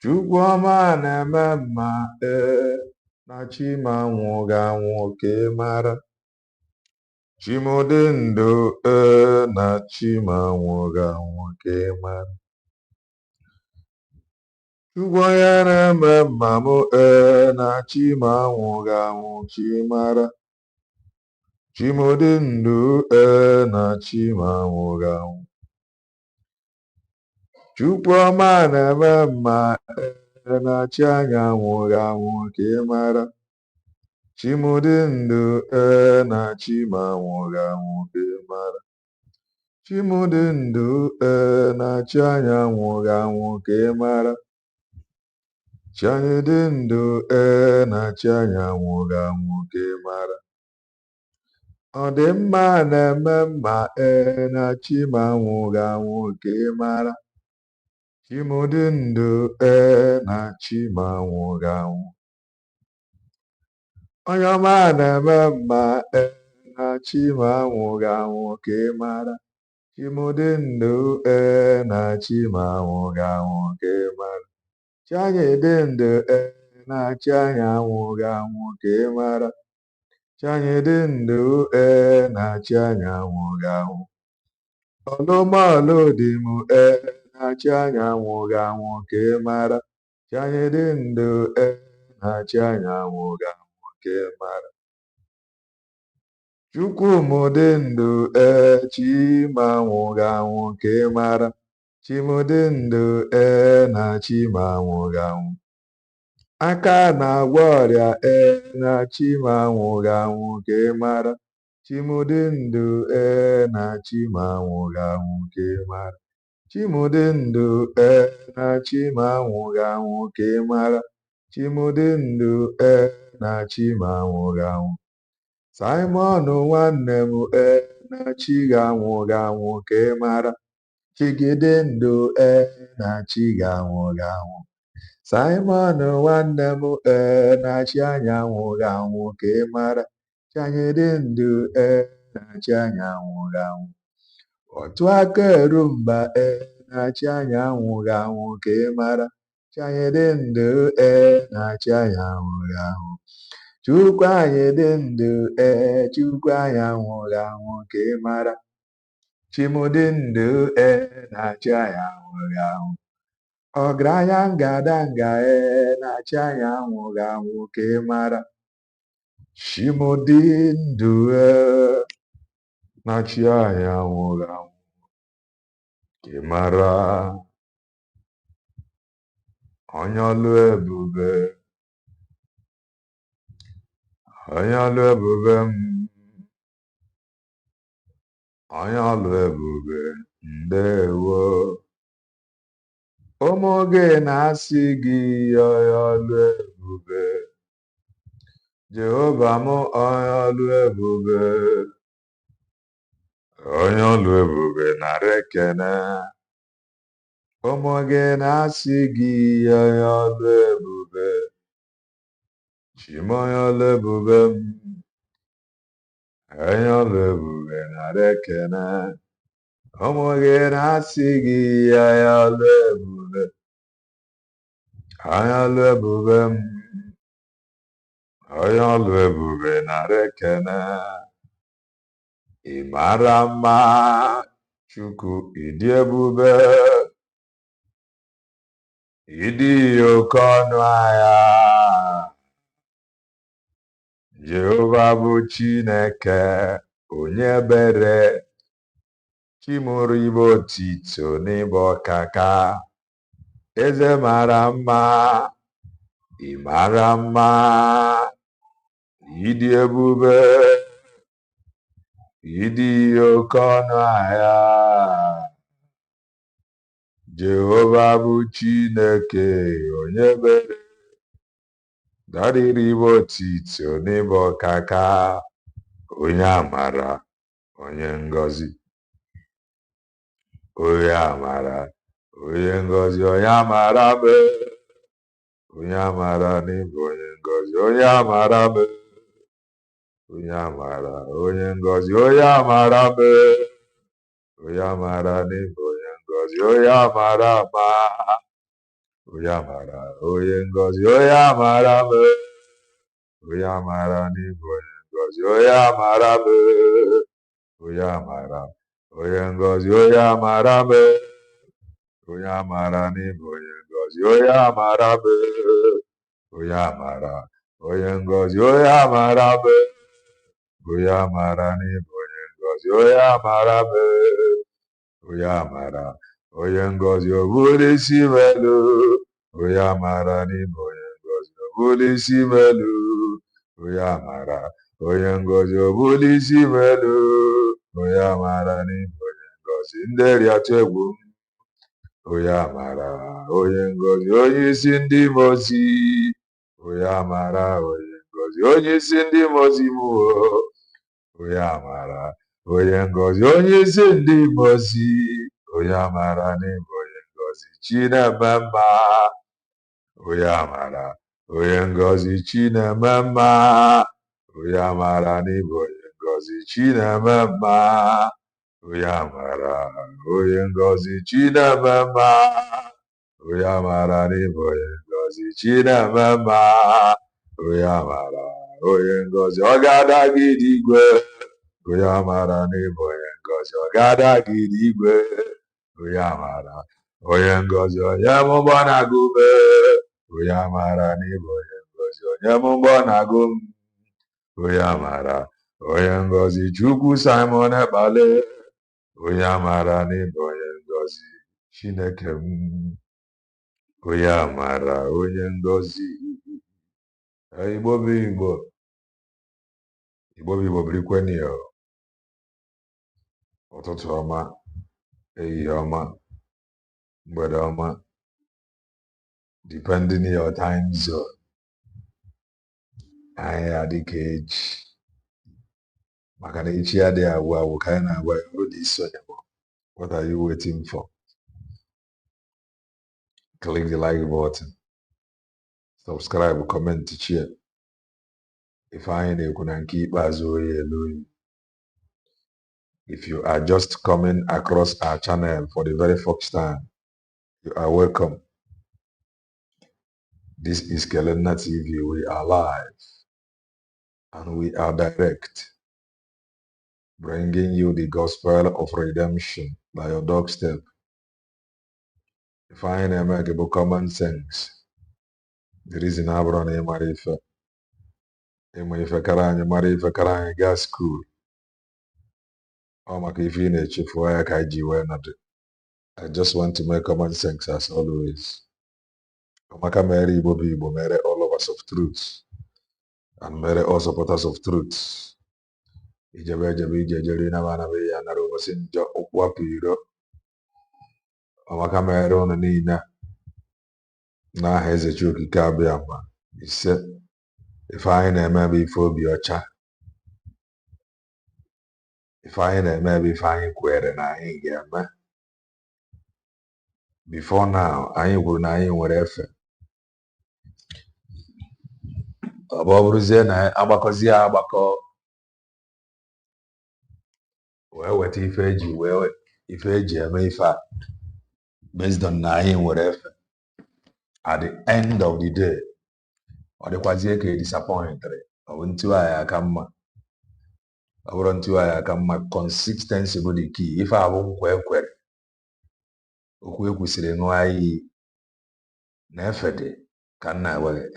Chukwu ọma na-eme mma na chima nwụghị anwụ ka ị mara. Chimụdị ndụ na chima nwụghị anwụ ka ị mara. Chukwu onye na-eme mma m na chima nwụghị anwụ ka ị mara. Chimụdị ndụ na chima nwụghị anwụ. Chukwu ọma na-eme mma na chi anyanwụghị anwụ ka ị mara. Chimụdị ndụ na chima nwụghị anwụ ka ị mara. Chimụdị ndụ na chi anyanwụghị anwụ ka ị mara. Chi anyị dị ndụ na chi anyanwụghị anwụ ka ị mara. Ọ dị mma na-eme mma na chima anwụghị anwụ ka ị mara. Chimụdị ndụ na chima anwụghị anwụ. Onye ọma na-eme mma na chima anwụghị anwụ ka ị mara. Chimụdị ndụ na chima anwụghị anwụ ka ị mara. Chi anyị dị ndụ na chi anyị anwụghị anwụ ka ị mara. Chi anyị dị ndụ na chi anyị anwụghị anwụ. Ọlụmọlụ dị m na chi anyị anwụghị anwụ ka ị mara. Chi anyị dị ndụ na chi anyị anwụghị anwụ ka ị mara. Chukwu m dị ndụ chima anwụghị anwụ ka ị mara. Chimụdị ndụ na chima anwụghị anwụ. Aka na-agwọ ọrịa na chima anwụghị anwụ ka ị mara. Chimụdị ndụ na chima anwụghị anwụ ka ị mara. Chimụdị ndụ na chima anwụghị anwụ ka ị mara. Chimụdị ndụ na chima anwụghị anwụ. Simon nwanne m na chi gị anwụghị anwụ ka ị mara. Chigide ndụ na chi gị anwụghị anwụ. Simon nwanne m na chi anyị anwụghị anwụ ka ị mara. Chi anyị dị ndụ na chi anyị anwụghị anwụ. Otu aka eru mba na chi anyị anwụghị anwụ ka ị mara. Chi anyị dị ndụ na chi anyị anwụghị anwụ. Chukwu anyị dị ndụ Chukwu anyị anwụghị anwụ ka ị mara. Chimụdị ndụ na chi anyị anwụghị anwụ. Ọgaranya ngadanga na chi anyị anwụghị anwụ ka ị mara. Chimụdị ndụ na chi anyị anwụghị anwụ ka ị mara. Onye ọlụ ebube, onye ọlụ ebube m, onye ọlụ ebube ndewo. Ụmụ gị na-asị gị onye ọlụ ebube. Jehova m onye ọlụ ebube. Onye ọlụ ebube nara ekene. Ụmụ gị na-asị gị onye ọlụ ebube. Chima onye ọlụ ebube m. Onye ọlụ ebube nara ekene. Ụmụ gị na-asị gị onye ọlụ ebube. Onye ọlụ ebube m. Onye ọlụ ebube nara ekene. Ị mara mma Chukwu, ịdị ebube. Ịdị oke ọnụ ahịa. Jehova bụ Chineke onye ebere. Chimụrụ ibe otito n'ịbụ ọkaka. Eze mara mma. Ị mara mma. Ịdị ebube. Ịdị oke ọnụ ahịa. Jehova bụ Chineke onye ebere. Darịrị ibe otito n'ịbụ ọkaka. Onye amara, onye ngọzi. Onye amara, onye ngọzi, onye amara m. Onye amara n'ịbụ onye ngọzi, onye amara m. Onye amara, onye ngọzi, onye amara m. Onye amara n'ịbụ onye ngọzi, onye amara m. onye amara, onye ngozi, onye amara m, onye amara n'ịbụ onye ngozi, onye amara m, onye amara, onye ngozi, onye amara m, onye amara n'ịbụ onye ngozi, onye amara m, onye amara, onye ngozi, onye amara m, onye amara n'ịbụ onye ngozi, onye amara m, onye amara, onye ngozi, ọ bụrụ isi m elu, onye amara n'ịbụ onye ngozi, ọ bụrụ isi m elu, onye amara, onye ngozi, ọ bụrụ isi m elu, onye amara n'ịbụ onye ngozi, ndị rịatụ egwu m, onye amara, onye ngozi, onye isi ndị mozi, onye amara, onye ngozi, onye isi ndị mozi m, onye amara, onye ngozi, onye isi ndị mozi, onye amara n'ịbụ onye ngozi, Chineme mma, onye amara, onye ngozi, Chineme mma, onye amara n'ịbụ onye ngozi, Chineme mma, onye amara, onye ngozi, Chineme mma, onye amara n'ịbụ onye ngozi, Chineme mma, onye amara, onye ngozi, ọ ga-adagide igwe, onye amara n'ịbụ onye ngozi, ọ ga-adagide igwe, onye amara, onye ngozi, onye mụgbọ na-agụ ume, onye amara n'ịbụ onye ngozi, onye mụgbọ na-agụ m, onye amara, onye ngozi, Chukwu Simon Ekpale, onye amara n'ịbụ onye ngozi, Chineke m, onye amara, onye ngozi. Igbo bụ Igbo, Igbo bụ Igbo birikweni ya, ụtụtụ ọma, ehihie ọma, mgbede ọma, depending your time zone. Anyị adịka echi, maka na echi adịghị agwụ agwụ ka anyị na-agwa ya ụdị isonye. What are you waiting for? Click the like button, subscribe, comment, share. If anyị na-ekwu na nke ikpeazụ oyi elu oyi. If you are just coming across our channel for the very first time, you are welcome. This is Nkere And Nwayi TV. We are live and we are direct, bringing you the gospel of redemption by your doorstep. If I na-eme gị bụ common sense, the reason abụrụ na ịmara ife, ịma ife kara anyị mara ife kara anyị gaa school. Ọ maka ife ị na-echefu ya ka anyị ji wee nọdụ. I just want to make common sense as always. Ọmaka mere Igbo bụ Igbo, mere all lovers of truth and mere all supporters of truth. Ijebe ejebe ije ejere ịnaba anaba ya nara ụbọchị njọ ụkwụ apụ iro. Ọmaka mere ụnụ niile n'aha Eze Chi Okike abịa ma ise. Ife anyị na-eme bụ ife obi ọcha. Ife anyị na-eme bụ ife anyị kwere na anyị ga-eme. Before now, anyị kwuru na anyị nwere efe. Ọ bụrụzie na agbakọzie agbakọ wee weta ife eji eme ife a based on na anyị nwere efe. At the end of the day, ọ dịkwazie ka disappointed. Ọ bụ ntụgharị aka mma. Ọ bụrụ ntụgharị aka mma, consistency bụ the key. Ife a bụ nkwa ekwere, okwu ekwesịrị ṅụọ iyi na efe dị ka nna wee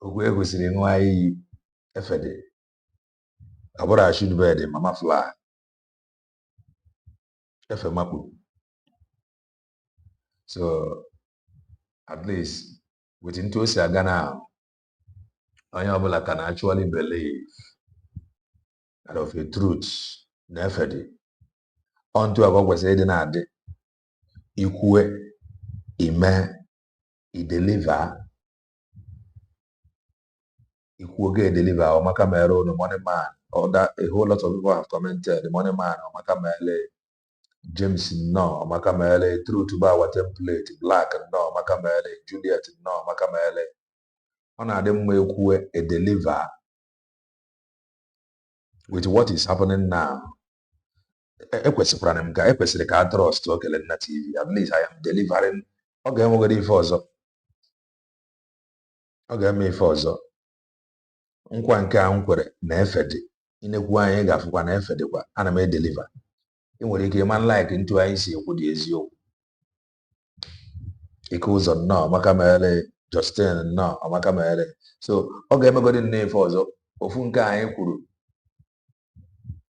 okwu ekwesịrị ṅụọ iyi efe dị. Ọ bụrụ ashud bed mama fly efe makpu. So at least with ntu o si aga na onye ọbụla can actually believe that of a truth na efe dị. Onto agwa kwesịrị ịdị na-adị ikwue, ime, ideliver. Ikwu oge deliver Ọmaka mere ụnụ money man. A whole lot of people have commented the money man Ọmaka mere, James no Ọmaka mere, truth bụ our template, black no Ọmaka mere, Juliet no Ọmaka mere. Ọ na-adị mma ekwue a deliver with what is happening now. Ekwesịrị ka a trust Nkere And Nwayi TV. At least I am delivering ọ ga-enwegoro ife ọzọ ọ ga-eme ife ọzọ nkwa nke a m kwere na efe dị inekwu anyị ga-afụkwa na efe dịkwa ana m edeliva ị nwere ike ịma like ntu anyị si ekwu dị eziokwu ike ụzọ nnọọ maka mere Justin nnọọ ọmaka mere so ọ ga-emegodi nnọọ ife ọzọ ofu nke anyị kwuru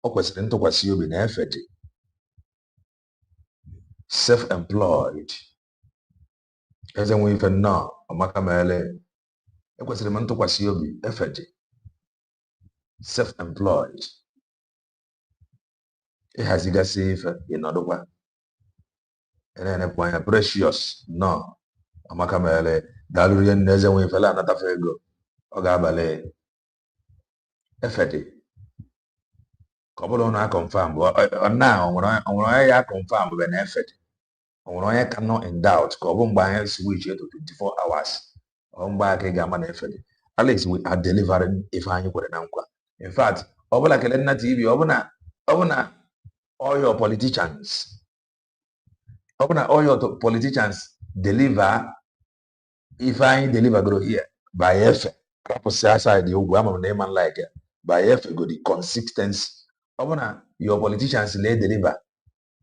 o kwesịrị ntụkwasị obi na efe dị self-employed eze nwe ife nnọọ ọmaka mere ekwesịrị m ntụkwasị obi efe dị self-employed ịhazigasị ife ịnọdụkwa na-enepụ anya precious nnọọ ọmaka mere daalụ rie nne eze nwe ifele anatafe ego ọ ga-abalị efe dị ka ọ bụrụ na a confirm na onwere onye ya confirm bụ na efe dị onwere onye ka nọ in doubt ka ọ bụ mgbe anyị switch to 24 hours ọ mgbe aka ị ga-ama na efe dị Alex we are delivering ife anyị kwere na nkwa in fact ọ bụla kele nna TV ọ bụ na all your politicians deliver ife anyị delivagoro here by efe rapụsị aside ugwu ama m na ịma like by efe go the consistency ọ bụ na your politicians na-edeliver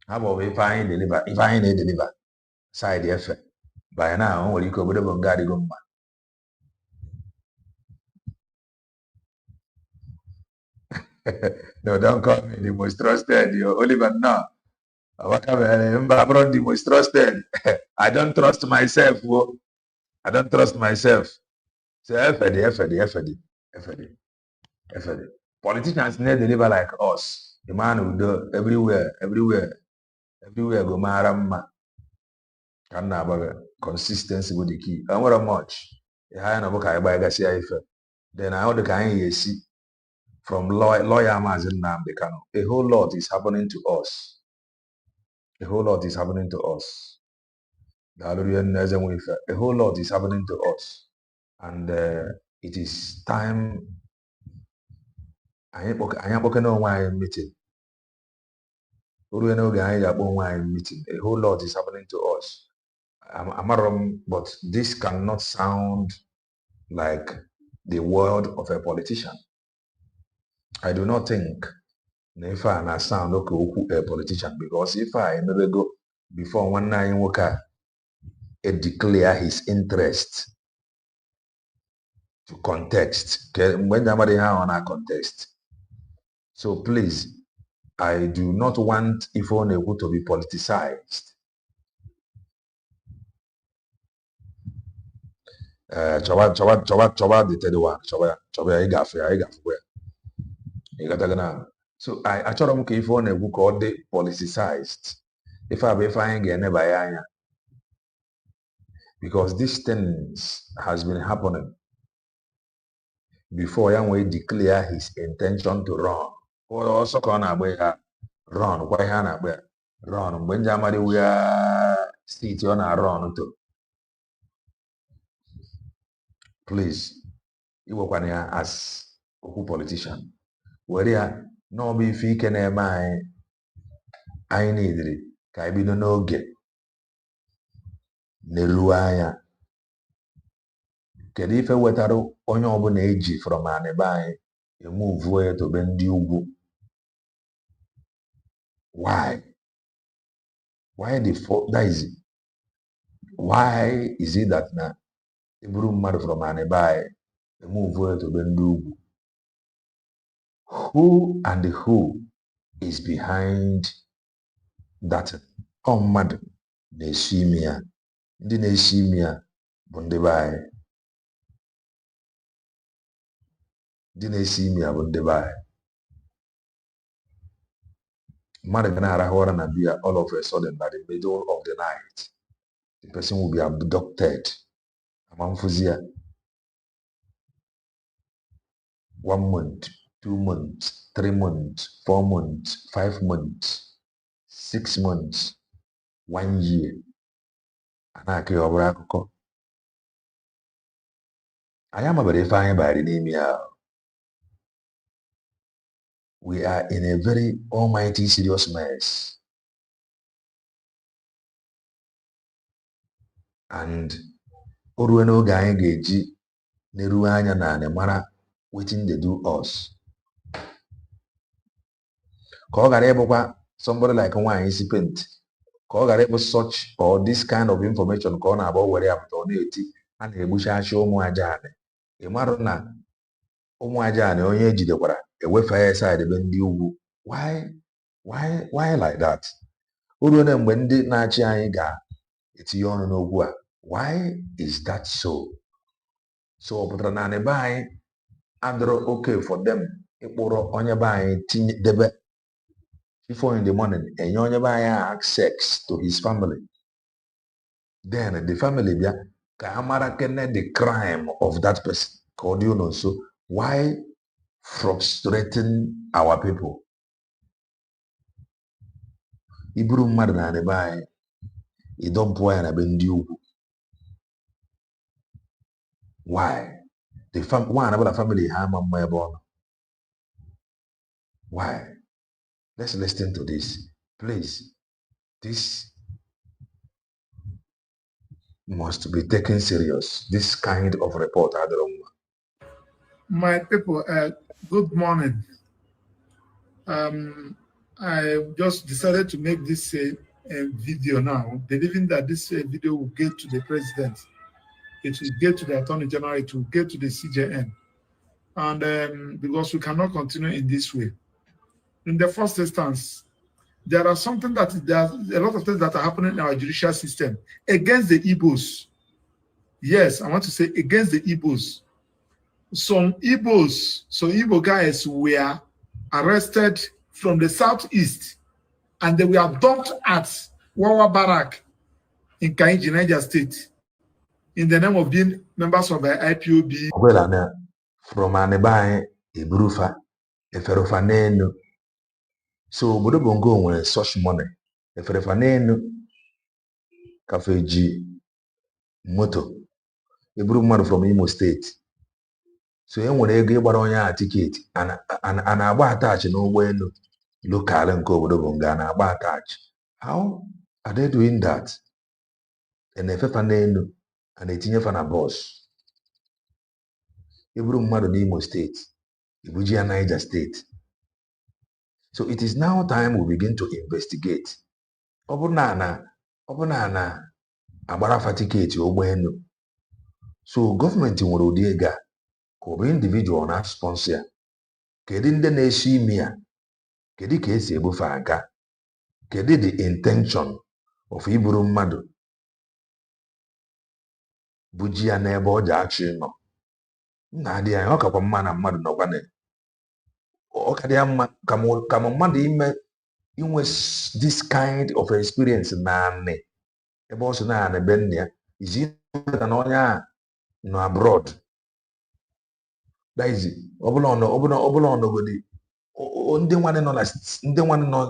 ha bụ ife anyị na-edeliver side efe by now o nwere ike obodo bụ nga adịgo mma no, don't call me the most trusted. Oliver, no. I'm the most trusted. I don't trust myself. I don't trust myself. So, FD. Politicians need to deliver like us. The man who do everywhere. Go maramma. Can now consistency with the key. I want much. The higher number I buy gas then I order can you see. From lawyer Mazin Nambekano. A whole lot is happening to us. A whole lot is happening to us. A whole lot is happening to us. And it is time. I am working on my meeting. A whole lot is happening to us. But this cannot sound like the word of a politician. I do not think if I sound okay a politician because if I never go before one night worker declare his interest to context. When somebody on a context. So please, I do not want Ifonewu to be politicized. Choba the third one. Choba so I told them if on a book all day politicized. If I be fine never because these things has been happening before Yahweh declare his intention to run. Or also can run, why hana run. When Jamadi we are sitting on a run to please you work on here as a politician. Where no be fake and I need it. Ka bido n'oge n'elu anya kedu ife wetara onye ọbụla eji from anịbe anyị emove ya to be ndị ugwu why why is it that na eburu mmadụ from anịbe anyị emove ya to be ndị ugwu who is behind that mmadụ na-esi ime ya ndị na-esi ime ya bụ ndị be anyị ndị na-esi ime ya bụ ndị be anyị mmadụ ga na-arahụ ụra na biya all of a sudden by the middle of the night the person will be abducted amamfuzi ya 1 month 2 months 3 months 4 months 5 months 6 months 1 year anaka ya ọbụrụ akụkọ anyị amabere ife anyị bari n'ime ya we are in a very almighty serious mess and o ruo n'oge anyị ga-eji neruo anya na mara wetin dey do us ka ọ ghara ịbụkwa somebody like nwaanyị isi paint ka ọ ghara ịbụ such or this kind of information ka ọ na-agba were ya pụta ọ na-eti a na-egbuchachi ụmụ aja anị ị marụ na ụmụ aja anị onye ejidekwara ewefe ya side ebe ndị ugwu why like that o ruo na mgbe ndị na-achị anyị ga-etinye ọnụ n'okwu a why is that so ọ pụtara na be anyị adịrọ okay for them ịkpụrụ onye be anyị tinye debe before in the morning enye onye be anyị access to his family then the family bịa ka a mara kene the crime of that person ka ọ dị unu nso why frustrating our people iburu mmadụ na be anyị ịdọmpụọ ya na be ndị ugwu why one about the family ha ama mma ebe ọ nọ why let's listen to this please this must be taken serious this kind of report my people good morning I just decided to make this video now believing that this video will get to the president. It will get to the Attorney General, it will get to the CJN. And because we cannot continue in this way. In the first instance, there are a lot of things that are happening in our judicial system against the Igbos. Yes, I want to say against the Igbos. Some Igbo guys were arrested from the southeast and they were dumped at Wawa Barrack in Kainji, Niger State. In the name of being members of the IPOB. Well, from Anibai, Ibrufa, Eferofanenu. So, Bodo Bongo nwere such money. Eferofanenu, Kafeji, moto. Iburu mmadụ from Imo State. So, nwere ego ịgbara onye a tiketi. A na-agba attach n'ụgbọelu lokal nke obodo Bongo a na-agba attach. How are they doing that? Efefanenu. A na-etinyefa na bọs iburu mmadụ n'Imo steeti ibuji ya Niger steeti so it is now time we begin to investigate ọ bụ na agbarafa tiketi ụgbọelu so gọọmenti nwere ụdị ego a ka ọ bụ individual na sponsor ya kedu ndị na-eso ime ya kedu ka esi ebufe aga kedu the intention of iburu mmadụ buji ya n'ebe ọ ji achị nọ na-adị anya ọ kakwa mma na mmadụ nọkwa ọ ka dị ya mma ka mmadụ inwe this kind of experience naanị ebe ọ so naanị be nna ya izi na onye a nọ abroad daizi ọbụla ọnọgodi ndị nwanne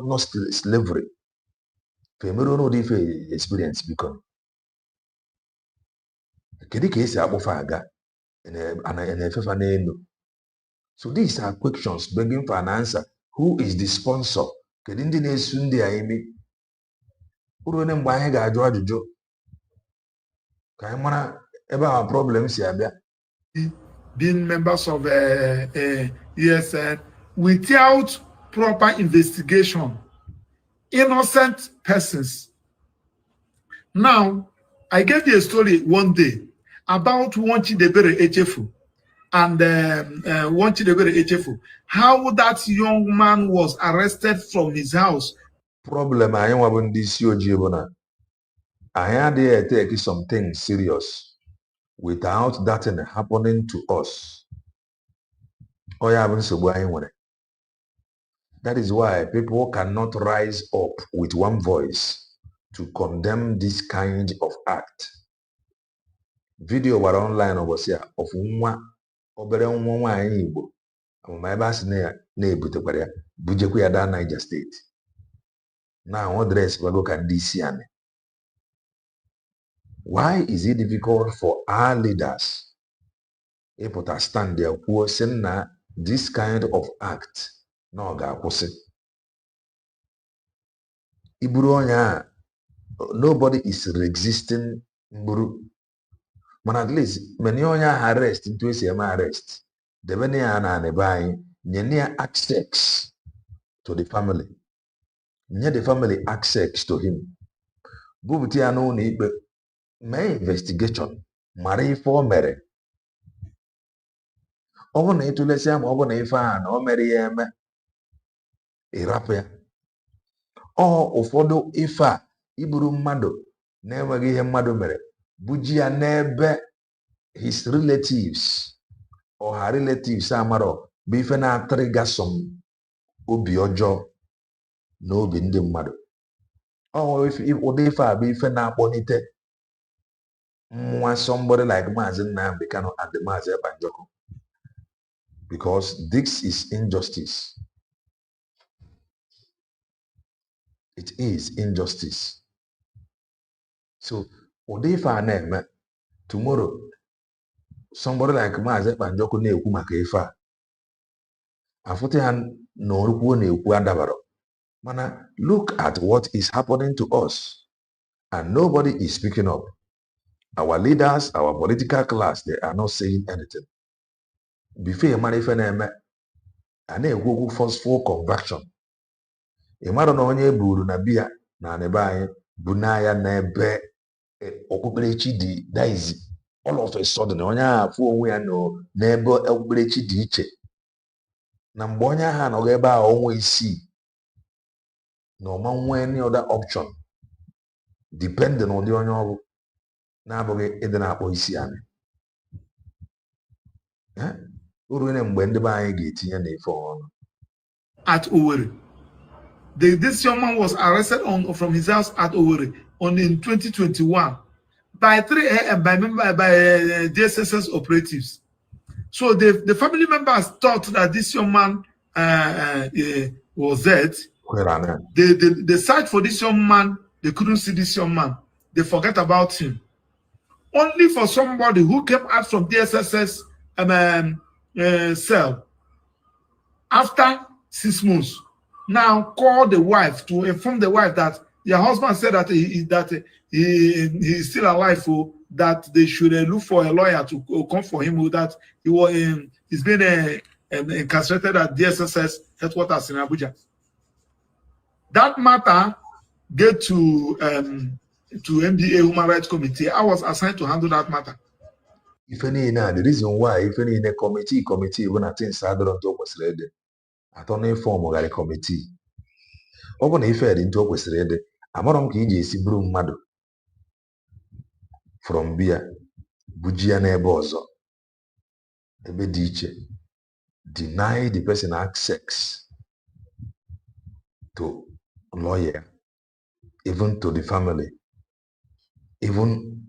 nọ slavery femere ọnụ ụdị ife experience biko kedu ka esi akpụfa aga na-efefa n'elu so these are questions begging for an answer. Who is the sponsor? Kedu ndị na-esu ndị a ime uru onye mgbe anyị ga-ajụ ajụjụ ka anyị mara ebe our problem si abịa being members of ESN without proper investigation, innocent persons. Now, I gave you a story one day about Nwayi Isiocha and Nwayi Isiocha, how that young man was arrested from his house. Problem anyị nwa bụ ndị isi ojii bụ na anyị adịghị take some things serious without that thing happening to us. Ọ ya bụ nsogbu anyị nwere. That is why people cannot rise up with one voice to condemn this kind of act. Video gbara online ụbọchị a of obere nwa nwaanyị Igbo amụma ebe a sị na-ebutekwara ya bujekwa ya daa Niger State. Na ọ dres bago ka ndị isi anyị. Why is it difficult for our leaders ịpụta stand there kwuo sị na this kind of act na ọ ga-akwụsị? Iburu onye a, nobody is resisting Mburu. But at least, many onye arrest into a arrest. The many are buying near access to the family. Near the family access to him. Bubuti anu ni ikpe mee investigation mara ife o mere. Ọ bụ na ịtụlesịa ma ọ bụ na ife a na o mere ya eme ịrapụ ya. Ụfọdụ ife a iburu mmadụ na-enweghị ihe mmadụ mere buji ya n'ebe his relatives or her relatives amarọ bụ ife na-atịrịga obi ọjọọ n'obi ndị mmadụ. Ụdị ife a bụ ife na-akpọlite mmụọ somebody like Maazị Nnamdi Kanu and Maazị Ebanjoko, because this is injustice. It is injustice. So ụdị ife a na-eme, tomorrow somebody like Maazị Ebanjoko na-ekwu maka ife a, afụta ha na orukwu na-ekwu adabara. Mana look at what is happening to us, and nobody is speaking up. Our leaders, our political class, they are not saying anything. Before mara ife na-eme, a na-ekwu okwu forceful conviction. Ị mara na onye buru na biya na anebe anyị bụ n'anya n'ebe okpukperechi dị daizi. All of a sudden, onye ahụ afụ onwe ya n'ebe okpukperechi dị iche. Na mgbe onye ahụ anọghị ebe a ọnwa isii, na ọma nwee any other option, depending on ụdị onye ọbụ, na-abụghị ịdị na-akpọ isi anyị. Uru ne mgbe ndị be anyị ga-etinye n'ife ọnụ. At Owerri, this young man was arrested from his house at Owerri in 2021 by 3 a.m. by DSSS operatives. So the family members thought that this young man was dead. They searched for this young man. They couldn't see this young man. They forget about him. Only for somebody who came out from DSSS cell after 6 months now called the wife to inform the wife that their husband said that he is still alive, that they should look for a lawyer to come for him, that he's been incarcerated at DSSS headquarters in Abuja. That matter get to MDA Human Rights Committee. I was assigned to handle that matter. If any the reason why if any committee when I think sadder on top was ready, I don't know form of a committee. Open if I didn't talk was ready. I'm not going to see broom mado from beer, Bujiane Bozo, Ebediche, deny the person access to lawyer, even to the family, even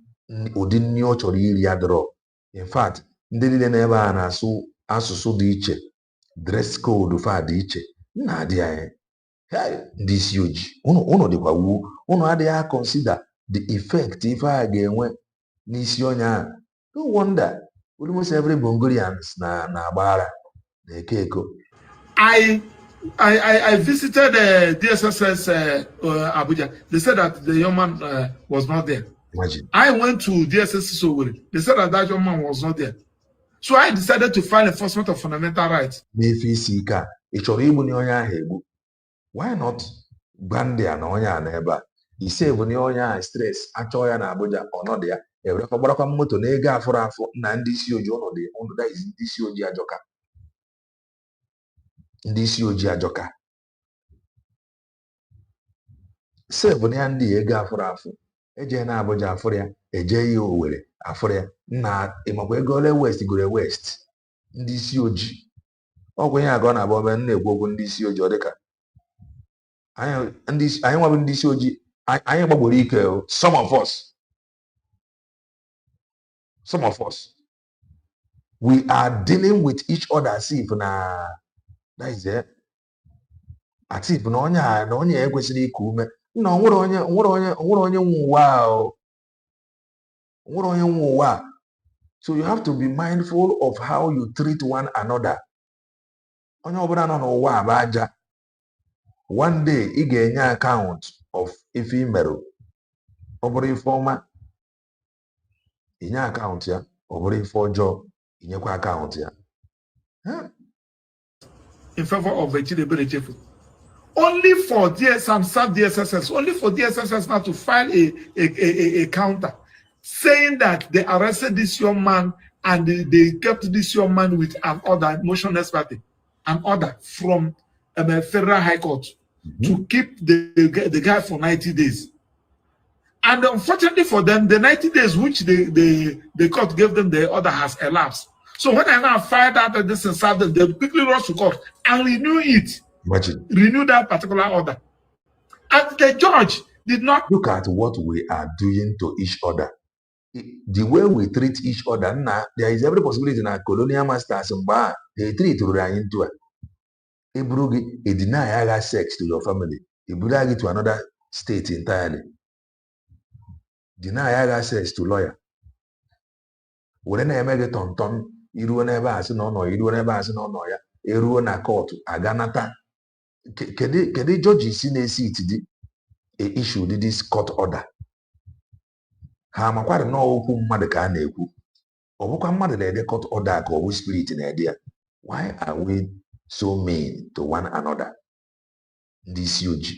within your draw. In fact, ndị niile na-ebe a na-asụ asụsụ dị iche, dress code fa dị iche, na-adị anyị. Ndị isi ojii, unu dịkwa wu, unu adịghị consider the effect ife a ga-enwe n'isi onye ahụ. No wonder, almost every Bongolians na-agbara na-eke eko. I visited DSSS Abuja. They said that the young man was not there. Imagine. I went to DSSS Owerri. They said that young man was not there. So I decided to file enforcement of fundamental rights. Why not Bandia na onye a n'ebe a? Isave ni onye a stress achọ ya na Abuja ọnọdụ ya. Ewere gbakwa moto na ego afụrụ afụ na ndị isi ojii ọnọdụ da izi ndị isi ojii ajọka. Ndị isi ojii ajọka. Save ni ndị ego afụrụ afụ. Eje na Abuja afụrụ ya, eje ya Owerri afụrụ ya. Na ịmakwa ego ole West gore West. Ndị isi ojii. Ọgwụ ihe agọ na abụọ na-ekwu okwu ndị isi ojii ọ dịka. Anyị nwabụ ndị isi ojii, anyị gbagburu ike. Some of us, we are dealing with each other as if na that is it. As if na onye ekwesịrị iku ume. Na onwere onye nwe ụwa. So you have to be mindful of how you treat one another. Onye ọbụla nọ n'ụwa bụ aja. One day, ị ga-enye account of ife imerụ. Ọ bụrụ ife ọma, inye account ya, obere ife ọjọọ, inyekwa account ya. In favor of Chidebere Chefu. Only for DSSS, only for DSSS now to file a counter saying that they arrested this young man and they kept this young man with an order, motion expertise, an order from Federal High Court to keep the guy for 90 days. And unfortunately for them, the 90 days which the court gave them the order has elapsed. So when I now find out that this is something, they quickly rush to court and renew it. Imagine. Renew that particular order. And the judge did not look at what we are doing to each other. The way we treat each other now, there is every possibility in our colonial masters they treat you into it. They deny sex to your family. They bring it to another state entirely. Deny access to lawyer. When I make a tonton, you do never ask no, you do never ask no, ya. Eru na court, aganata. Kede judges in a seat issue this court order. Ha makwara no okwu mmadụ ka a na-ekwu. Ọ bụkwa mmadụ na-ede court order ka ọ spirit na-ede. Why are we so mean to one another? This huge.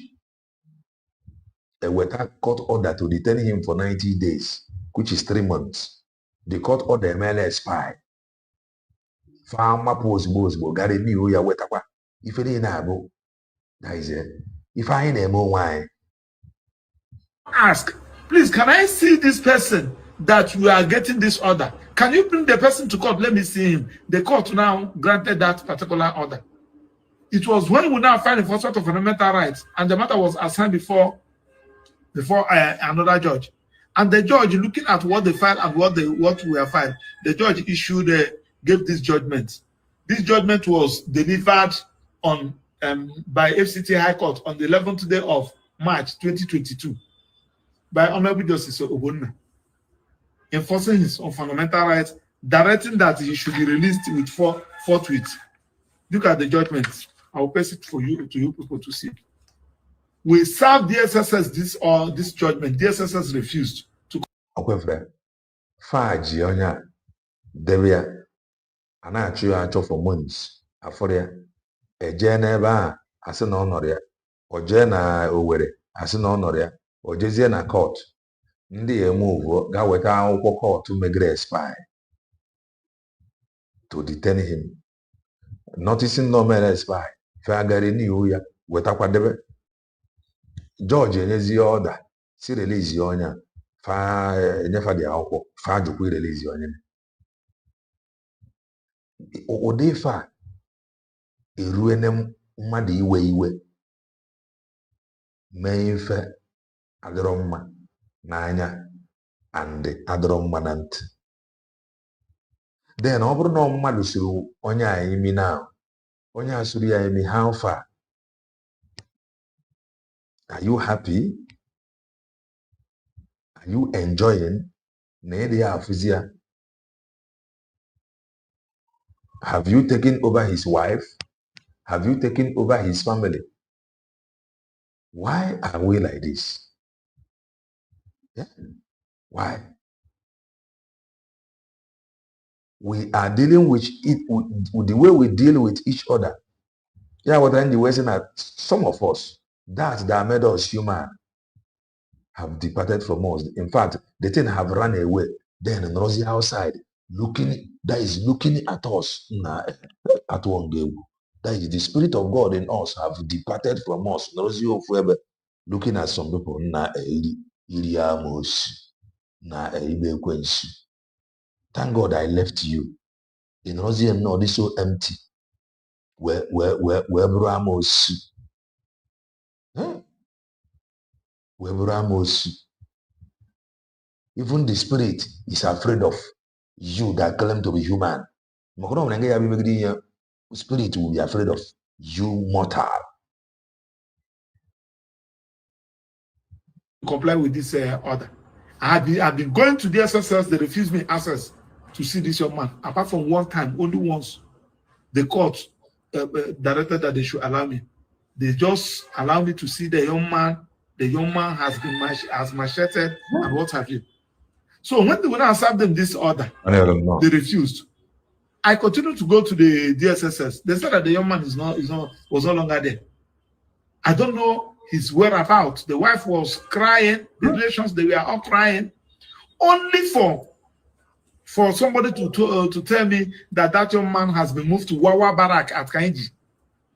Eweta court order to detain him for 90 days, which is 3 months. The court order MLS spy. Farmer pose gari ni ya wetakwa. If any na-abụ, that is it. If I know why. Ask, please, can I see this person that you are getting this order? Can you bring the person to court? Let me see him. The court now granted that particular order. It was when we now find enforcement of fundamental rights, and the matter was assigned before another judge. And the judge, looking at what they filed and what we have filed, the judge gave this judgment. This judgment was delivered on by FCT High Court on the 11th day of March 2022 by Honorable Justice Ogbonna, enforcing his own fundamental rights, directing that he should be released with forthwith. Look at the judgment. I will pass it to you people to see. We served DSSS this judgment. DSSS refused to. Okay, Faji onya debia anachi acho for months aforia eje na ebe a asị na ọnọrọ ya oje na Owerri asị na ọnọrọ ya ojezie na court ndị emove ga weta akwụkwọ court megre spy to detain him, noticing no mere spy fagari ni ya wetakwa debe. George enyezi order si release onya fa enyefa di akwụkwọ fa jukwu release onya odefa eruene mmadụ iwe mee ife adịrọ mma n'anya and adịrọ mma na ntị. Then ọ bụrụ na mmadụ siri onye a imi now, onye a siri ya imi, how far? Are you happy? Are you enjoying? Have you taken over his wife? Have you taken over his family? Why are we like this? Yeah. Why? We are dealing with it with the way we deal with each other. Yeah, what I'm saying that some of us that made us human have departed from us. In fact, the thing have run away. Then Rosie outside looking at us. At one game. That is the Spirit of God in us have departed from us. Rosie forever looking at some people. Thank God I left you. In Rosie and no, this so empty. Where Ramos? Even the spirit is afraid of you that claim to be human. Spirit will be afraid of you, mortal. Comply with this order. I've been going to the SSS. They refused me access to see this young man. Apart from one time, only once, the court directed that they should allow me. They just allowed me to see the young man. The young man has been macheted and what have you. So when they went and served them this order, they refused. I continued to go to the DSSS. They said that the young man was no longer there. I don't know his whereabouts. The wife was crying. The relations, they were all crying. Only for somebody to tell me that young man has been moved to Wawa Barak at Kainji.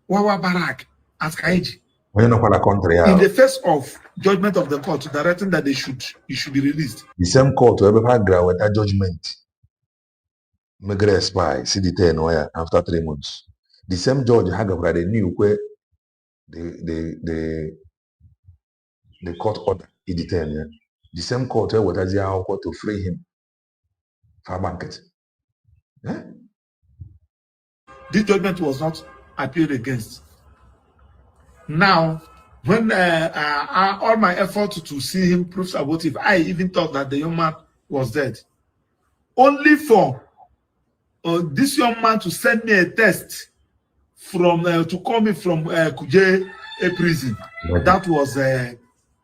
Wawa Barak at Kainji. In the face of judgment of the court directing that he should be released. The same court who ever had with that judgment. Megre spy, CDT after 3 months. The same judge had already knew where the court order he detained. The same court where was to free him for banquet. Yeah? This judgment was not appealed against. Now, when all my efforts to see him proves abortive, I even thought that the young man was dead. Only for this young man to send me a text to call me from Kuje prison. Okay. That was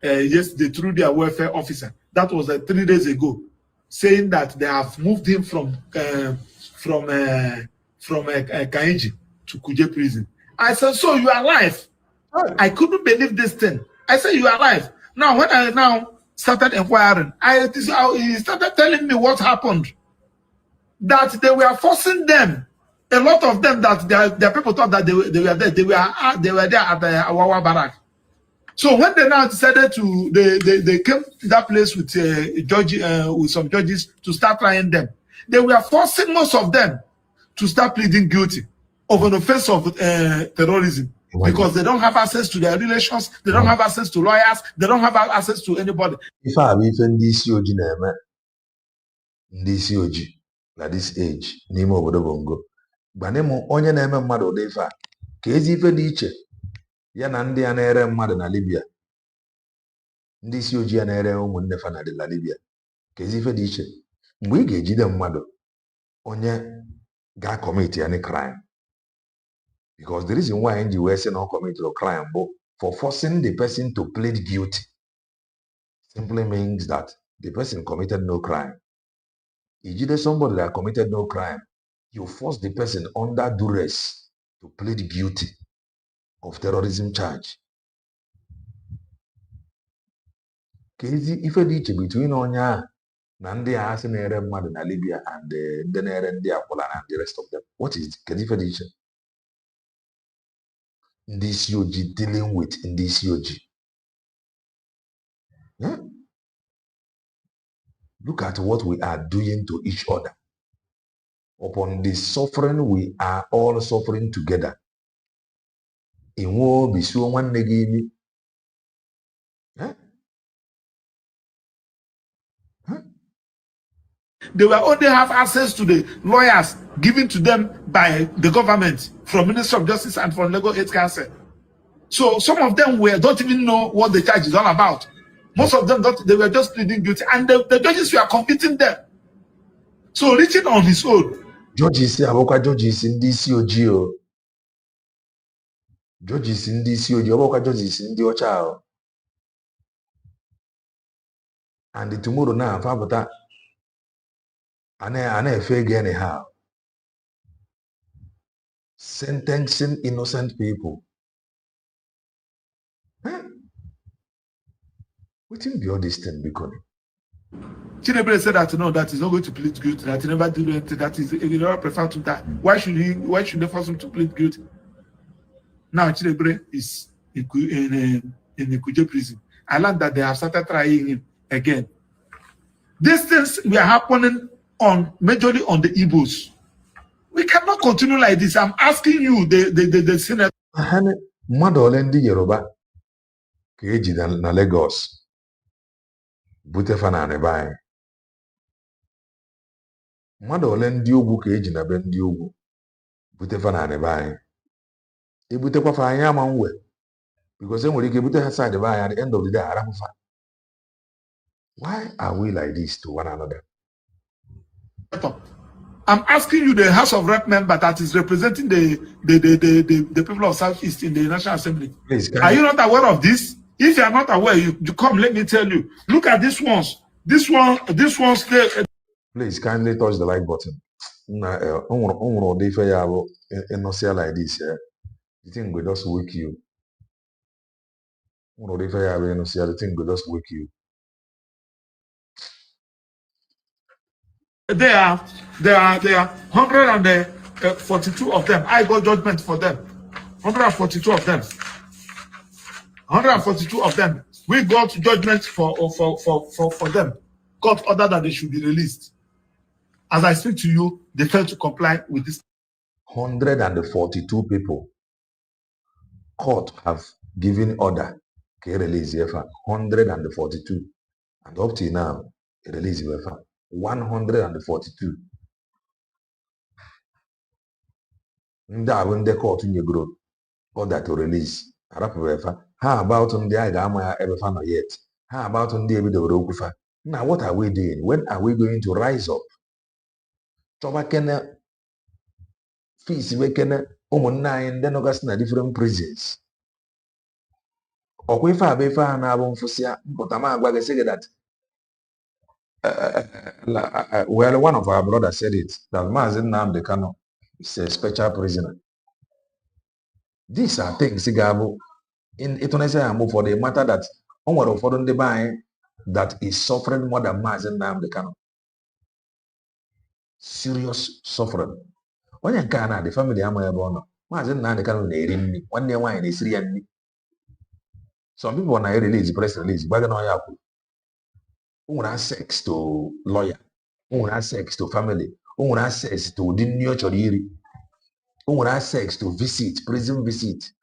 yesterday through their welfare officer. That was 3 days ago, saying that they have moved him from Kainji to Kuje prison. I said, so you are alive? I couldn't believe this thing. I said, you are alive. Now, when I started inquiring, he started telling me what happened. That they were forcing them, a lot of them, that their people thought that they were there. They were there at the Awawa Barak. So when they now decided they came to that place with with some judges to start trying them. They were forcing most of them to start pleading guilty of an offense of terrorism. Because they don't have access to their relations, they don't have access to lawyers, they don't have access to anybody. If I have even this Isiocha at this age, Nimo Bodobongo, Banemo, onye na-eme mmadụ ụdị ife a, ka ezi ife dị iche ya na ndị a na-ere mmadụ na Libya. Ndị Isiocha ya na-ere ụmụnne fa na Libya. Ka ezi ife dị iche. Mgbe ị ga-ejide mmadụ onye ga-commit any crime. Because the reason why NGOs not commit a crime, but for forcing the person to plead guilty simply means that the person committed no crime. If you somebody that committed no crime, you force the person under duress to plead guilty of terrorism charge. If you ditch between Onya, Nandi Asinere Mad in Libya and the Nere and the rest of them, what is Kedifedition? This Isiocha dealing with in this Isiocha. Yeah? Look at what we are doing to each other. Upon this suffering, we are all suffering together. In war, be so one negative. Yeah? Huh? They will only have access to the lawyers given to them by the government from Ministry of Justice and from Lagos State Council. So some of them don't even know what the charge is all about. Most of them they were just pleading guilty, and the judges were convicting them. So reaching on his own. Judges in this Isiocha. Judges in this Isiocha. Judges in the Ocha. And tomorrow now, Fabota. And fake anyhow. Sentencing innocent people. Huh? What in be all this thing becoming? Chinebre said that no, that he's not going to plead guilty, that he never did anything, that he never prefer to die. Why should they force him to plead guilty? Now Chinebre is in the Kuje prison. I learned that they have started trying him again. These things were happening majorly on the Igbos. We cannot continue like this. I'm asking you, the Senate. Mmadụ ndị Yoruba ka eji na Lagos butefa na anị anyị. Mmadụ ole ndị ugwu ka eji na be ndị ugwu butefa na anị anyị. Ebutekwa fa anyị ama nwe, because enwere ike bute ha side be anyị at the end of the day arapụfa. Why are we like this to one another? I'm asking you, the House of Rep member that is representing the people of Southeast in the National Assembly. Please, are you not aware of this? If you are not aware, you come, let me tell you. Look at these ones. This one stay. Please kindly touch the like button. Like this, yeah. The thing will just wake you. The thing will just wake you. There are 142 of them. I got judgment for them. 142 of them. 142 of them. We got judgment for them. Court ordered that they should be released. As I speak to you, they failed to comply with this. 142 people. Court have given order to release EFA. 142. And up till now, release EFA. 142. Ndị ahụ ndị court nyegoro order to release. Arapụ EFA. How about ndị a ga-ama ya ebe fa nọ yet? How about ndị ebidoro okwu fa? Now, what are we doing? When are we going to rise up? Chọba kene fees wekene ụmụnne anyị ndị nọgasị na different prisons. Ọkwa ife abụ ife a na-abụ mfụsịa mpụta ma agwa gị sị gị that well, one of our brothers said it, that Maazị Nnamdi Kanu is a special prisoner. These are things ga-abụ ịtụnesi ya mgbe ụfọdụ matter that o nwere ụfọdụ ndị be anyị that is suffering more than Maazị Nnamdi Kanu. Serious suffering. Onye nke a na-adị family ama ebe ọ nọ. Maazị Nnamdi Kanu na-eri nri, nwanne nwaanyị na-esiri ya nri. Some people na-release press release gbaga na ọya kwuru. O nwere access to lawyer, o nwere access to family, o nwere access to ụdị nri ọ chọrọ iri, o nwere access to visit, prison visit.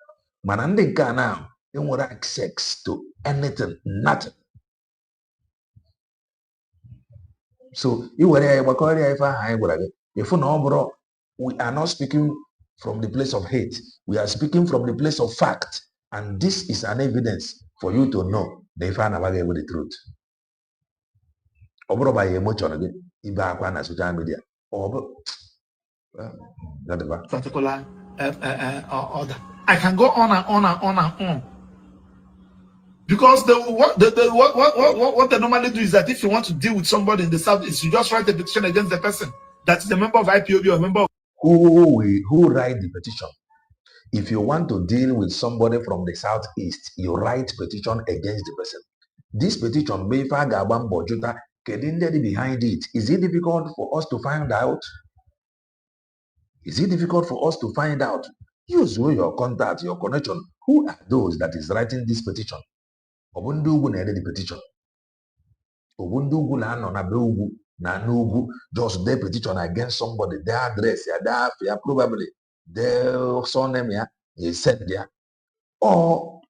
Mana ndị nke a na enwere access to anything, nothing. So iwere ya gbakọrọ ya ife ahụ anyị gwara gị, ifu na ọ bụrụ we are not speaking from the place of hate, we are speaking from the place of fact, and this is an evidence for you to know na ife a na-agbaghị ewu the truth. Ọ bụrụ ba ya emotion gị ibe akwa na social media, particular order. I can go on and on and on and on. Because what they normally do is that if you want to deal with somebody in the South, is you just write a petition against the person that is a member of IPOB or a member of who write the petition. If you want to deal with somebody from the Southeast, you write petition against the person. This petition, behind it, is it difficult for us to find out? Is it difficult for us to find out? Use your contact, your connection. Who are those that is writing this petition? Obundugu na the petition. Obundugu na no na Beugwu na Nugu just their petition against somebody, their address, their probably their surname, is sent there. Or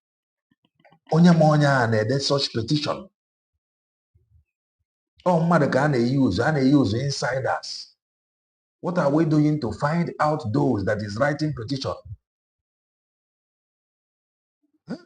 onye na such petition. Oh, mother can use insiders. What are we doing to find out those that is writing petition? Huh?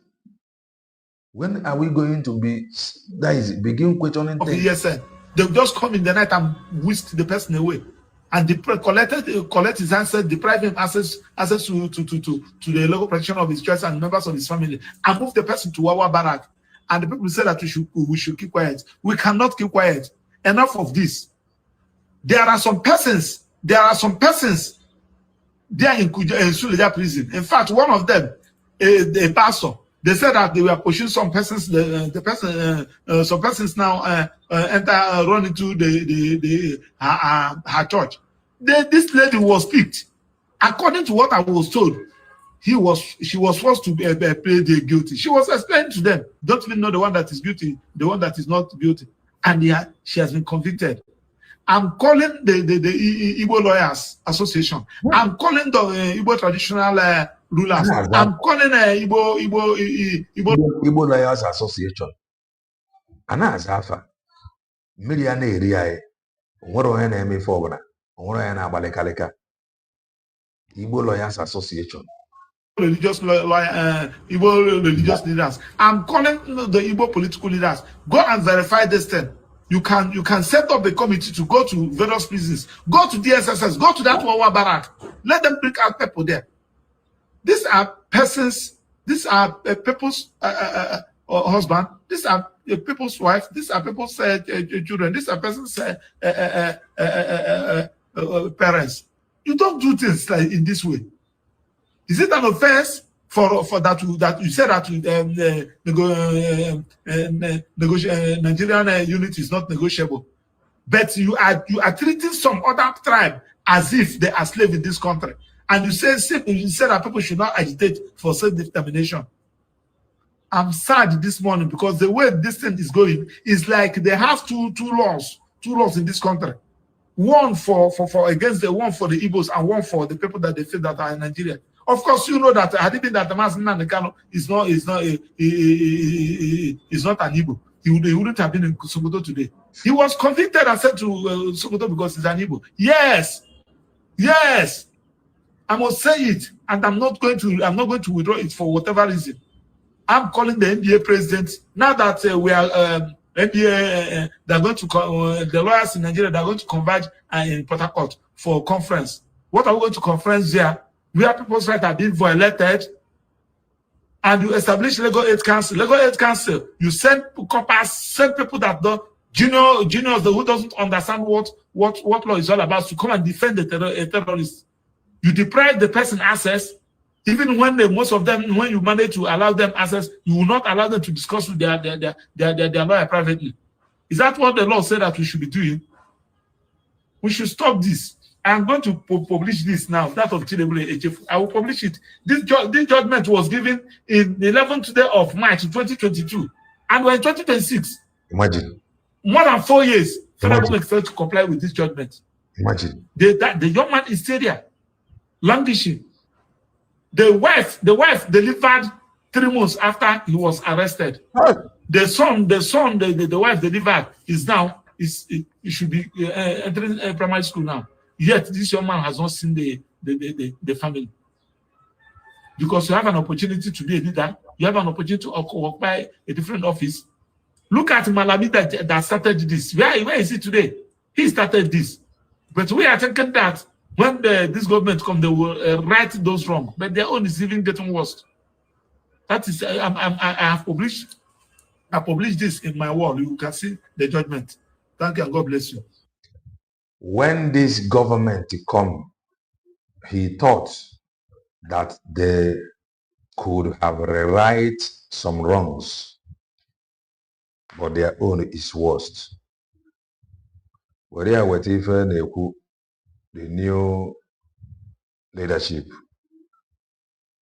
When are we going to begin questioning things? Yes, sir. They'll just come in the night and whisk the person away. And collect his answers, deprive him access to the local protection of his choice and members of his family, and move the person to our barrack. And the people say that we should keep quiet. We cannot keep quiet. Enough of this. There are some persons there in Suleja prison. In fact, one of them, a pastor, they said that they were pushing some persons. Some persons now run into her church. This lady was picked. According to what I was told, she was forced to plead guilty. She was explaining to them, don't even know the one that is guilty, the one that is not guilty, and she has been convicted. I'm calling the Igbo Lawyers Association. I'm calling the Igbo Traditional Rulers. I'm calling Igbo Lawyers Association. Anazafa. Miliana area. Nwere onye na-eme ife ọbụla. Nwere onye na-agbalịkalịka. Igbo Lawyers Association. Religious Igbo religious leaders. I'm calling the Igbo political leaders. Go and verify this thing. You can set up a committee to go to various prisons, go to DSSS, go to that Wawa barrack. Let them bring out people there. These are persons. These are people's husband. These are people's wives. These are people's children. These are person's parents. You don't do things like in this way. Is it an offense for that you said that Nigerian unit is not negotiable, but you are treating some other tribe as if they are slaves in this country, and you say that people should not agitate for self-determination. I'm sad this morning because the way this thing is going is like they have two laws in this country. One for against the one for the Igbos and one for the people that they feel that are in Nigeria. Of course, you know that had it been that the Mazi Nnamdi Kanu is not an Igbo, he wouldn't have been in Sokoto today. He was convicted and sent to Sokoto because he's an Igbo. Yes, I must say it, and I'm not going to withdraw it for whatever reason. I'm calling the NBA president now that we are NBA. They're going to the lawyers in Nigeria. They're going to converge in Port Harcourt for a conference. What are we going to conference there? Where people's rights are being violated, and you establish Legal Aid Council. Legal Aid Council. You send coppers, send people that don't juniors who doesn't understand what law is all about to come and defend the terrorists. You deprive the person access. Even when most of them, when you manage to allow them access, you will not allow them to discuss with their lawyer privately. Is that what the law said that we should be doing? We should stop this. I'm going to publish this now. That of TWHF. I will publish it. This judgment was given in the 11th day of March 2022, and we're in 2026. Imagine. More than 4 years. Federal government failed to comply with this judgment. Imagine. The young man is still there, languishing. The wife delivered 3 months after he was arrested. The son, the wife delivered is now he should be entering primary school now. Yet this young man has not seen the family. Because you have an opportunity to be a leader, you have an opportunity to occupy a different office. Look at Malami that started this. Where is he today? He started this. But we are thinking that when this government come, they will right those wrong, but their own is even getting worse. That is, I published this in my wall. You can see the judgment. Thank you and God bless you. When this government come, he thought that they could have rewrite some wrongs, but their own is worst. The new leadership.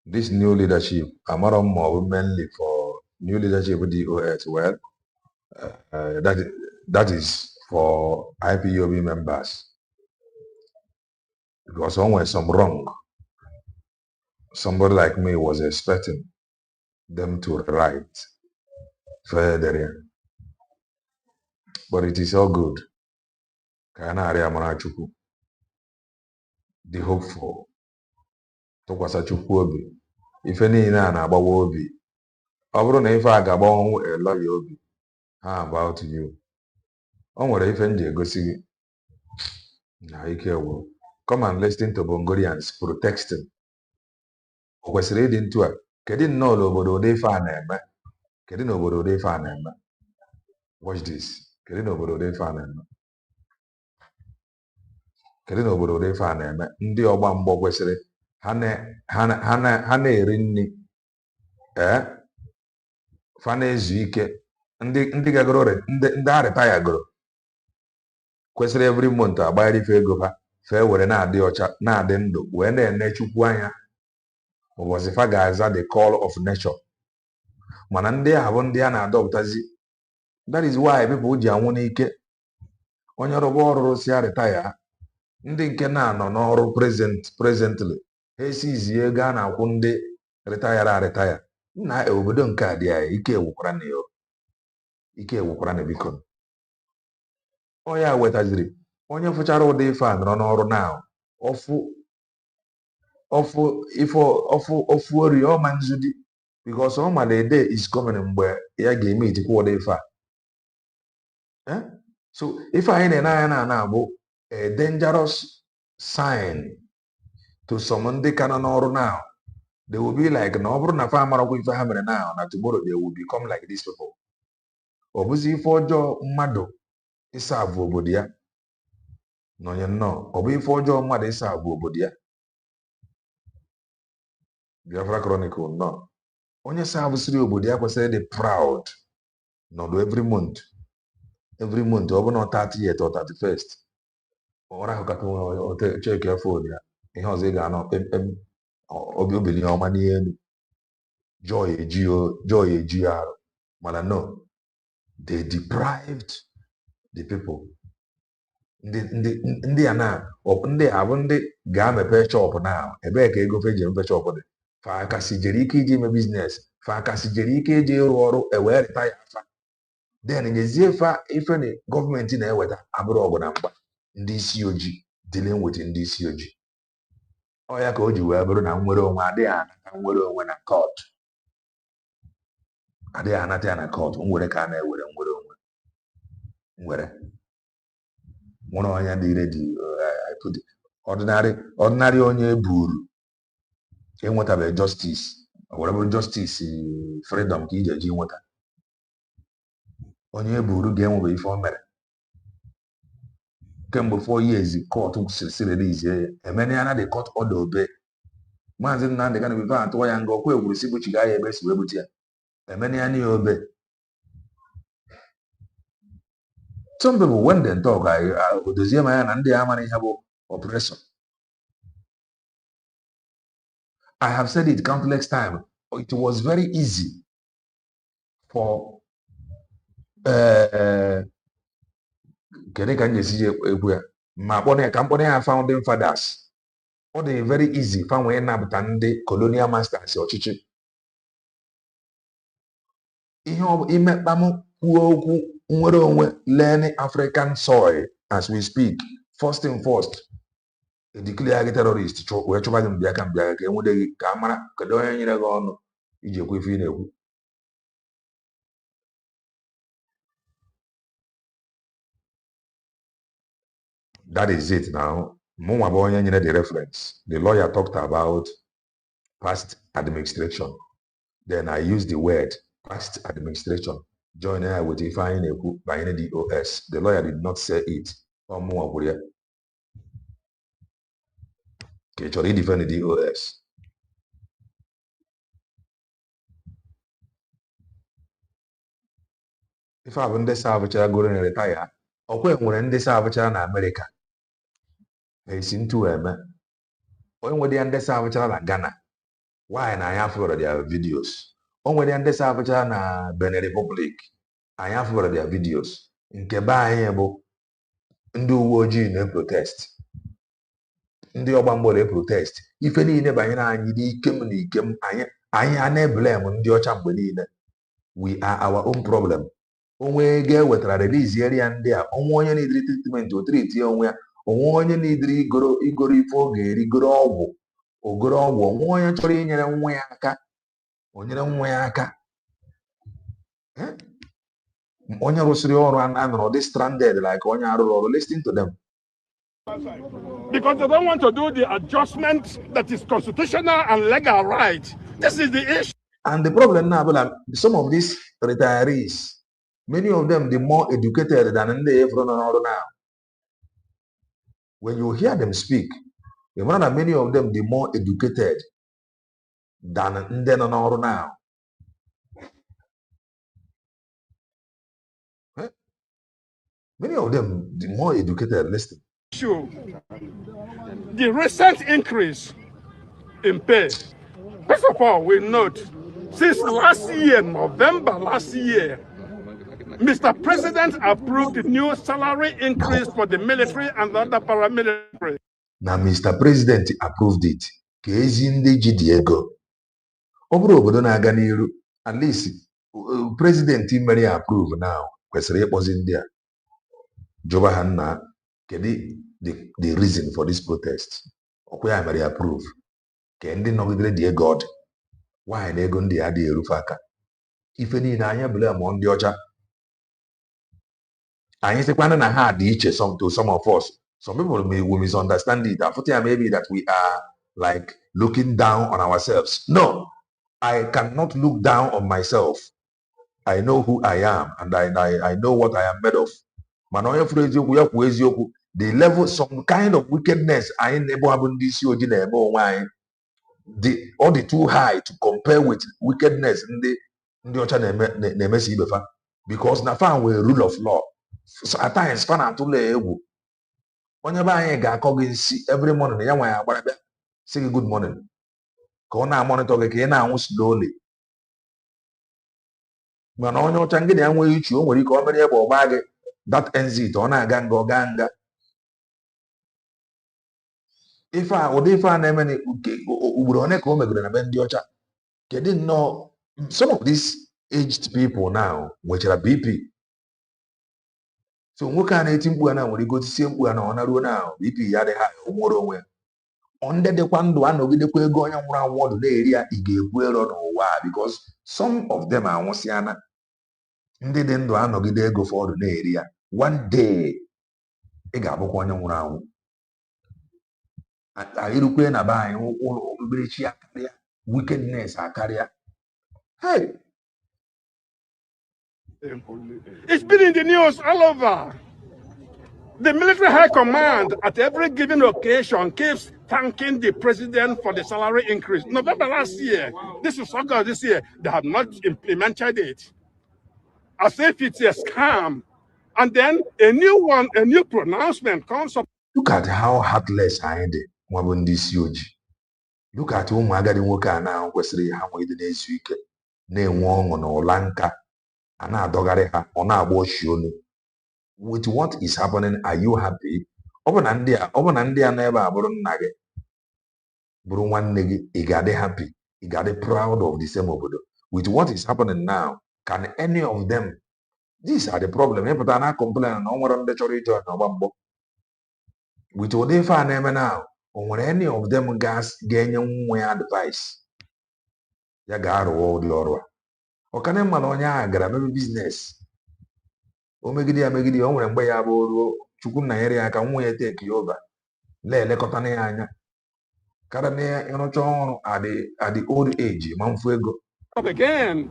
This new leadership, Amaram more mainly for new leadership with DOS. Well, that is for IPOB members. Because when some wrong, somebody like me was expecting them to write further. But it is all good. The hopeful. Tụkwasị Chukwu obi. Ife niile a na-agbawa obi. Ọ bụrụ na ife a ga-agbawanwu elọya obi. How about you? O nwere ife m ji egosi gị. Na ike gwụ. Come and listen to Bongorians protesting. O kwesịrị ịdị ntu a. Kedu nnọọ n'obodo ụdị ife a na-eme? Kedu n'obodo ụdị ife a na-eme? Watch this. Kedu n'obodo ụdị ife a na-eme? Kedu n'obodo ụdị ife a na-eme? Ndị ọgba mgbọ kwesịrị ha na-eri nri fa na-ezu ike ndị gagoro ndị arịtaya goro kwesịrị every month agbaghara ife ego ha fee were na-adị ọcha na-adị ndụ wee na-ene Chukwu anya ụbọchị fa ga-aza the call of nature. Mana ndị a bụ ndị a na-adọpụtazi. That is why people ji anwụ n'ike. Onye rụba ọrụ si arịtaya, ndị nke na-anọ n'ọrụ presently ha esizi ego a na-akwụ ndị retire na obodo nke a dị ya ike ewukwara na yo ike ewukwara na biko onye a wetaziri onye fụchara ụdị ife a nọrọ n'ọrụ na ofu ori ọma nzudi because ọ ma the day is coming mgbe ya ga-eme itikwa ụdị ife a. So ife anyị na-ene anya na-abụ a dangerous sign to some ndị ka nọ n'ọrụ now. They will be like, no, na fa amarakwa ife ha mere now, na tomorrow they will become like these people. ọ bụzi ife ọjọọ mmadụ ịsa abụ obodo ya nọnye nnọọ ọ bụ ife ọjọọ mmadụ ịsa abụ obodo ya Biafra Chronicle nnọọ onye sa abụsịrị obodo ya kwesịrị dị proud nọdụ every month ọ bụ na 30th or 31st ọra ahụ kaka cheki fon ya ihe ọzọ ị ga-anọ kpemkpem obilie ọma n'elu joy eji ya arụ mana no they deprived the people ndị a na ndị a bụ ndị ga-emepe shop na ebee ka ego feji emepe shop dị fakasị jere ike iji eme biznes fakasị jere ike iji ịrụ ọrụ ewee rịta ya afa den nyezie fa ife na gọọmenti na-eweta abụrụ ọgụ na mgba ndị isi ojii dealing with ndị isi ojii ọ ya ka o ji wee bụrụ na nnwere onwe adịghị anata nnwere onwe na kọt adịghị anata ya na kọt nwere ka a na-ewere nnwere onwe nwere onye dị redi ọdịnarị onye buru enwetabeghị justice ọ were bụrụ justice freedom ka iji eji nweta onye buru ga-enwebe ife o mere kemgbe 4 years court siri release ya emene ya na the court order obe maazị Nnamdị Kanu bife atụwa ya nga ọkwa egwuru si buchiga ya ebe si wee buchi ya emene ya n'ihe obe some people when they talk odozie ma ya na ndị amara ihe bụ oppressor. I have said it countless times. It was very easy for kedu ka nyesi ekwu ya ma kpọrọ ya founding fathers ọ dị very easy fanwe ịnapụta ndị colonial masters ọchịchị ihe imekpam kwuo okwu nwere onwe learning African soil as we speak first thing first declare gị terrorist wee chụba gị mbịa ka enwedeghị ka a mara kedu onye nyere gị ọnụ iji ekwu ife ị na-ekwu that is it now. Mụnwa bụ onye nyere the reference. The lawyer talked about past administration. Then I used the word past administration. Join her with Ifeanyi na-ekwu banyere DOS. The lawyer did not say it. Mụnwa kwuru ya. Ka ị chọrọ idefend DOS. Ife a bụ ndị savụchara goro na retire. Ọkwa nwere ndị savụchara na Amerịka. Esi ntu eme onye nwere ya ndị savụchara na Ghana why na anyị afụrụ their videos o nwere ya ndị savụchara na Benin Republic anyị afụrụ their videos nke be anyị bụ ndị uwe ojii na-protest ndị ọgba mgbọ na-protest ife niile banyere anyị n'ikem na ikem anyị a na-eblem ndị ọcha mgbe niile we are our own problem onwe ga-ewetara release area ndị a onwe onye na-ediri treatment o triti onwe ya onwe onye na-ediri igoro ife ọ ga-eri ogoro ọgwụ onwe onye chọrọ inyere nwa ya aka onyere nwa ya aka onye rụsịrị ọrụ anọrọ dị stranded like onye arụrụ ọrụ listen to them because they don't want to do the adjustment that is constitutional and legal right. This is the issue. And the problem now is some of these retirees, many of them the more educated than ndị efere nọ n'ọrụ now. When you hear them speak, you know that many of them the more educated than ndị nọ n'ọrụ now. Many of them the more educated. Listen. The recent increase in pay. First of all, we note since last year, November last year, Mr. President approved the new salary increase for the military and other paramilitary. Now, Mr. President approved it. Kezi ndị ji dị ego. Ọ bụrụ obodo na-aga n'iru, at least President mere approve now kwesịrị ịkpọzi ndị a. Jụba ha nna kedu the reason for this protest. Ọkwa ya mere approve. Ka ndị nọgidere dị ego ọdị. Why na ego ndị a dị erufe aka? Ife niile anya blame ma ndị ọcha. Anyị sịkwana na ha dị iche to some of us. Some people will misunderstand it. I thought maybe that we are like looking down on ourselves. No, I cannot look down on myself. I know who I am, and I know what I am made of. The level, some kind of wickedness I never have in this year, the too high to compare with wickedness in the Ocha Nemesi Befa. Because Nafan will rule of law. So at times, fan to lay whenever I got every morning, say good morning. Kona monitor again slowly. Mana onye ọcha ngị na enweghị uche o nwere ike ọ mere ebe ọ gbaa gị that exit ọ na-aga nga ọ gaa nga ife a ụdị ife a na-eme na ugboro one ka o megoro na be ndị ọcha kedu nnọọ some of these aged people now nwechara BP so nwoke a na-eti mkpu a na nwere igotisie mkpu a na ọ naruo na BP ya dị ha onwere onwe ndị dịkwa ndụ anọgidekwa ego onye nwụrụ anwụ ọdụ na-eri ya ị ga-ebu ero n'ụwa because some of them anwụsịana ndị dị ndụ anọgide ego fọdụ na-eri ya one day ị ga-abụkwa onye nwụrụ anwụ irukwe na be anyị ụlọ okpukperechi akarịa wickedness akarịa hey it's been in the news all over. The military high command at every given occasion keeps thanking the president for the salary increase. November last year, this is August this year, they have not implemented it. As if it's a scam. And then a new pronouncement comes up. Look at how heartless I ended when this huge. Look at ụmụ agadi nwoke a na kwesịrị ha nwee ịdị na-ezu ike na-enwe ọṅụ na ọla nka a na-adọgharị ha ọ na-agba oshi olu. With what is happening, are you happy? Ọ bụ na ndị a nọ ebe a bụrụ nna gị bụrụ nwanne gị ị ga-adị happy ị ga-adị proud of the same obodo. With what is happening now, can any of them, these are the problem ịpụta na complain na ọ nwere ndị chọrọ ije ọnya ọgba mgbọ. With ụdị ife a na-eme now, o nwere any of them ga-enye nwa ya advice ya ga-arụwa ụdị ọrụ a ọkana mma na onye ahụ gara mebe biznes o megide ya o nwere mgbe ya bụ ruo chukwu nna nyere ya aka nwa ya take ya over na-elekọta na ya anya kara na ịrụcha ọrụ at the old age ma mfu ego. Again,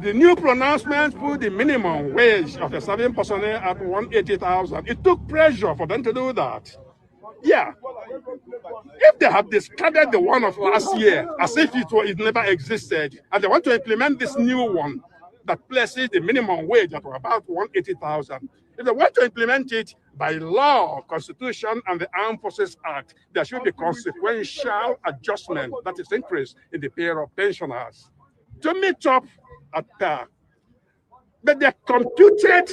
the new pronouncement put the minimum wage of the serving personnel at 180,000. It took pressure for them to do that. Yeah. If they have discarded the one of last year as if it never existed, and they want to implement this new one that places the minimum wage at about 180,000, if they want to implement it by law, Constitution, and the Armed Forces Act, there should be consequential adjustment, that is increase in the pay of pensioners to meet up at par. But they computed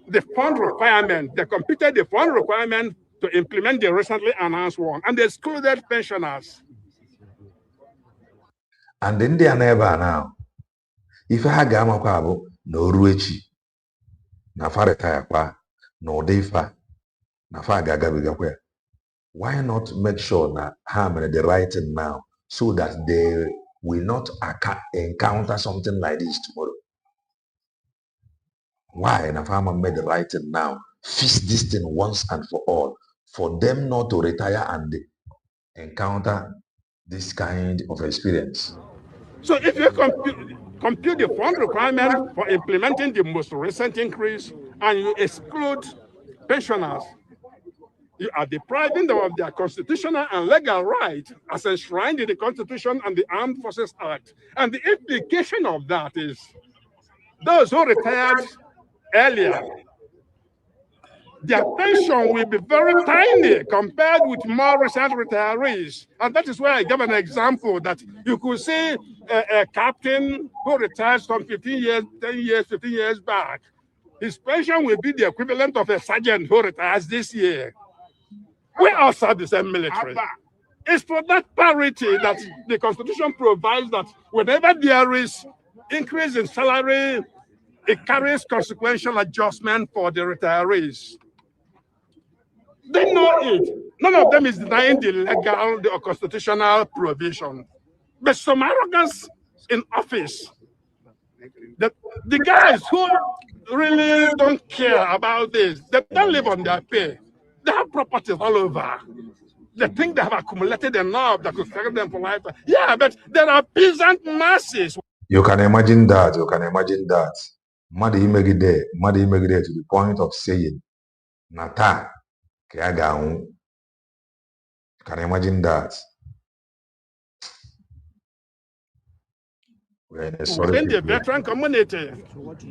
the fund requirement. They computed the fund requirement to implement the recently announced one, and they excluded pensioners. And in the neighbor now, if I ga amakwa bụ na oru echi na fa retire kwa na ụdị na fa ga-agabigakwa ya, why not make sure na ha mere the right thing now so that they will not encounter something like this tomorrow? Why na fa made the right thing now? Fix this thing once and for all, for them not to retire and encounter this kind of experience. So if you compute the fund requirement for implementing the most recent increase and you exclude pensioners, you are depriving them of their constitutional and legal right as enshrined in the Constitution and the Armed Forces Act. And the implication of that is those who retired earlier, their pension will be very tiny compared with more recent retirees. And that is why I gave an example that you could see a captain who retires from 15 years back. His pension will be the equivalent of a sergeant who retires this year. We all serve the same military. It's for that parity that the Constitution provides that whenever there is increase in salary, it carries consequential adjustment for the retirees. They know it. None of them is denying the legal, the constitutional provision. But some arrogance in office. The guys who really don't care about this, they don't live on their pay. They have properties all over. They think they have accumulated enough that could serve them for life. Yeah, but there are peasant masses. You can imagine that. You can imagine that. Mmadụ imegide to the point of saying, na taa ka ya ga-anwụ. You can imagine that. Within the veteran community,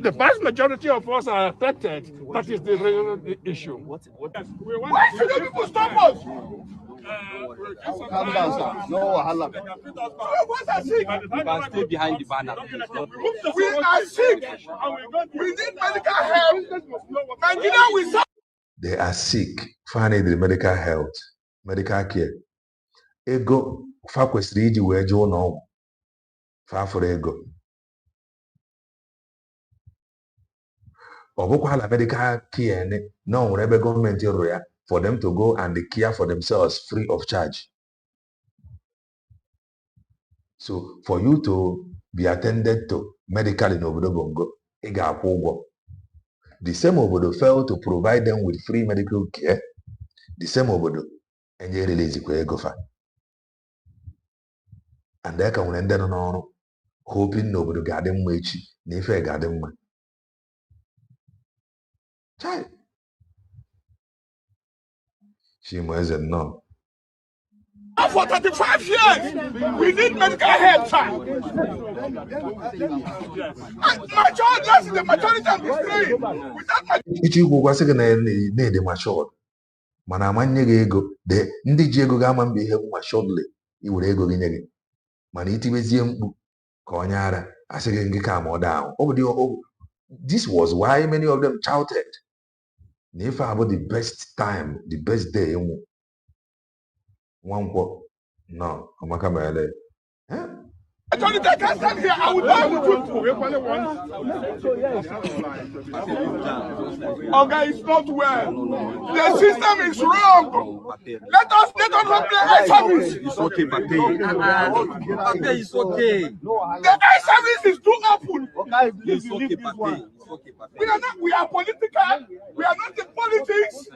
the vast majority of us are affected. That is the real issue. Why should the people stop us? Calm down, sir. No wahala. What are sick? You can stay behind the banner. We are sick. We need medical help. Nigeria, we suffer. They are sick. Find the medical health, medical care. Ego fa kwesịrị iji wee jee ụlọ ọgwụ. Fa fụrụ ego. Ọ bụkwa la medical care na o nwere ebe gọọmenti rụrụ ya for them to go and care for themselves free of charge. So for you to be attended to medically n'obodo Bongo, ị ga-akwụ ụgwọ. The same obodo failed to provide them with free medical care. The same obodo enyerelezikwa ego fa. And eka nwere ndị nọ n'ọrụ hoping na obodo ga-adị mma echi na ife ga-adị mma. Chai. Chimweze nnọọ. For 35 years, we need medical help, sir. That's the majority of the stream. Ichi ikwu ụgwọ sị gị na-ede matured mana amanye gị ego ndị ji ego ga-ama mba ihe bụ maturedly iwere ego gị nye gị mana itibezie mkpu ka onye ara asị gị ngị ka ma ọ daa ahụ. This was why many of them shouted na ife a bụ the best time, the best day ịnwụ. Nwankwọ no amaka mere. I can't stand here. I will die with you. Okay, it's not well. The system is wrong. Let us not play eye service. It's okay, Pape. Pape, it's okay. The eye service is too open. It's okay, Pape. We are political. We are not in politics.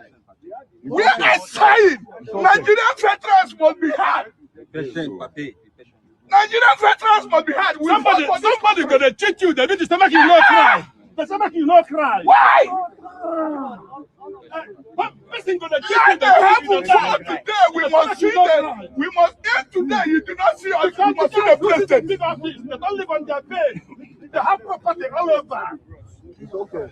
We are saying Nigerian veterans must be heard. Nigerian veterans must be heard. Somebody gonna cheat you. They need to make you not cry. They make you not cry. Why? Person gonna cheat you. They have to today. We must see them. We must end today. You do not see us. You must see the president. They don't live on their bed. They have property all over. It's okay.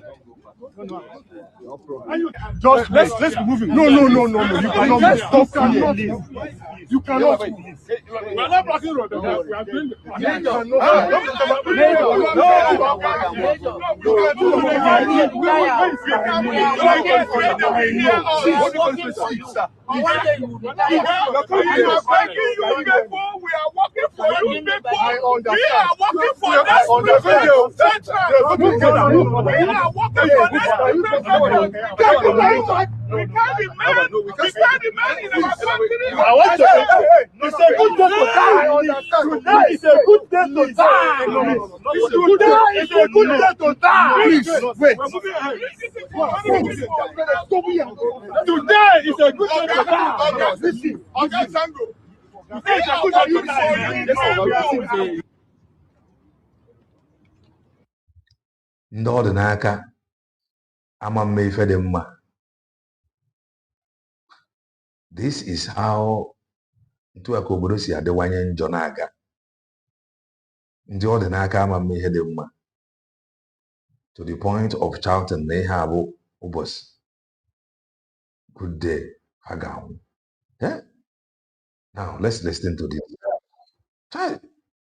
Just let's be moving. No. You cannot stop here. You cannot. We are not blocking road. We are doing. We can't be mad. We can't be mad in our country. I want to say, it's a good day to die. Today is a good day to die. Today is a good day to die. Please, wait. Today is a good day to die. Listen, Oge Sango. Today is a good day to die. Ndị ọ dị n'aka ama mme ife dị mma. This is how ntụ aka obodo si adịwanye njọ na-aga. Ndị ọ dị n'aka ama mme ihe dị mma to the point of shouting na ihe a bụ ụbọchị good day ha ga-anwụ. Now let's listen to this.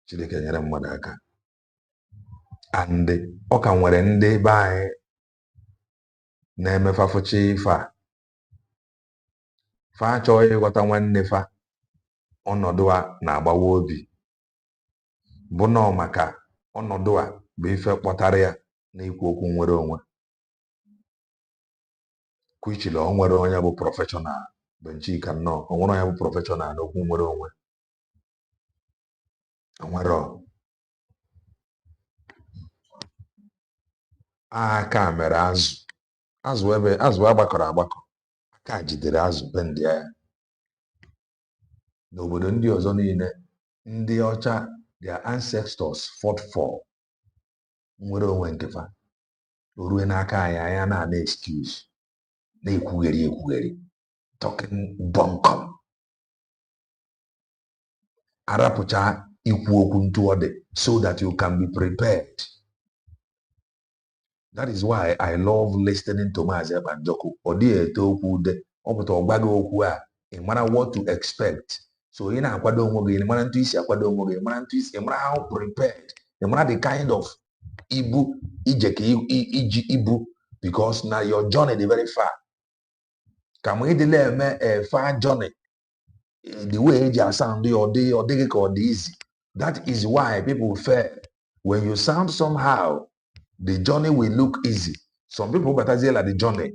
Chineke nyere mmadụ aka. And ọ ka nwere ndị be anyị na-emefafucha ife a. Fa achọghị ịghọta nwanne fa ọnọdụ a na-agbawa obi bụ nọ maka ọnọdụ a bụ ife kpọtara ya n'ikwu okwu nwere onwe. Kwuchile o nwere onye bụ prọfeshọnal Benchika nnọọ o nwere onye bụ prọfeshọnal n'okwu nwere onwe. Onwere aka mere azụ agbakọrọ agbakọ aka jidere azụ be ndị agha n'obodo ndị ọzọ niile ndị ọcha their ancestors fought for. Nwere onwe nke fa. O rue n'aka anyị na excuse. Na-ekwugheri. Talking bunkum. Arapụcha ikwu okwu ntụọdị so that you can be prepared. That is why I love listening to Maazị Ekpanjọkụ. Ọ dịghị ete okwu ude. Ọ pụta ọgbaghị okwu a. Ị mara what to expect. So ị na-akwado onwe gị, ị mara ntụ isi akwado onwe gị, ị mara how prepared, ị mara the kind of ibu ije ka iji ibu, because na your journey dị very far. Ka ma ịdịla eme a far journey, the way eji asound ọ dịghị ka ọ dị easy. That is why people fail. When you sound somehow, the journey will look easy. Some people batazie la the journey.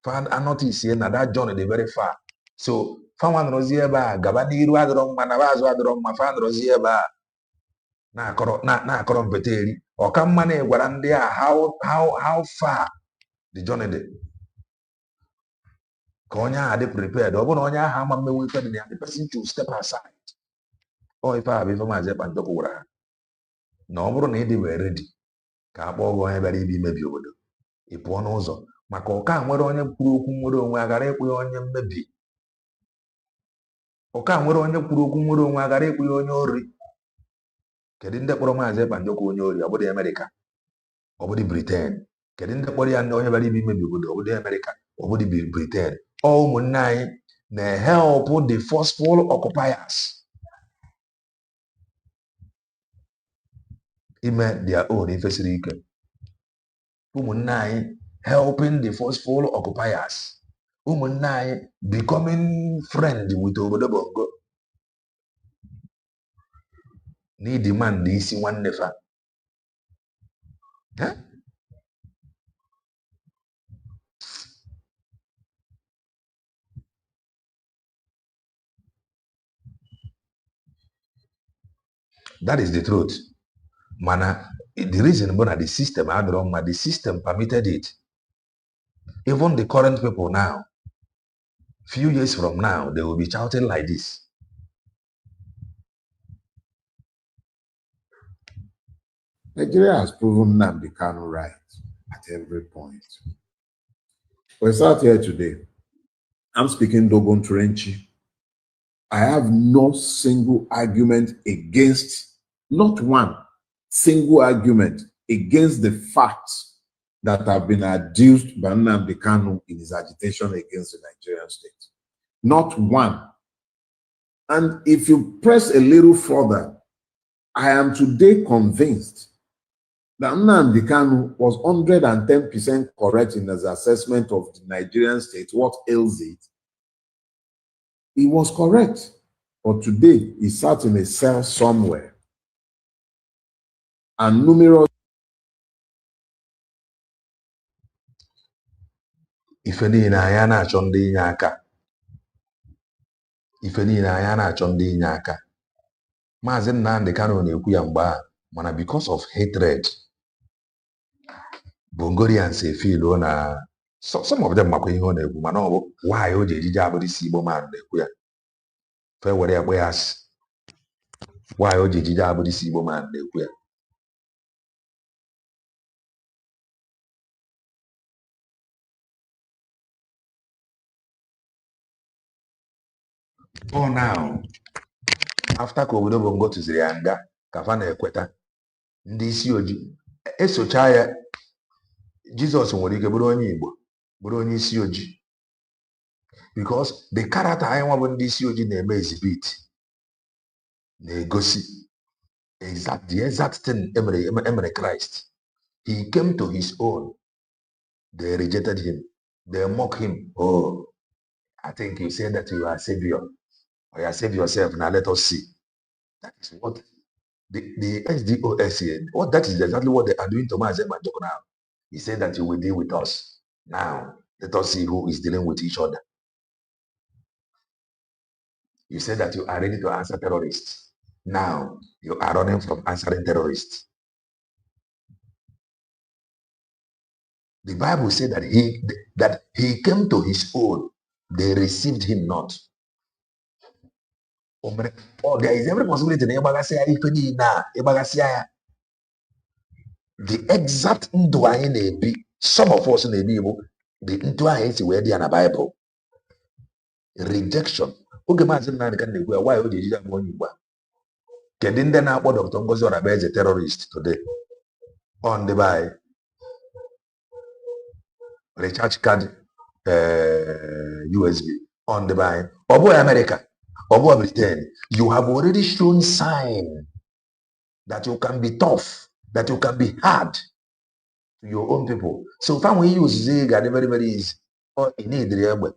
Find a notice here na that journey dey very far. So fan nọrọzie ebe a gaba n'iru adịrọ mma na azụ adịrọ mma, fan nọrọzie ebe a na-akọrọ mpete eri. Ọka mma na-egwara ndị a how far the journey dị. Ka onye ahụ dị prepared. Ọ bụrụ na onye ahụ ama mmenwe ife dị na ya, the person to step aside. Ọ ife a bụ ife Maazị Ekpanjọkụ gwara ha. Na ọ bụrụ na ị dị wee ready, ka a kpọọ gị onye bịara ibi imebi obodo, ị pụọ n'ụzọ. Maka ọka nwere onye kwuru okwu nwere onwe aghara ịkpụ ya onye mmebi. Ọka nwere onye kwuru okwu nwere onwe aghara ịkpụ ya onye ori. Kedu ndị kpọrọ Maazị Ekpanjọkụ onye ori? Ọ bụrụ Amerịka, ọ bụrụ Britain. Kedu ndị kpọrọ ya ndị onye bịara ibi imebi obodo? Ọ bụrụ Amerịka, ọ bụrụ Britain. Ọ ụmụnne anyị na-help the forceful occupiers ime their own ife siri ike. Ụmụnne anyị helping the forceful occupiers. Ụmụnne anyị becoming friend with obodo Bongo. Need man na isi nwanne fa. That is the truth. Mana, the reason why the system had wrong, the system permitted it. Even the current people now, few years from now, they will be shouting like this. Nigeria has proven Nnamdi Kanu right at every point. We start here today. I'm speaking Dogon Trenchi. I have no single argument against, not one single argument against the facts that have been adduced by Nnamdi Kanu in his agitation against the Nigerian state. Not one. And if you press a little further, I am today convinced that Nnamdi Kanu was 110% correct in his assessment of the Nigerian state, what ails it. He was correct. But today, he sat in a cell somewhere. And numerous ife niile anyị na-achọ ndị inye aka. Ife niile anyị na-achọ ndị inye aka. Maazị Nnamdi Kanu na-ekwu ya mgbe a, mana because of hatred, Bongorians feel na some of them makwa ihe ọ na-ekwu, mana ọ bụ why o ji ejije abụrụ isi Igbo man na-ekwu ya. Fe were ya kpọ ya asị. Why o ji ejije abụrụ isi Igbo man na-ekwu ya. Oh, now, after ka obodo Bongo tụziri ya nga, ka fa na-ekweta ndị isi ojii esocha ya. Jizọs nwere ike bụrụ onye Igbo, bụrụ onye isi ojii, because the character anyị nwa bụ ndị isi ojii na-eme exhibit na-egosi the exact thing emere Christ. He came to his own. They rejected him. They mock him. Oh, I think you say that you are a savior. Or you save yourself. Now let us see. That is what the SDOS here, that is exactly what they are doing to Maazị Ekpanjọkụ now. He said that you will deal with us. Now, let us see who is dealing with each other. You said that you are ready to answer terrorists. Now, you are running from answering terrorists. The Bible said that he came to his own. They received him not. Or there is every possibility na ịgbagasịa ife niile a ịgbagasịa ya the exact ndụ anyị na-ebi some of us na-ebi bụ the ndụ ahụ esi wee dị ya na Bible rejection oge maazị Nnamdị Kanu na-ekwu ya why o ji ejije agba onye Igbo a kedu ndị na-akpọ Dr. Ngozi Orabaeze terrorist today on the by recharge card USB on the by ọ bụghị America ọ bụghị Britain you have already shown sign that you can be tough that you can be hard to your own people so if we use zig and very easy or in need the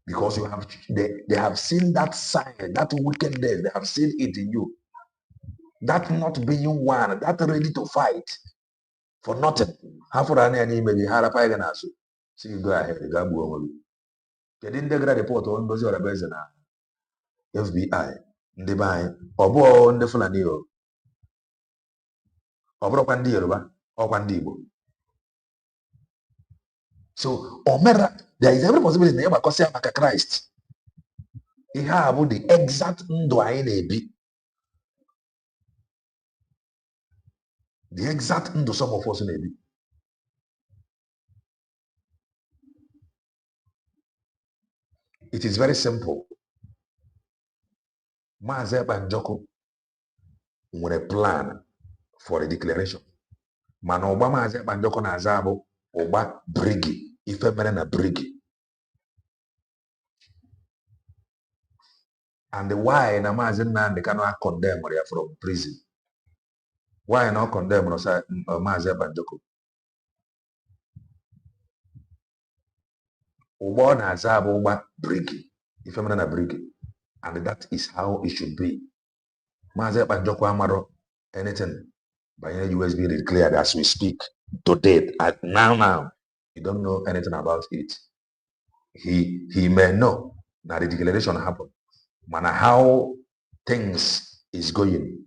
because you have they have seen that sign that wickedness they have seen it in you that not being one that ready to fight for nothing half for an enemy maybe harapa gonna so you go ahead gabu kedu ndị gara report on Ngozi Orabaeze na FBI ndị be anyị ọ bụ ndị Fulani o ọ bụrụkwa ndị Yoruba ọkwa ndị Igbo so omera there is every possibility na ịgbakọsịa maka Christ ihe a bụ the exact ndụ anyị na-ebi the exact ndụ some of us na-ebi it is very simple Maazị Ekpanjọkụ nwere plan for a declaration mana ụgba Maazị Ekpanjọkụ na-aza bụ ụgba brigi ife mere na brigi and why na Maazị Nnamdị Kanu condemn ya from prison why na condemn Maazị Ekpanjọkụ ụgba ọ na-aza bụ ụgba brigi ife mere na brigi and that is how it should be Maazị Ekpanjọkụ amarọ anything banyere USB declared as we speak to date now you don't know anything about it he may know that the declaration happened mana how things is going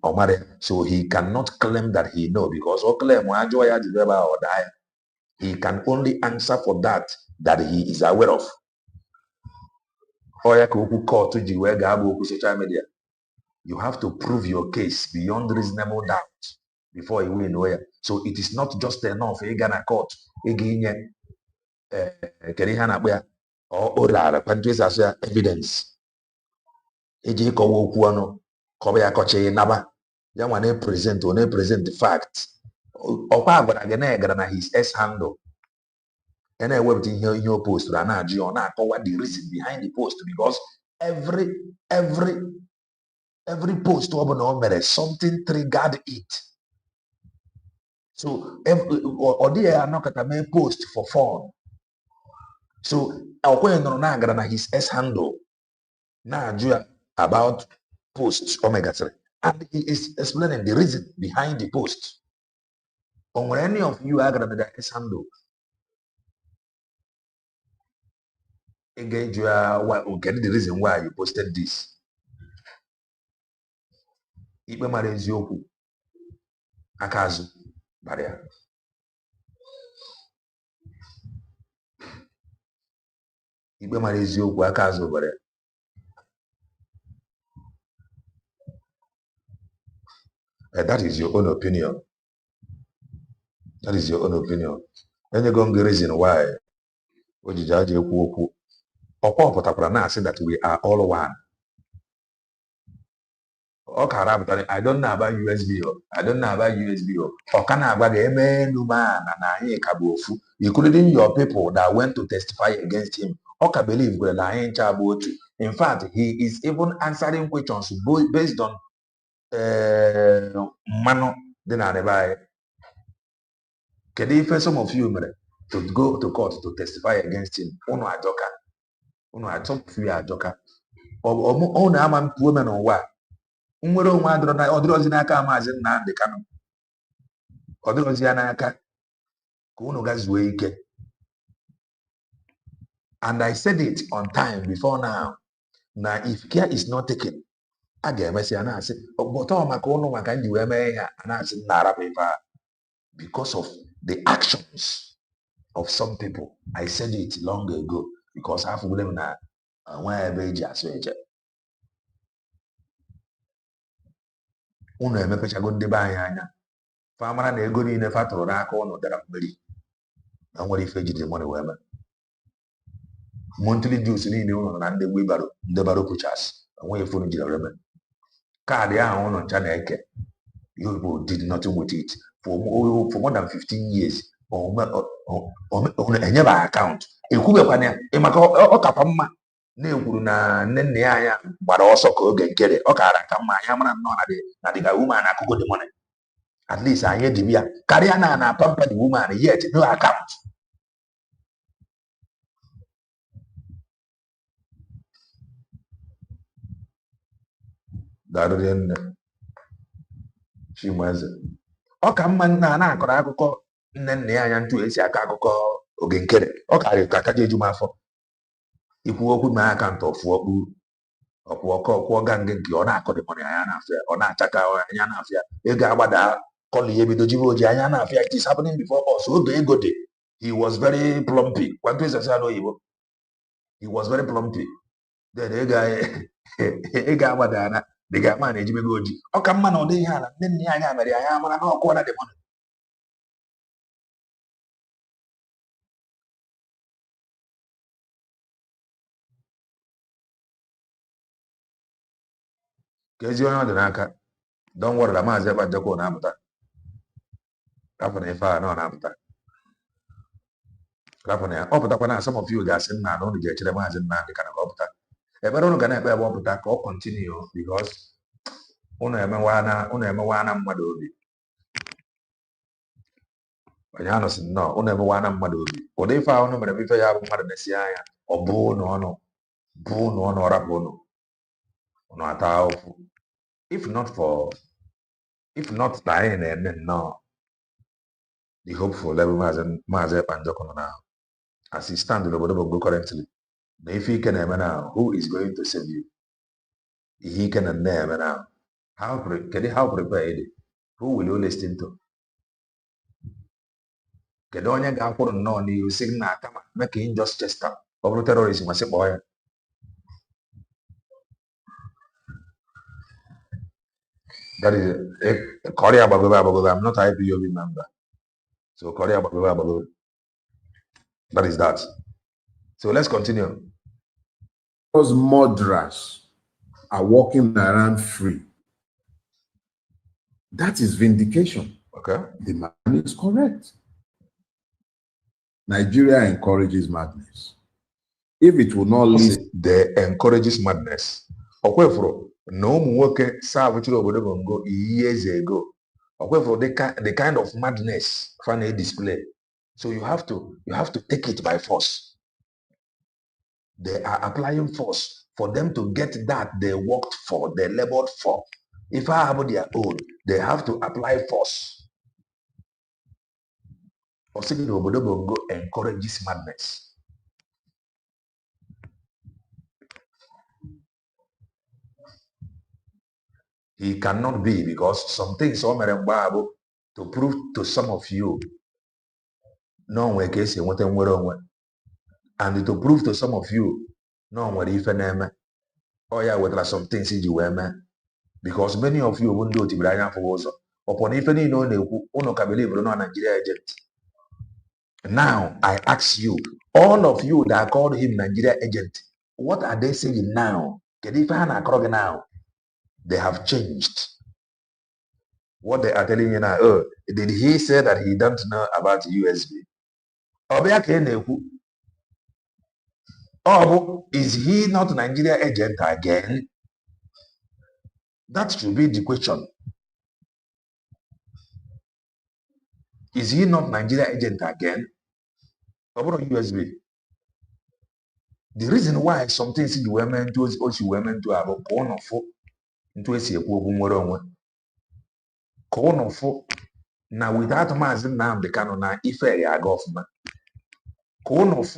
so he cannot claim that he know because he can only answer for that he is aware of ya ka okwu court ji wee ga-agba okwu social media you have to prove your case beyond reasonable doubt before you win ya so it is not just enough ịga na court ịga inye kedu ihe a na-akpọ ya oral kwantuesi ya evidence iji ịkọwa okwu ọnụ kọba ya kọchị naba ya nwa na-present fact ọkwa gwara gị na-egara na his S handle na-ewepụta ihe o postụrụ a na-ajụ ya ọ na-akọwa the reason behind the post because every post ọ bụla o mere something triggered it so ọ dịghị ya anọkọta mee post for fun so ọkwenye nọrọ na-agara na his S handle na-ajụ ya about post o megasịrị and he is explaining the reason behind the post o nwere any of you agara na S handle again you are getting the reason why you posted this ikpe mara eziokwu aka azụ bara ya ikpe mara eziokwu aka azụ bara ya that is your own opinion enyego m gị reason why o ji aja ekwu okwu ọkwa ọpụtakwara na-asị that we are all one ọ ka arapụtara I don't know about USB ọ ka na-agwa gị eme elu na anyị ka bụ ofu including your people that went to testify against him ọ ka believe kwere na anyị ncha bụ otu in fact he is even answering questions based on mmanụ dị na arịba anyị kedu ife some of you mere to go to court to testify against him unu ajọka unu ajọka ọ na-ama mpuo me n'ụwa nwere onwe ọdịrọzi n'aka Maazị Nnamdị Kanu ọdịrọzi ya n'aka ka unu ga zuo ike and I said it on time before now na if care is not taken a ga-emesị ya na-asị ọgbọtọ maka ụnụ maka nji wee mee ihe a na-asị na-arapụ ife a because of the actions of some people I said it long ago because afọ gwule m na Nwa ebe eji asụ eche. Unu emepechago ndị be anyị anya. Fa mara na ego niile fa tụrụ n'aka unu dara mmiri. Na nwere ife ejide money wee mee. Monthly dues niile unu na ndị wibaro, ndị baro puchas. Enweghị ife unu jiri wee mee. Kaadị ahụ unu ncha na-eke. You people did nothing with it for more than 15 years. Enyeba account. Ekwubekwana ya maka ọ kakwa mma na-ekwuru na nne ya anya gbara ọsọ ka Oge Nkere. Ọ kara ka mma anya mara nnọọ na the woman akụkọ the money. At least anyị dị ya karịa na pamper the woman yet no account. Darụrie nne Chinweze. Ọ ka mma na-akọrọ akụkọ nne ya anya ntu esi aka akụkọ Oge Nkere. Ọ karịrị ka kaja eju m afọ. Ikwu okwu na akaụntụ ọkwụọ ga nke ọ na-akọ dị money anya na-afịa. Ọ na-achaka anya na-afịa. Ego agbada kọlụ ya ebido jibe oji anya na-afịa. It is happening before us. Oge ego dị. He was very plumpy. Kwantu esi asị oyibo. He was very plumpy. Then ego agbada na dị ga ama na-ejibe ego oji. Ọ ka mma na ọ dịghị ala nne ya anya mere anya mara na ọkụ na dị money. Ka ezi onye ọ dị n'aka. Don't worry, Maazị Ekpanjekwa na-apụta. Rapụ na ife a na ọ na-apụta. Rapụ na ya. Ọ pụtakwa na some of you ga-asị nna na unu ga-echere Maazị Nnamdị ka na ọ pụta. Ebere unu ga na-ekpe ebe ọ pụta ka ọ continue because unu emewa na mmadụ obi. Onye anụ sị nnọọ unu emewa na mmadụ obi. Ụdị ife ahụ unu mere ife ya bụ mmadụ na-esi anya ọ bụ ọnụ ọrapụ unu ata ahụhụ. If not na anyị na-eme nnọọ the hopeful level Maazị Ekpanjekwa nọ now as he stand n'obodo Bongo currently. Na ife ike na-eme now, who is going to save you? Ihe ike na-eme now. How prepared? Who will you listen to? Kedu onye ga-akwụrụ nnọọ n'ihu si na akama make injustice ka ọ bụrụ terrorism masị kpọọ ya? That is Korea Bagobe. I'm not IPOB member. So Korea Bagobe. That is that. So let's continue. Those murderers are walking around free. That is vindication. Okay. The man is correct. Nigeria encourages madness. If it will not lead, they encourages madness. Okwefro, no nwoke savage obodo Bongo years ago. Okwefro, the kind of madness fan display. So you have to take it by force. They are applying force for them to get that they worked for, they labored for. If I have their own, they have to apply force. Osigide obodo Bongo encourages madness. He cannot be because some things are to prove to some of you no nwere ka esi enweta nwere onwe, and to prove to some of you no nwere ife na-eme. Oh yeah, wetara some things iji wee mee because many of you bụ ndị otibiri anya afọ ụzọ ọpọ ife niile ọ na-ekwu unu ka believe na Nigeria agent. Now I ask you, all of you that called him Nigeria agent, what are they saying now? Kedu ife ha na-akọrọ gị now? They have changed. What they are telling you now, oh, did he say that he don't know about USB? Is he not Nigeria agent again? That should be the question. Is he not Nigeria agent again? About USB. The reason why some things you were meant to have a corner of into a now without Mazin now the canon if I go man. Corner of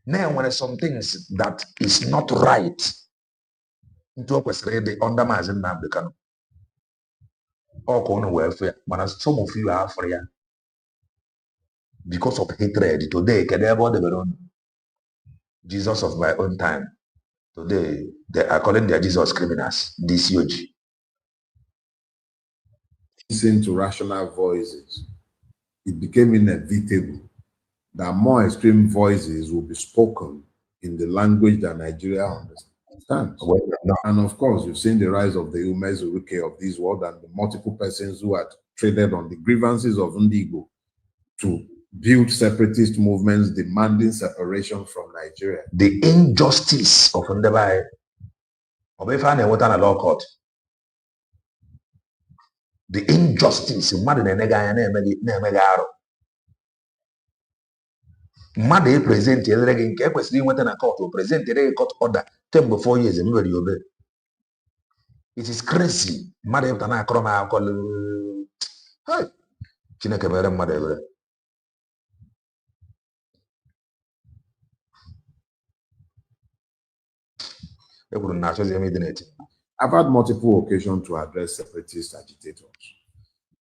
now when some things that is not right into a question under Mazin now the canon. All corner welfare, but as some of you are free because of hatred today, can ever the Jesus of my own time. Today, they are calling their Jesus criminals, DCOG. Listen to rational voices. It became inevitable that more extreme voices will be spoken in the language that Nigeria understands. Well, no. And of course, you've seen the rise of the Umezuruke of this world and the multiple persons who had traded on the grievances of Ndigo to build separatist movements demanding separation from Nigeria. The injustice of Ndebai, law court. The injustice, mmadụ present elere gị nke ekwesịrị inweta na court o present a court order kemgbe 4 years emebere ya obe. It is crazy. Mmadụ ịpụta na akọrọ m akụkọ Chineke mere mmadụ ebere. Ekwuru na achọzi eme ịdị. I've had multiple occasions to address separatist agitators,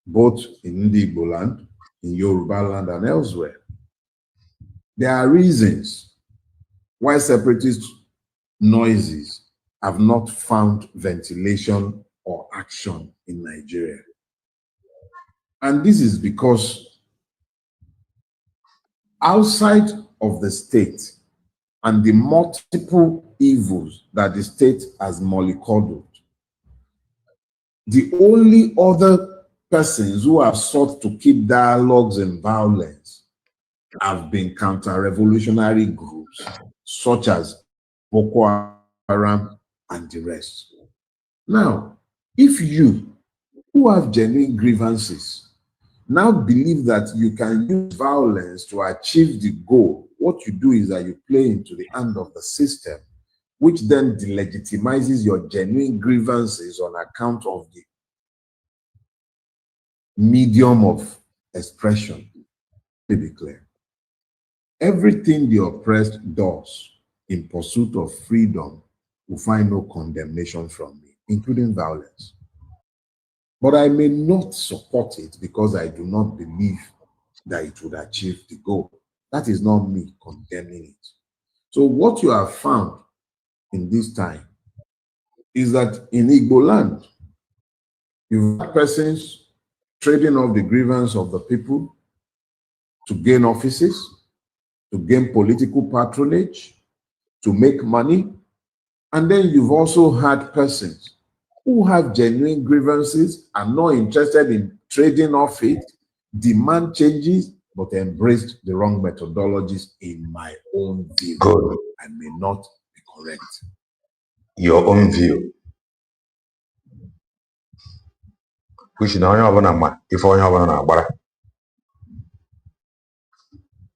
both in Ndigbo land, in Yoruba land, and elsewhere. There are reasons why separatist noises have not found ventilation or action in Nigeria. And this is because outside of the state and the multiple evils that the state has mollycoddled, the only other persons who have sought to keep dialogues and violence have been counter-revolutionary groups such as Boko Haram and the rest. Now, if you, who have genuine grievances, now believe that you can use violence to achieve the goal, what you do is that you play into the hand of the system, which then delegitimizes your genuine grievances on account of the medium of expression. To be clear, everything the oppressed does in pursuit of freedom will find no condemnation from me, including violence. But I may not support it because I do not believe that it would achieve the goal. That is not me condemning it. So what you have found in this time is that in Igbo land, you've got persons trading off the grievance of the people to gain offices, to gain political patronage, to make money. And then you've also had persons who have genuine grievances, are not interested in trading off it, demand changes, but embraced the wrong methodologies in my own view. Good. I may not be correct. Your own view. Which na onye ọbụla ma ife onye ọbụla na-agbara.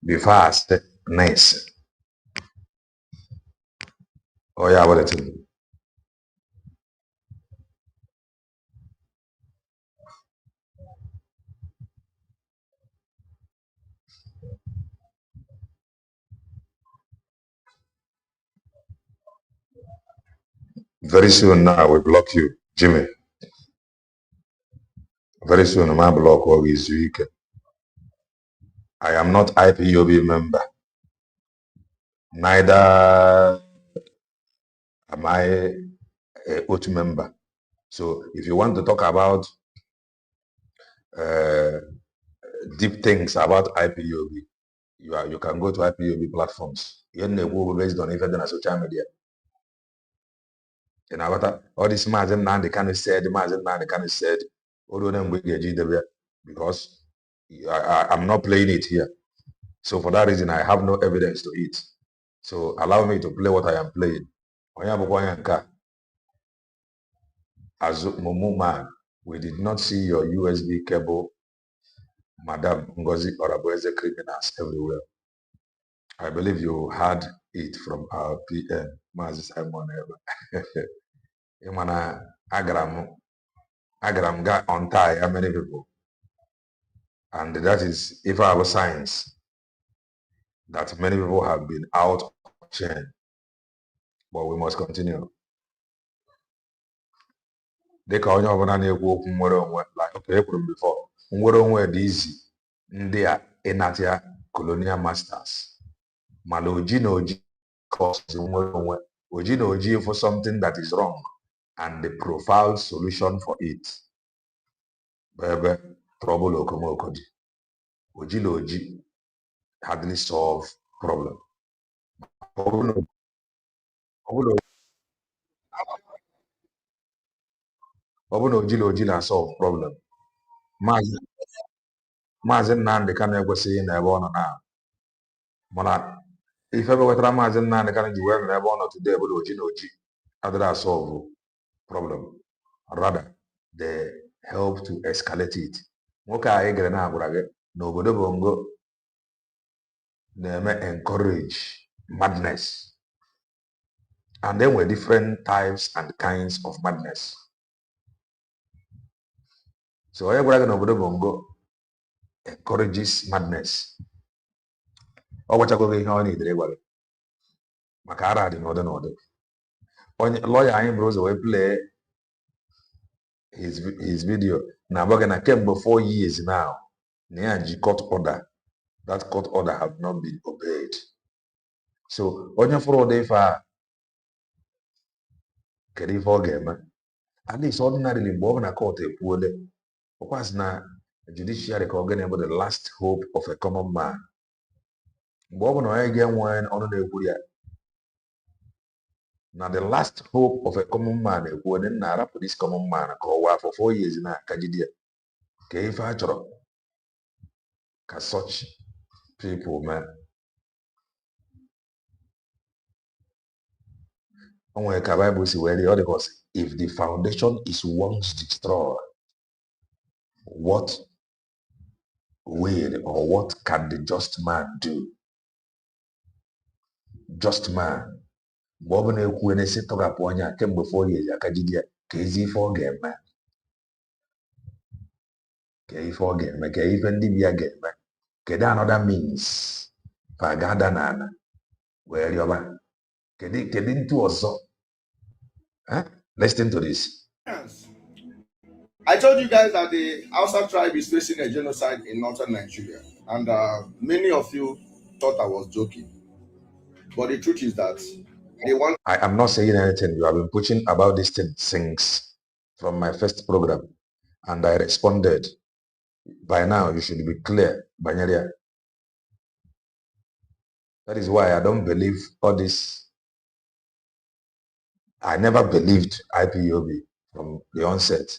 Be fast, nice. Oh yeah, what it is. Very soon now we block you, Jimmy. Very soon my block Oge Isiocha. I am not IPOB member. Neither am I a OT member. So if you want to talk about deep things about IPOB, you can go to IPOB platforms. You know, based on even on social media. You know what? All this Mazen Nandi kind of said, because I'm not playing it here. So for that reason, I have no evidence to it. So allow me to play what I am playing. As Mumu man, we did not see your USB cable, Madam Ngozi Orabueze criminals everywhere. I believe you had it from our PM, Mazi Simon Eba. Imana Agram got untie how many people. And that is if I have a science that many people have been out of chain. But we must continue. They call you over and walk like okay before. Nwere dị easy. Ndị a ịnatia colonial masters. Maloji na oji cause nwere onwe Oji na Oji for something that is wrong and the profound solution for it. Bebe, trouble okomokodi. Oji na Oji hardly solve problem. Ọ bụ na Oji na Oji na-solve problem. Maazị Nnamdị Kanụ ekwesịghị na ebe ọ nọ na mana ife wetara Maazị Nnamdị Kanụ ji wee nọ n'ebe ọ nọ today bụ na Oji na Oji adịrị asolve problem. Rather, they help to escalate it. Nwoke a ị gara na agwara gị n'obodo Bongo na-eme encourage madness. And there were different types and kinds of madness. So onye gwara gị n'obodo Bongo encourages madness. Ọ gwachago gị ihe ọ na-edere gwa gị maka ara dị n'ọdị n'ọdị. Onye lawyer anyị bụrụ ụzọ wee play his video na agwa gị na kemgbe 4 years now na ya ji court order. That court order have not been obeyed. So onye fụrụ ụdị ife a kedu ife ọ ga-eme? At least ordinarily mgbe ọ bụ na court ekwuole ọkwasị na judiciary ka ọ gịnị bụ the last hope of a common man. Mgbe ọ bụ na onye ga-enwe ọnụ na-ekwuru ya na the last hope of a common man ekwuole nna arapụ this common man ka ọ waa for 4 years na kajide ya ka ife a chọrọ ka such people man. O nwere ka Bible si wee dị ọ dịka if the foundation is once destroyed, what will or what can the just man do? Just man. Mgbe ọ bụ na-ekwu na-esi tọrapụ onye a kemgbe 4 years aka jide ya ka ezi ife ọ ga-eme. Ka ife ọ ga-eme, ka ife ndị bi ya ga-eme. Kedu another means fa ga-ada n'ala wee rịọba? Kedu ntụ ọzọ? Listen to this. I told you guys that the Hausa tribe is facing a genocide in northern Nigeria, and many of you thought I was joking. But the truth is that they want. I am not saying anything. You have been pushing about this thing since from my first program, and I responded. By now, you should be clear, Banyaria. That is why I don't believe all this. I never believed IPOB from the onset.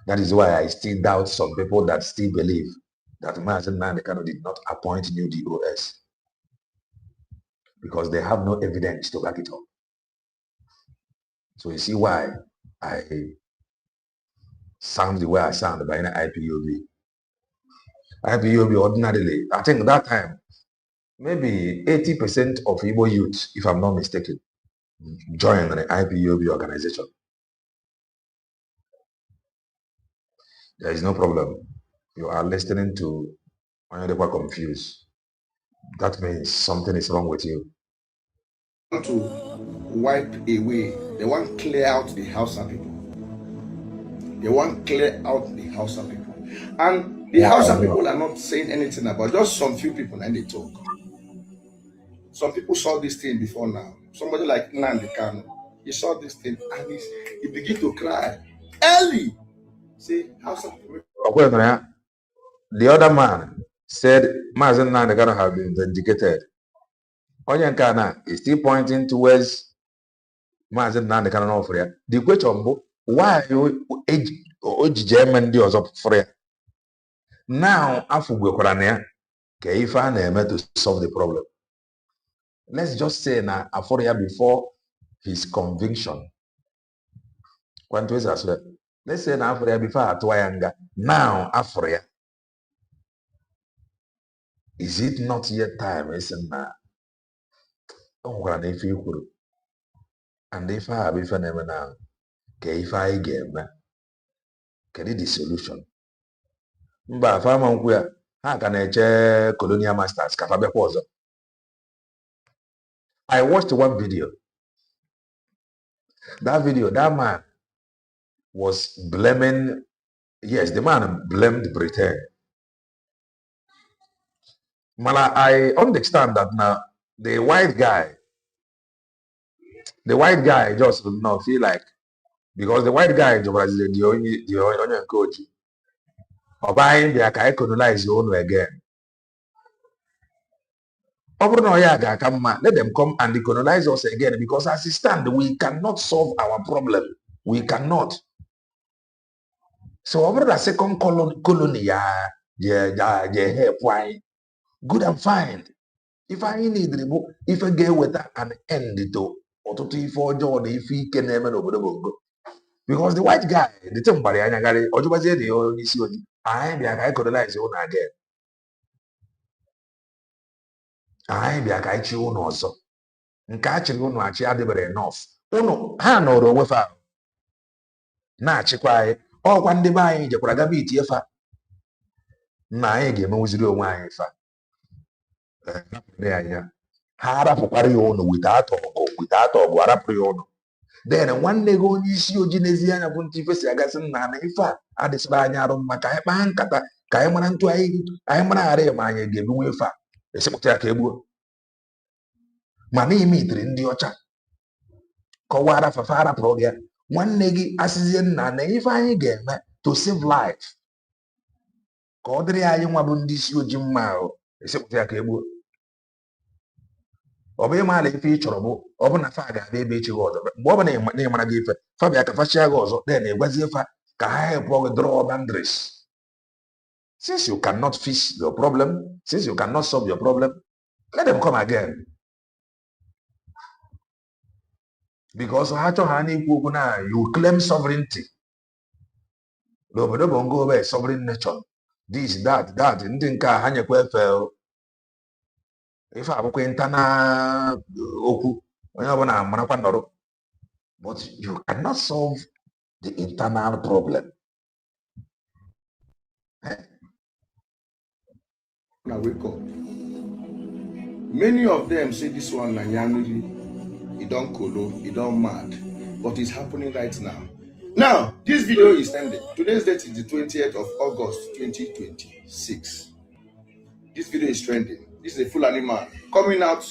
That is why I still doubt some people that still believe that Mazen Nandekano did not appoint new DOS because they have no evidence to back it up. So you see why I sound the way I sound by an IPOB. IPOB ordinarily, I think that time, maybe 80% of Igbo youth, if I'm not mistaken, joined the IPOB organization. There is no problem. You are listening to when they were confused. That means something is wrong with you. Want to wipe away. They want to clear out the Hausa people. They want to clear out the Hausa people. And the Hausa people are not saying anything about just some few people and they talk. Some people saw this thing before now. Somebody like Nnamdi Kanu, he saw this thing and he began to cry early. See, Hausa people. The other man said Mazen Nnamdi Kanu have been vindicated. Oge Nkere is still pointing towards Mazen Nnamdi Kanu for ya. The question is, why German for ya? Now, after we to solve the problem. Let's just say now, Aforia before his conviction. Let's say now Aforia before Atuayanga. Now Aforia. Is it not yet time? Isn't that? And if I have a name now, if I game, can it the solution? But how can I check colonial masters? I watched one video. That video, that man was blaming, yes, the man blamed Britain. Mala, I understand that now the white guy just not feel like, because the white guy was the only coach. Or buying the I colonize your own again. Let them come and decolonize us again, because as it stands, we cannot solve our problem. We cannot. So over the second colony, good and fine. If I need the book, if I get with an end to or to for John, if he can never know, because the white guy, the somebody I got it, or you was the only see I be I colonize your own again. I be I chi own also. Nke achịrị unu achị adịbere enough. Unu ha nọrọ onwe fa na-achịkwa anyị. Ọkwa ndị be anyị jekwara gaba itie fa na anyị ga-emenwuziri onwe anyị fa. Ha arapụkwara ya ụnụ without ọgụ arapụrụ ya ụnụ. Then nwanne gị onye isi ojii n'ezi anya bụ ntị ife si agasị nna na ife a adịsịrị anyị arụ mma ka anyị kpaa nkata ka anyị mara ntụ anyị mara ghara ma anyị ga-ebinwe ife a esepụta ya ka egbuo. Ma n'ime itiri ndị ọcha kọwara fafa arapụrụ ya, nwanne gị asịzie nna na ife anyị ga-eme to save life ka ọ dịrị anyị nwa bụ ndị isi ojii mma ahụ esepụta ya ka egbuo. Ọ bụ ịmaala ife ị chọrọ bụ ọ bụ na fa ga-abịa ebe echi gị ọzọ, mgbe ọ bụ na ịmara gị ife fa bịa ka fachia gị ọzọ, then ịgwazie fa ka ha hepụ gị draw boundaries. Since you cannot fix your problem, since you cannot solve your problem, let them come again. Because ha chọ ha na-ekwu okwu na you claim sovereignty. N'obodo bongo be sovereign nation, this that ndị nke a ha nyekwa efe ife abụkwa internal okwu onye ọbụla marakwa nọrọ, but you cannot solve the internal problem. Now wake up. Many of them say this one Nanyamiri, he don't colo, he don't mad, but it's happening right now. Now, this video is ending. Today's date is the 20th of August, 2026. This video is trending. This is a Fulani man coming out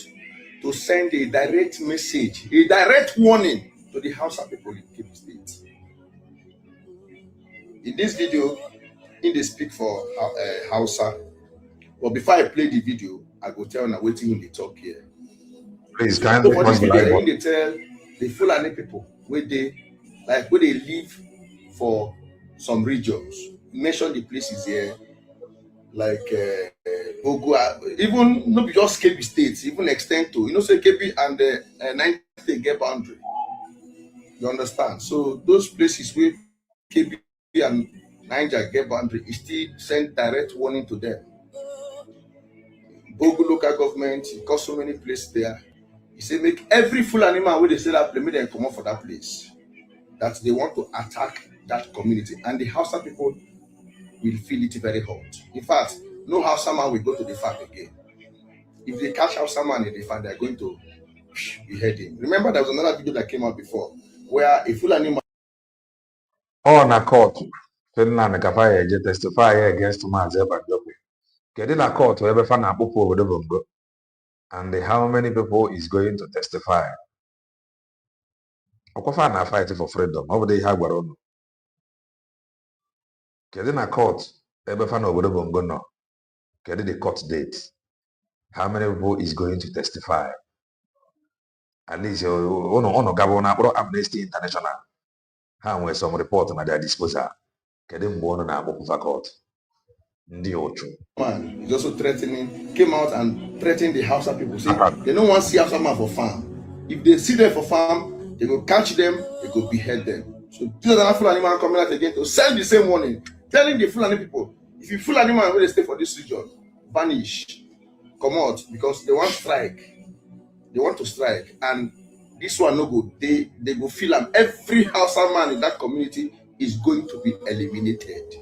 to send a direct message, a direct warning to the Hausa people in Kebbi State. In this video, they speak for Hausa. But before I play the video, I go tell now waiting in the talk here. Please, So for this video, they tell the Fulani people where they live for some regions. Mention the places here, like Ogo, even not just Kebbi states, even extend to say Kebbi and the 9th they get boundary. You understand? So those places where Kebbi and Niger get boundary, it still send direct warning to them. Bogu local government, it got so many places there. He said, make every full animal where they say that play, make them come out for that place. That they want to attack that community. And the Hausa people will feel it very hot. In fact, no Hausa man will go to the farm again. If they catch Hausa man in the farm, they're going to behead him. Remember, there was another video that came out before where a full animal on a court, Finland Kafaya testify against Mazeba Jopi. Getting a court wherever fan a popo over the bongo. And how many people is going to testify? Okofan are fighting for freedom. Over the Hagwaron. Getting a court, ever fan over the bongo no. Getting the court date. How many people is going to testify? At least ono Gabona brought Amnesty International. How were some report at their disposal? Getting born na Abukuva court. Man is also threatening, came out and threatened the Hausa people. Say they don't want to see Hausa man for farm. If they see them for farm, they go catch them, they go behead them. So this is another Fulani man coming out again to send the same warning, telling the Fulani people, if you Fulani man when they stay for this region, vanish, come out, because they want strike. They want to strike, and this one no go. They go feel them. Every Hausa man in that community is going to be eliminated.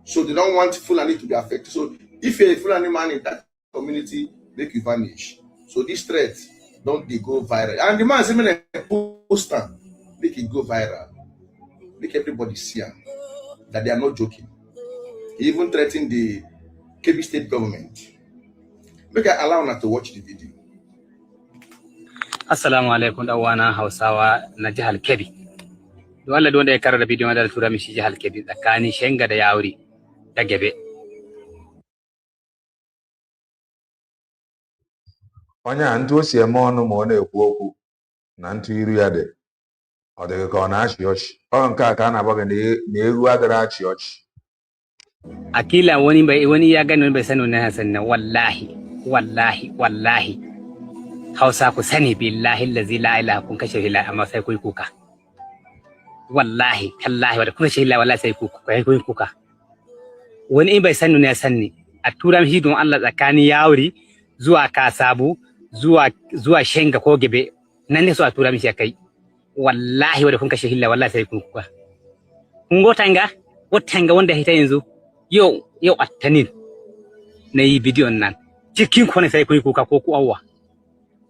So they don't want Fulani to be affected. So if you're a Fulani man in that community, make you vanish. So this threat, don't they go viral? And the man is even a poster, make it go viral. Make everybody see that they are not joking. He even threatened the Kebbi state government. Make I allow her to watch the video. Assalamu alaikum dan wana Hausawa na jihar Kebbi. Don Allah wanda ya karanta bidiyon da tura mishi jihar Kebbi tsakanin Shenga da Yauri da Gebe. onye a ntụ o si eme ọnụ ma ọ na-ekwu okwu na ntụ iru ya dị ọ dịghị ka ọ na-achị ọchị ọ nke a ka a na-agba gị na egwu adịrị achị ọchị Akila wani ya gani wani bai sani wani Hassan na wallahi Hausa ku sani billahi allazi la ilaha kun kashe hila amma sai kuyi kuka. Wallahi tallahi wanda kun kashe hila wallahi sai kuyi kuka. Wani in bai sani ne ya sani a tura mishi don Allah tsakanin Yauri zuwa Kasabu zuwa Shenga ko Gebe nan ne so a tura mishi kai. Wallahi wanda kun kashe hila wallahi sai kuka. Kun go tanga wanda hita yanzu yau attanin na yi bidiyon nan cikin kone sai kuyi kuka ko ku awwa.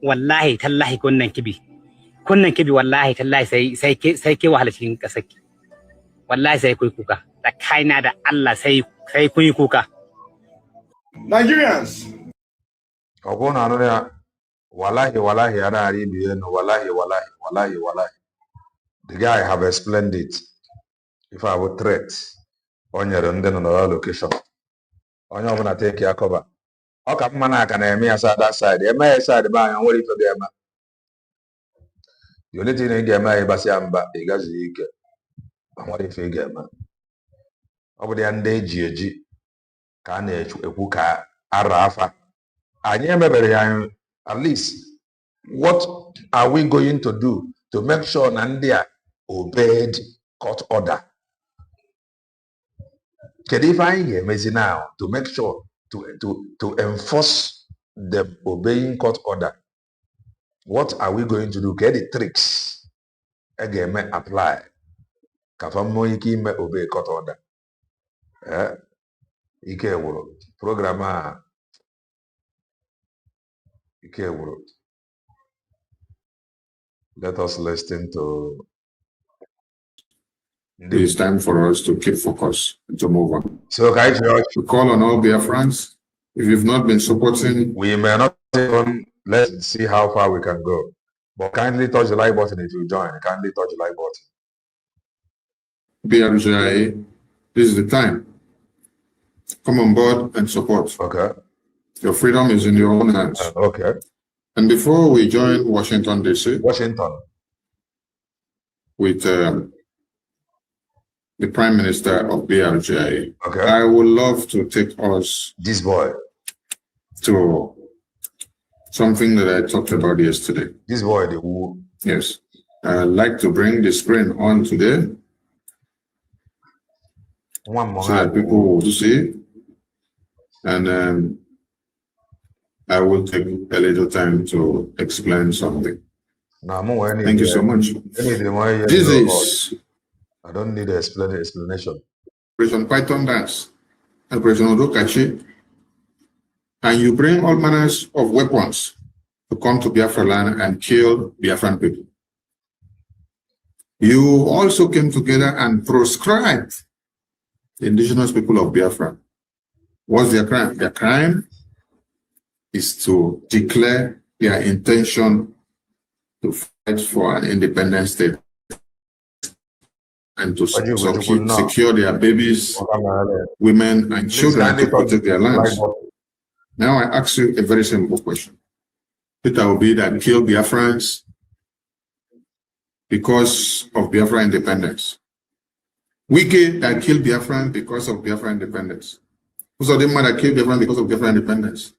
Wallahi tallahi kunnan kibi wallahi tallahi sai ke wahala cikin kasaki wallahi sai kuyi kuka tsakaina da Allah sai kuyi kuka. Nigerians, ọgwụ na anụ ya wallahi ya na-arị ibi enu wallahi. The guy have explained it. If I would threat o nyere ndị nọ n'ọrụ location onye ọbụla take ya cover ọ ka mma na aka na-eme ya side side eme ya side be anya nwere ife ga-eme the only thing ị ga-eme ya ịgbasịa mba ị gazighị ike nwere ife ị ga-eme ọ bụ ya ndị eji ka a na-ekwu ka ara afa anyị emebere ya anyị at least what are we going to do to make sure na ndị a obeyed court order? Kedu ife anyị ga-emezi now to make sure to enforce the obeying court order? What are we going to do? Get the tricks again apply ka family ike ime obey court order. Ike wụrụ program a ike wụrụ. Let us listen to. It's time for us to keep focus and to move on. So, guys, we call on all Biafrans. If you've not been supporting, we may not even. Let's see how far we can go. But kindly touch the like button if you join. Kindly touch the like button. BRJIA, this is the time. Come on board and support. Okay. Your freedom is in your own hands. Okay. And before we join Washington, D.C., with the Prime Minister of BRJIA, okay, I would love to take us to something that I talked about yesterday. This boy, the who? Yes. I'd like to bring the screen on today so that people will see. And I will take a little time to explain something. Thank you so much. This is... I don't need an explanation. Operation Python Dance, Operation Odokachi, and you bring all manners of weapons to come to Biafra land and kill Biafran people. You also came together and proscribed the indigenous people of Biafra. What's their crime? Their crime is to declare their intention to fight for an independent state and to secure their babies, women, and children to protect their lands. Now I ask you a very simple question. It will be that kill Biafrans because of Biafra independence. Wike that kill Biafran because of Biafra independence. Uzodinma that kill Biafran because of Biafra independence.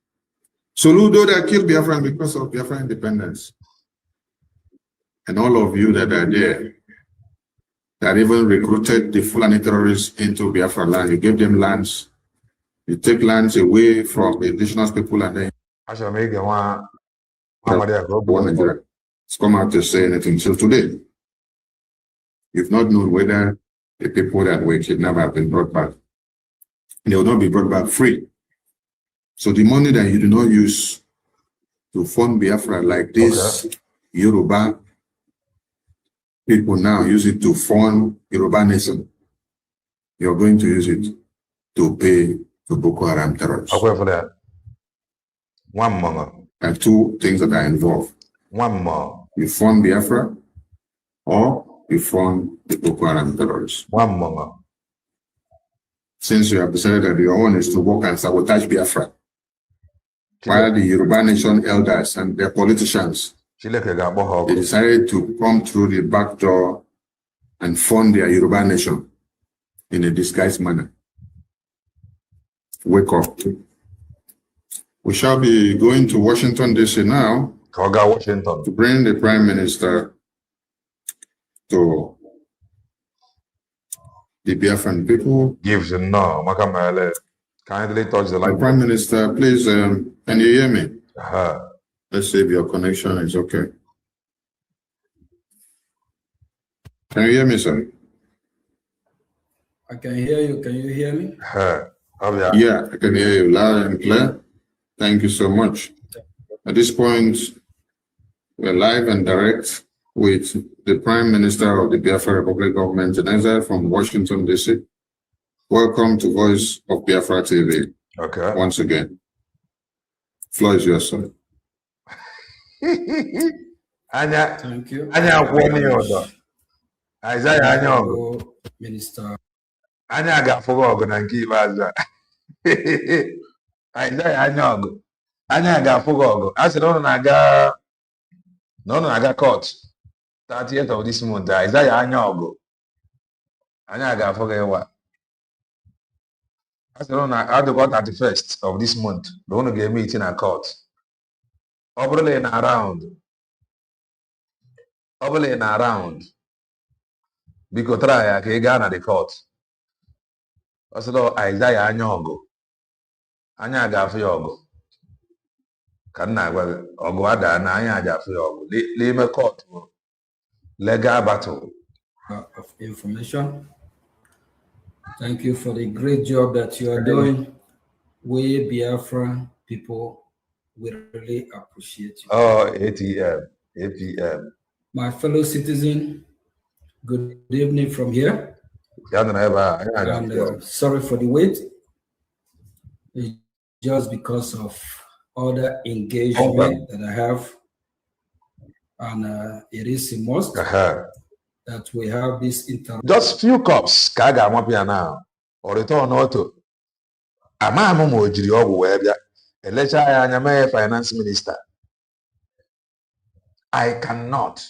Soludo that kill Biafran because of Biafra independence. And all of you that are there, that even recruited the Fulani terrorists into Biafra land. You gave them lands. You take lands away from the indigenous people and then it's come out to say anything. So today, you've not known whether the people that were kidnapped have been brought back. They will not be brought back free. So the money that you do not use to fund Biafra like this, Yoruba people now use it to fund Yorubanism. You're going to use it to pay to Boko Haram terrorists. One moment. And two things that are involved. One more. You fund Biafra or you fund the Boko Haram terrorists. One more. Since you have decided that your own is to work and sabotage Biafra, while the Yoruba Nation elders and their politicians, they decided to come through the back door and fund their Yoruba Nation in a disguised manner. Wake up. We shall be going to Washington, D.C. now to bring the Prime Minister to the Biafran people. Gives you no. Kindly touch the light. Prime Minister, please, can you hear me? Let's see if your connection is okay. Can you hear me, sir? I can hear you. Can you hear me? Yeah, I can hear you loud and clear. Thank you so much. At this point, we're live and direct with the Prime Minister of the Biafra Republic Government in exile from Washington, D.C. Welcome to Voice of Biafra TV. Okay. Once again. Floor is yours, sir. Thank you. Minister. Anya ga-afụgo ọgụ. A sị na ụnụ na-aga court 30th of this month. Isaiah anya ọgụ. Anya ga-afụgo ịwa. A sị na ụnụ na-adịkọ 31st of this month. Na ụnụ ga-eme iti na court. Ọ bụrụ na ị na-around. Biko tara ya ka ị gaa na the court. Ọ sị na Isaiah anya ọgụ. Anya ga-afụ ya ọgụ. Legal battle of information. Thank you for the great job that you are doing. We Biafra people, we really appreciate you. Oh, APM. My fellow citizen, good evening from here. And sorry for the wait. It's just because of other engagement that I have, and it is a must that we have this just few cups kaga amapia now or return auto amamu mojiri ogwu we bia elecha ya anya me finance minister. I cannot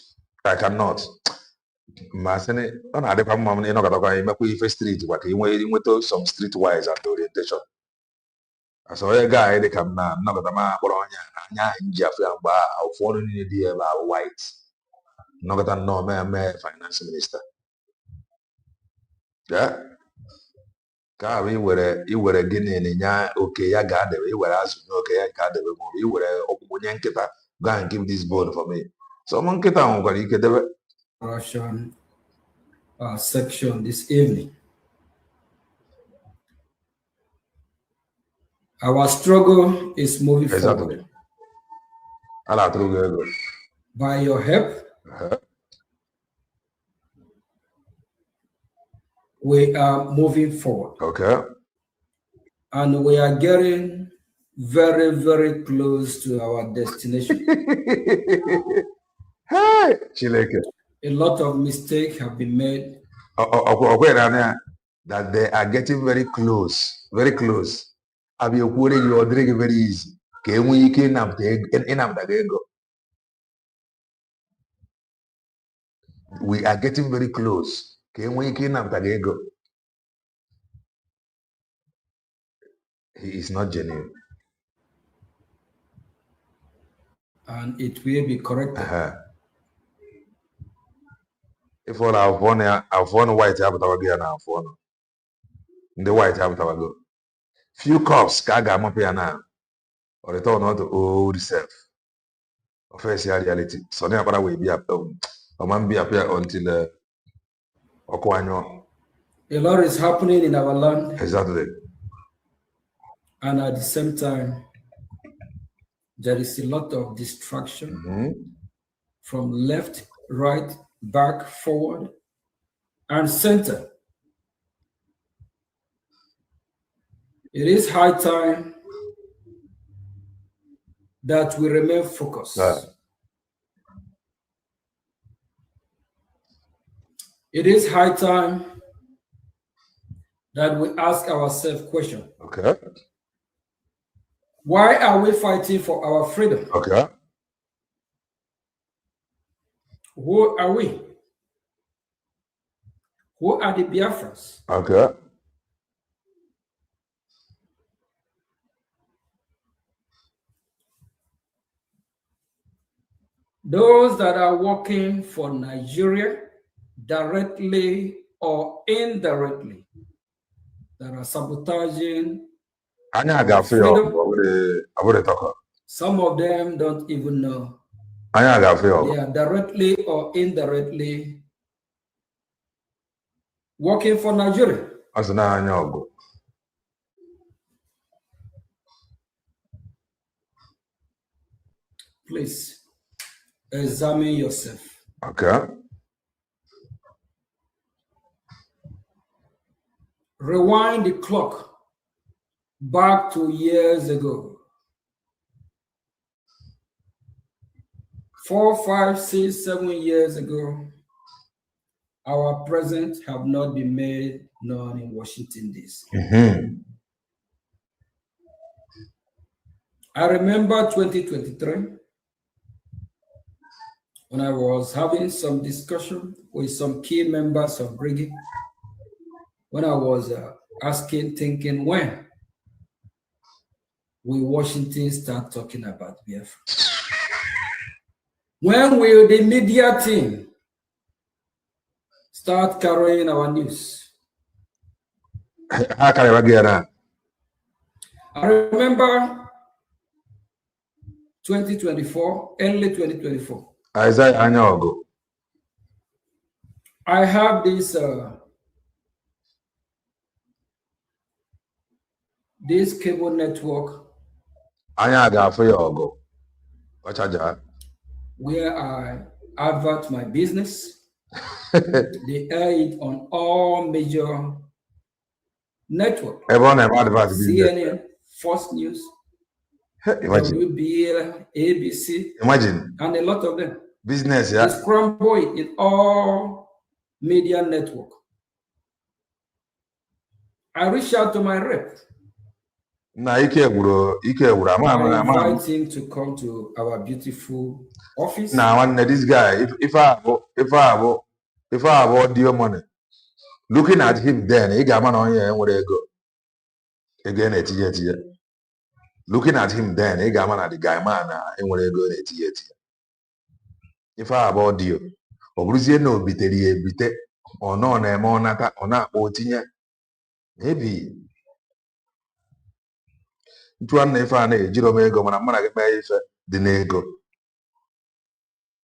masene ona adekwa mma m inokata imekwa ife street kwa ka inweto some street wise and orientation. So a guy they come now, not the man, but on ya, Jeffrey and Bar, our foreign idea about white. Not that no man, finance minister. Yeah. Carry were you were a Guinea in ya, okay, I got it. You were asking, okay, I got it. You were a Nketa, go and give this board for me. So, Monketa on what you could Russian section this evening. Our struggle is moving forward. By your help, we are moving forward. Okay. And we are getting very, very close to our destination. Hey, Chileke. A lot of mistakes have been made. That they are getting very close. Very close. Abi okwure you odrege very easy. Ka enwe ike ịnapụta ego. We are getting very close. Ka enwe ike ịnapụta ego. He is not genuine. And it will be corrected. If all I've won white habitawago na I've won. The white habitawago. Few cups kaga mapia na or return not to old self. Official reality. So now will be up man be appear until Okwanyo. A lot is happening in our land. Exactly. And at the same time, there is a lot of distraction from left, right, back, forward, and center. It is high time that we remain focused It is high time that we ask ourselves question. Okay. Why are we fighting for our freedom? Okay. Who are we? Who are the Biafrans? Okay. Those that are working for Nigeria directly or indirectly, that are sabotaging freedom. Some of them don't even know. They are directly or indirectly working for Nigeria. Please examine yourself. Okay. Rewind the clock back to years ago. 4, 5, 6, 7 years ago, our presence have not been made known in Washington, D.C. I remember 2023 when I was having some discussion with some key members of Brigade, when I was thinking, when will Washington start talking about Biafra? When will the media team start carrying our news? How can I get that? I remember 2024, early 2024. Isaiah Anyago. I have this cable network where I advert my business. They air it on all major networks. CNN, Fox News, WBL, ABC, and a lot of them. Business, yeah. They scramble it in all media network. I reached out to my rep. I invite him to come to our beautiful office. Now, this guy, if I have audio money, looking at him, then he got man on here and where they go again. Looking at him, then he got man at the guy man and where they go. If I have audio, or Bruce, no, bite or no, monaka or not, maybe. If I know Jiromego, when I'm gonna get my the nego.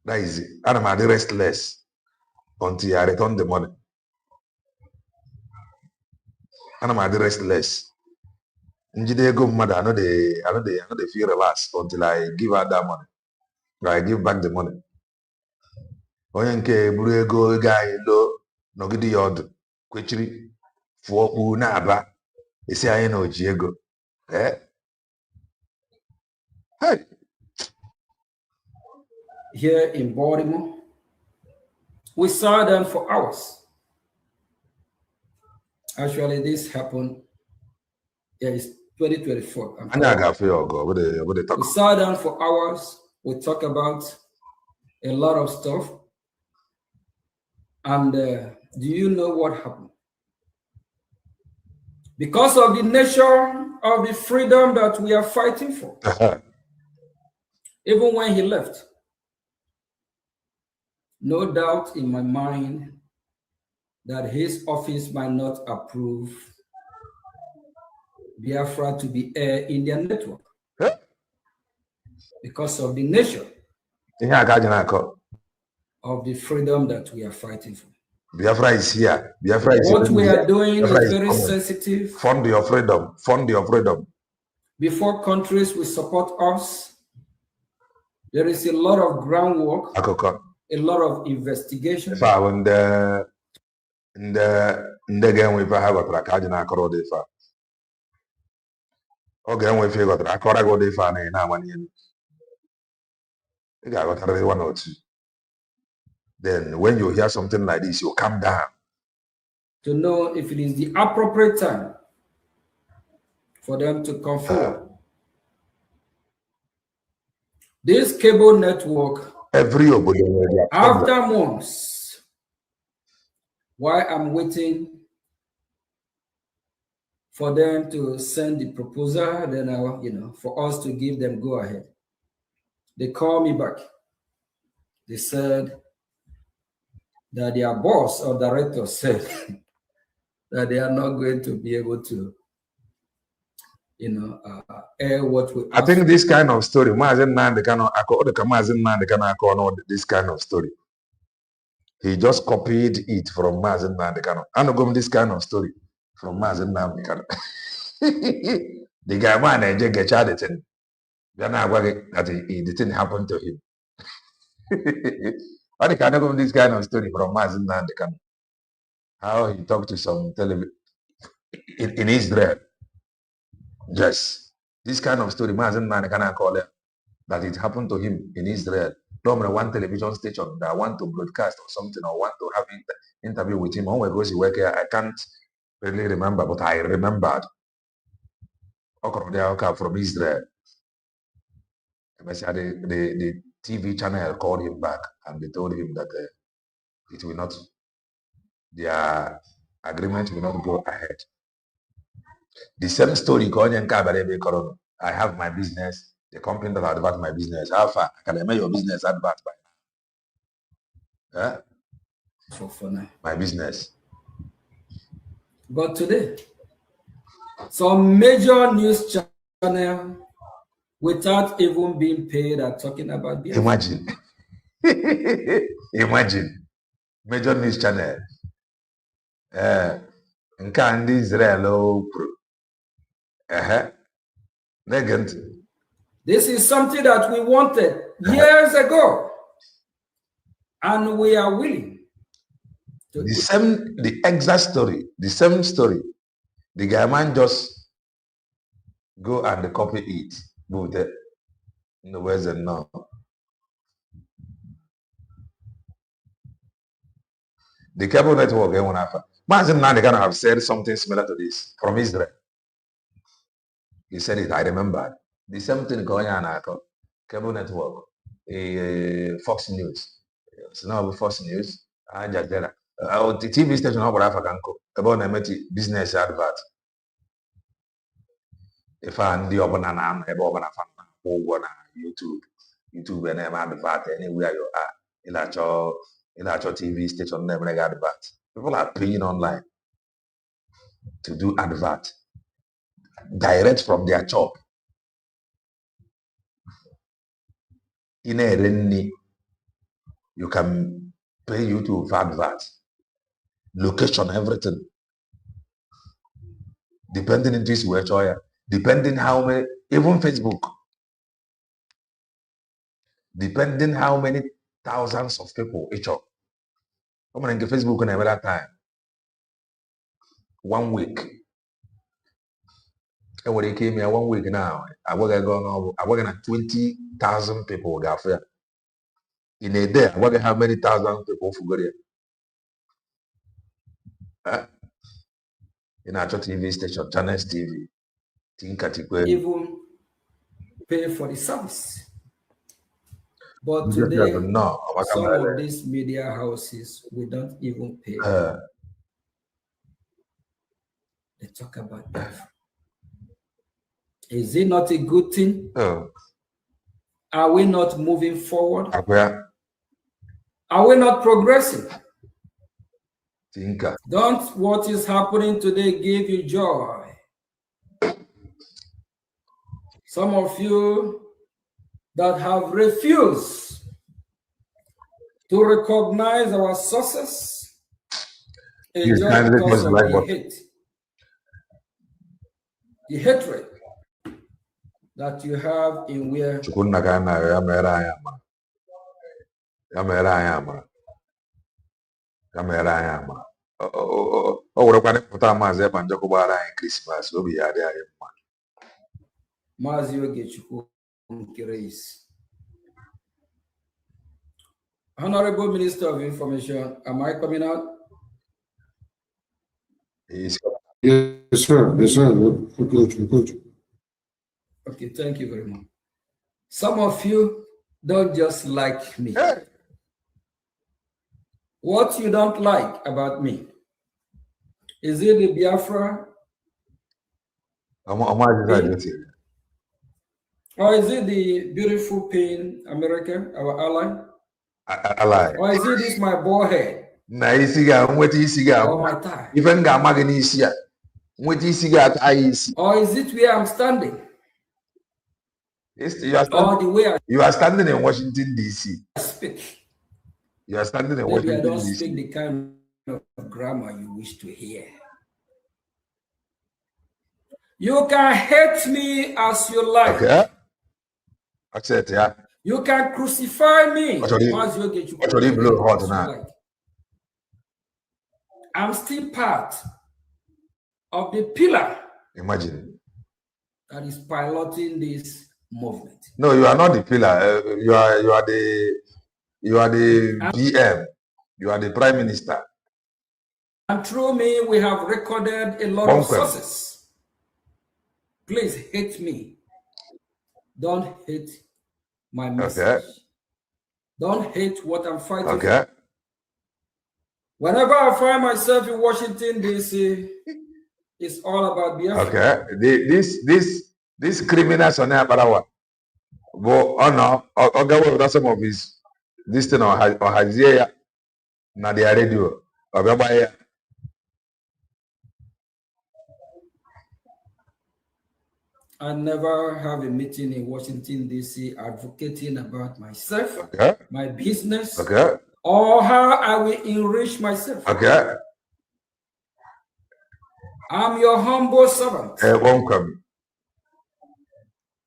That is it. And I'm restless until I return the money. And I'm restless. Njidego mother, I know they feel relaxed until I give her that money. I give back the money. Oge Nkere buru ego guy low nogidi yod kwechiri fuoku na aba esi anyị na oji ego. Hey. Here in Baltimore, we saw them for hours. Actually, this happened. Yeah, it's 2024. We sat down for hours. We talked about a lot of stuff. And do you know what happened? Because of the nature of the freedom that we are fighting for, even when he left, no doubt in my mind that his office might not approve Biafra to be aired in their network because of the nature of the freedom that we are fighting for. Biafra is here. Biafra is what we are doing is very sensitive. Fund your freedom. Fund your freedom. Before countries will support us, there is a lot of groundwork, a lot of investigation. Then when you hear something like this, you calm down. To know if it is the appropriate time for them to come forward. This cable network, after months, while I'm waiting for them to send the proposal, then for us to give them go ahead. They called me back. They said that their boss or director said that they are not going to be able to, air what we. I think this kind of story, this kind of story. He just copied it from Mazen Nandekano. I know this kind of story from Mazen Nandekano. The guy man I just get it and then I that it didn't happen to him. I can know this kind of story from Mazen Nandekano. How he talked to some television in Israel. Yes. This kind of story, Mazen Nandekano call it that it happened to him in Israel. Normally, one television station that want to broadcast or something or want to have an interview with him. When goes he work here, I can't really remember, but I remembered. From Israel. The TV channel called him back and they told him that it will not, their agreement will not go ahead. The same story, I have my business, the company that advert my business. How far can I make your business advert by now? For now. My business. But today, some major news channel without even being paid are talking about Biafra. Imagine. Imagine. Major news channel. Nkere Israel. This is something that we wanted years ago. And we are willing to the exact story, the same story. The guy man just go and copy it. Move it in the words and now. The cable network one after. Mazen now they gonna have said something similar to this from Israel. He said it, I remember. The same thing going on cable network, Fox News. It's now Fox News, the TV station about African about business advert. If I the open and I'm about YouTube and I'm advert anywhere you are. In your TV station never advert. People are paying online to do advert direct from their shop. In a rainy, you can pay YouTube for advert, location, everything. Depending on this where depending how many, even Facebook, depending how many thousands of people each other. Come on, Facebook on every time. 1 week. And when they came here 1 week now, I work at 20,000 people got here. In a day, I work how many thousand people for go there? In our TV station, Channels TV, even pay for the service. But today, some of these media houses, we don't even pay. They talk about that. Is it not a good thing? Are we not moving forward? Are we not progressing? Don't what is happening today give you joy. Some of you that have refused to recognize our sources just because of the hate, the hatred that you have in where Nwayi Isiocha Nkere is. Honorable Minister of Information, am I coming out? Yes, sir. Yes, sir. Good. Okay, thank you very much. Some of you don't just like me. Hey. What you don't like about me? Is it the Biafra? Or is it the beautiful pain America, our ally? Ally. Or is it this my bald head? Na isiga nweta isiga. Or my tie? Even ga amagi n'isi a. Nweta isiga ata isi. Or is it where I'm standing? Or the way you are standing in Washington DC. I speak. You are standing in Maybe Washington DC. I don't speak the kind of grammar you wish to hear. You can hate me as you like. Okay. Accept, yeah. You can crucify me. What you blow hot now? Like. I'm still part of the pillar. Imagine. That is piloting this movement. No, you are not the pillar. You are the PM. You are the Prime Minister. And through me, we have recorded a lot of success. Please hate me. Don't hate my message. Okay. Don't hate what I'm fighting okay. for. Whenever I find myself in Washington, D.C., it's all about Biafra. Okay. This criminals on there, but no, Oga that's some of his this thing or has here na their radio. I never have a meeting in Washington, D.C. advocating about myself, okay. my business, okay. or how I will enrich myself. Okay. I'm your humble servant. Welcome.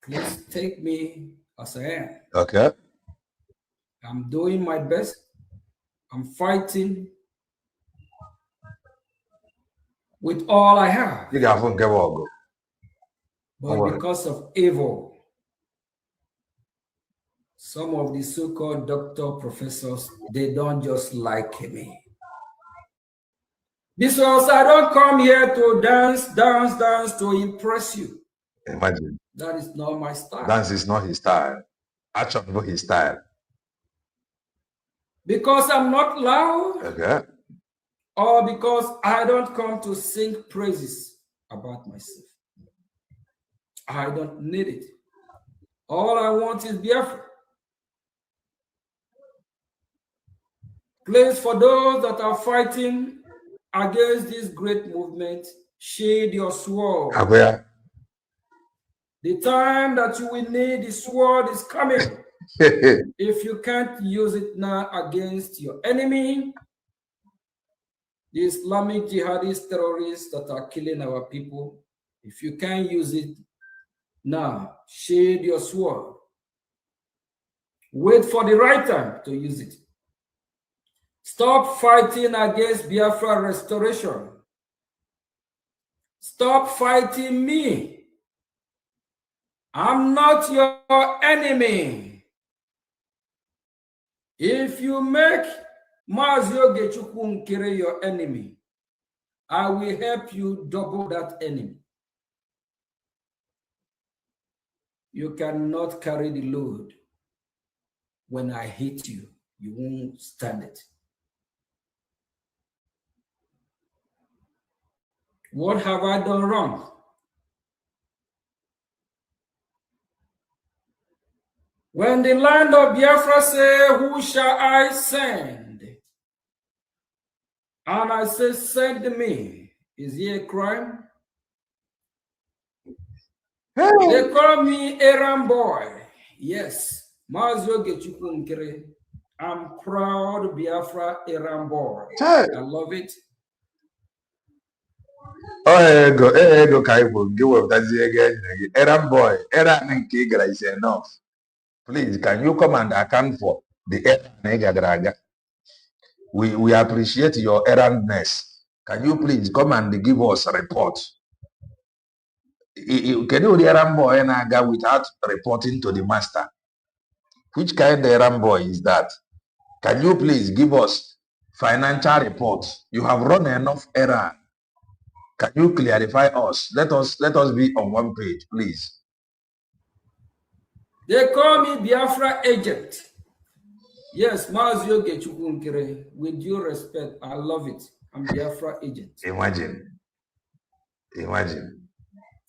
Please take me as I am. Okay. I'm doing my best. I'm fighting with all I have. You got to go. But because of evil, some of the so-called doctor professors, they don't just like me. Because I don't come here to dance to impress you. Imagine. That is not my style. Dance is not his style. Action is his style. Because I'm not loud. Okay. Or because I don't come to sing praises about myself. I don't need it. All I want is Biafra. Please, for those that are fighting against this great movement, shade your sword. The time that you will need the sword is coming. If you can't use it now against your enemy, the Islamic jihadist terrorists that are killing our people, if you can't use it now, shade your sword. Wait for the right time to use it. Stop fighting against Biafra restoration. Stop fighting me. I'm not your enemy. If you make Oge Nkere your enemy, I will help you double that enemy. You cannot carry the load. When I hit you, you won't stand it. What have I done wrong? When the land of Biafra say, who shall I send? And I say, send me. Is it a crime? Hey. They call me Aram boy. Yes. Oge Nkere. I'm proud Biafra Aram boy. Hey. I love it. Oh, ego, give up. That's the again. Aram boy. Aram Nkere is enough. Please, can you come and account for the errand? We appreciate your errandness. Can you please come and give us a report? Can you the errand boy without reporting to the master? Which kind of errand boy is that? Can you please give us financial reports? You have run enough error. Can you clarify us? Let us be on one page, please. They call me Biafra agent. Yes, Oge Nkere, with due respect, I love it. I'm Biafra agent. Imagine.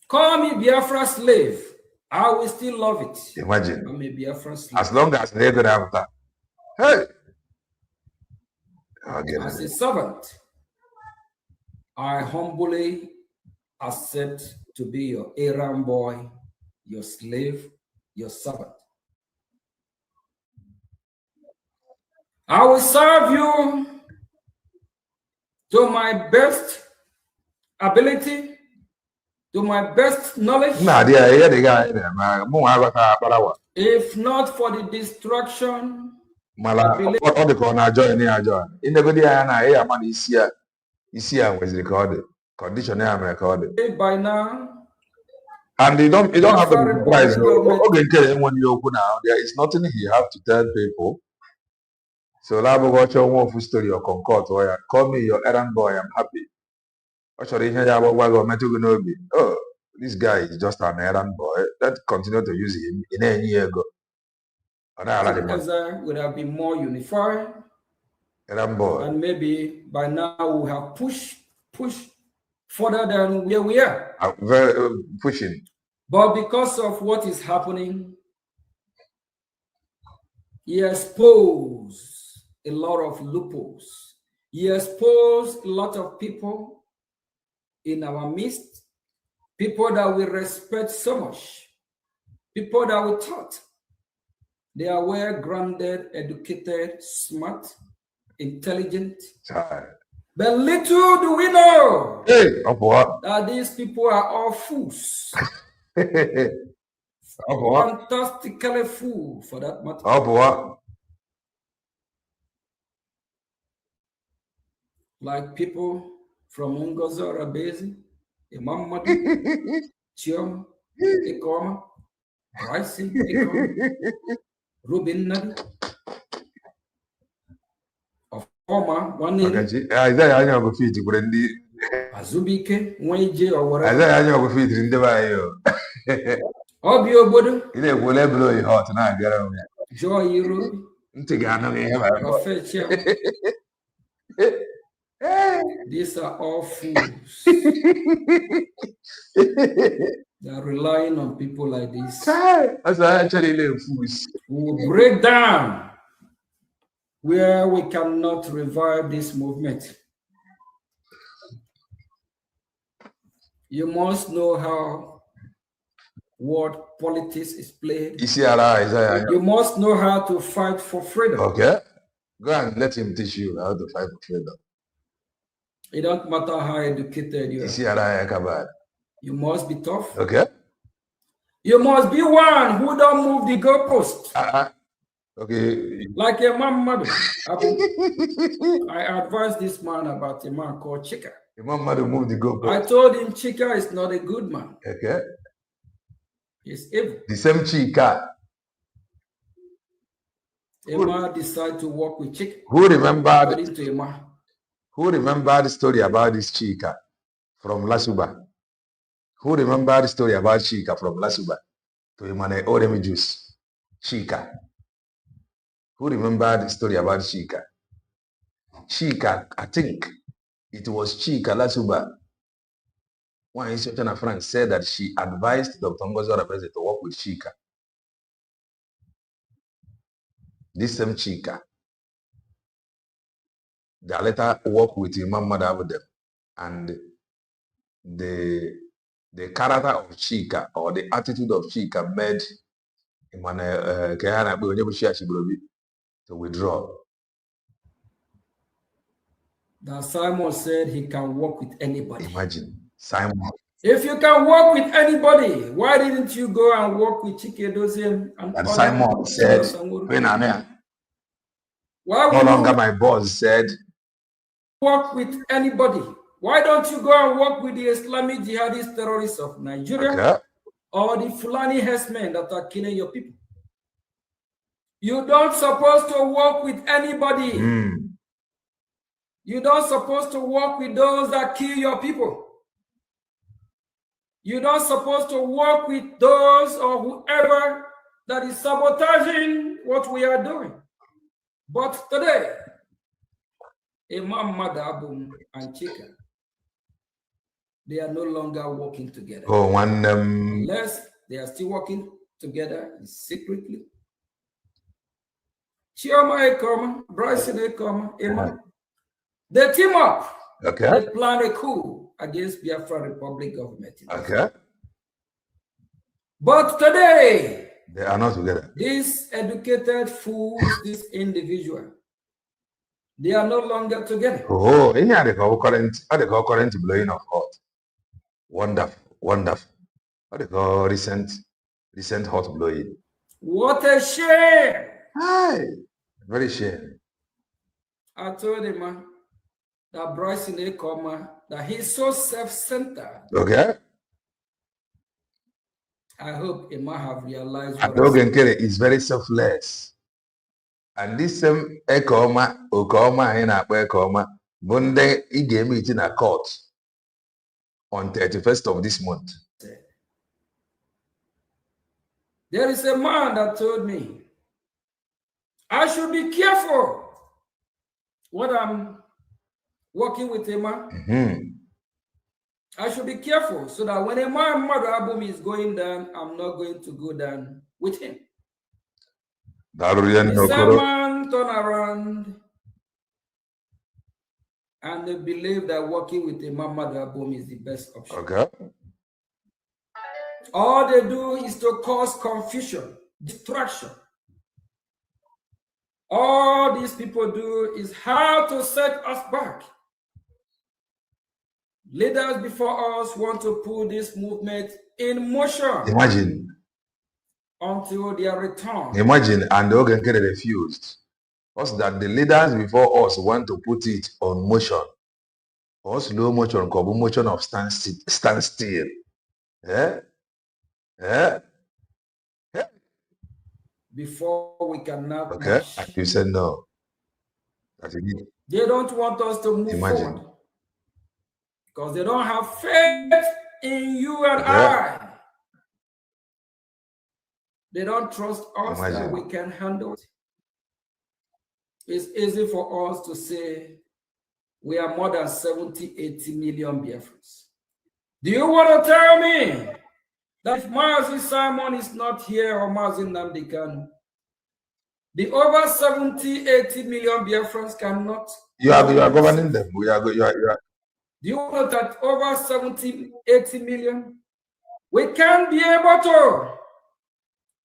Call me Biafra slave. I will still love it. Imagine. I'm a Biafra slave. As long as they don't have that. Hey! As a servant, I humbly accept to be your errand boy, your slave, your servant. I will serve you to my best ability, to my best knowledge. If not for the destruction, by now. And you don't have to be surprised. Oge Nkere when you open now, there is nothing he have to tell people. So Labo watch your one story or concord or call me your errand boy, I'm happy. Oh, this guy is just an errand boy. Let's continue to use him in any year ago. Would have been more unified. Errand boy. And maybe by now we have pushed further than where we are. Very pushing. But because of what is happening, he exposed a lot of loopholes. He exposed a lot of people in our midst, people that we respect so much, people that we thought they are well-grounded, educated, smart, intelligent. But little do we know that these people are all fools. Fantastically fool, for that matter. Like people from Ngozo Rabezi, Imam Madu, Chiom, Ekoma, Bryson, Ekoma, Rubin Nadi, Oma, one name. Azubike, Nwayi or whatever. Obio Bodo. You know, will blow you hot now, get on Joy Yuru. These are all fools. They are relying on people like this. That's actually fools. Who will break down where we cannot revive this movement. You must know how world politics is played. You must know how to fight for freedom. Okay. Go and let him teach you how to fight for freedom. It don't matter how educated you are. You must be tough. Okay. You must be one who don't move the goalpost. Okay. Like a mother. I advised this man about a man called Chika. The mother moved the goalpost. I told him Chika is not a good man. Okay. He's evil. The same Chika. Emma decided to work with Chika. Who remembered the story about this Chika from Lasuba? Who remembered the story about Chika from Lasuba to Emmanuel Oremi Juice? Chika. Who remembered the story about Chika? Chika, I think it was Chika Lasuba. Nwayi Isiocha and Frank said that she advised Dr. Ngozo Rabeze to work with Chika. This same Chika. They later worked with Imam Madabudem, and the character of Chika or the attitude of Chika made to withdraw. Now Simon said he can work with anybody. Imagine Simon. If you can work with anybody, why didn't you go and work with Chike Doziem? And Simon said, why no longer my boss said, work with anybody. Why don't you go and work with the Islamic jihadist terrorists of Nigeria or the Fulani herdsmen that are killing your people? You don't supposed to work with anybody. You don't supposed to work with those that kill your people. You don't supposed to work with those or whoever that is sabotaging what we are doing. But today, Imam Madabum and Chika, they are no longer working together. Unless they are still working together secretly. Chioma Ekoma, Bryson Ekoma, Imam. They team up. Okay. They plan a coup against Biafra Republic government. Okay. But today, they are not together. These educated fools, this individual, they are no longer together. Oh, any other current blowing of hot. Wonderful, wonderful. What they call recent hot blowing. What a shame! Hi, very shame. I told him, man, that Bryson Ekoma, that he's so self-centered. Okay. I hope Emma have realized what Oge Nkere is very selfless. And this same Ekoma, in a Ekoma, Monday, he gave me in a court on 31st of this month. There is a man that told me I should be careful when I'm working with a man. I should be careful so that when a man mother album is going down, I'm not going to go down with him. The same man turn around and they believe that working with a man mother album is the best option. Okay. All they do is to cause confusion, distraction. All these people do is how to set us back. Leaders before us want to put this movement in motion. Imagine. Until their return. Imagine, and Oge Nkere refused. What's that? The leaders before us want to put it on motion. Or slow motion, motion of standstill. Yeah? Yeah? Yeah? Before we can now. Okay, and you said no. They don't want us to move forward. Because they don't have faith in you and I. They don't trust us that we can handle it. It's easy for us to say we are more than 70, 80 million Biafrans. Do you want to tell me that if Mazi Simon is not here or Mazi Nnamdi Kanu, the over 70, 80 million Biafrans cannot? You are governing them. You are. Do you know that over 70, 80 million, we can be able to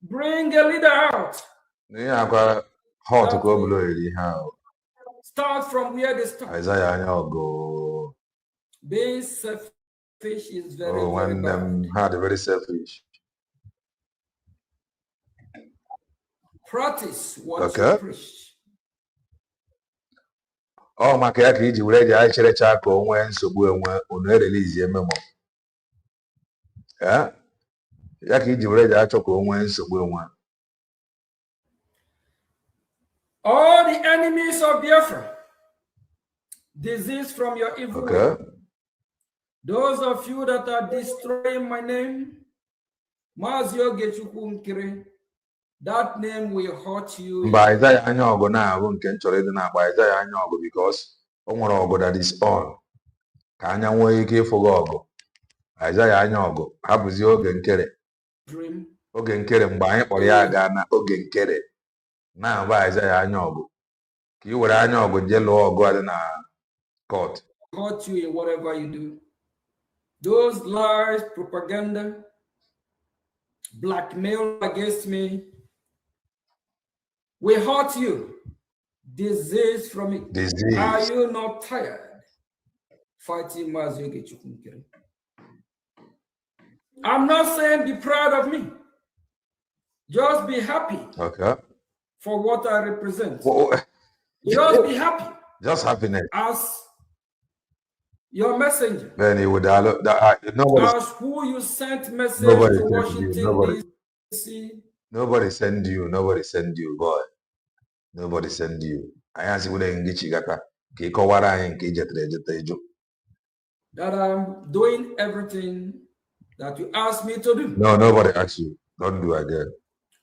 bring a leader out? Yeah, got hot to go below anyhow. Start from where they start. Isaiah, go. Being selfish is very, very bad. Hard, very selfish. Practice what you preach. Oh, my cat, you ready? I shall check on when so on release your memo. Yeah, Yaki, you ready? I took on when so one. All the enemies of Biafra, disease from your evil. Okay. Those of you that are destroying my name, Oge Nkere, that name will hurt you. By that I know now, I won't control it now. By that I know because that is on. Can you wait for Gogo? Isaiah I know. How was your Oge Nkere? Dream. Oge Nkere, by Oriagana, Oge Nkere. Now, by Isaiah I know. You were I know with yellow or God in a court. Hurt you in whatever you do. Those lies, propaganda, blackmail against me, we hurt you. Disease from it. Disease. Are you not tired fighting Mazi Oge Nkere? I'm not saying be proud of me. Just be happy. Okay. For what I represent. Whoa. Just be happy. Just happiness. As your messenger. Then he would as who you sent message to Washington, D.C. Nobody send you, boy. Nobody send you. I ask you whether you get that I'm doing everything that you asked me to do. No, nobody asked you. Don't do again.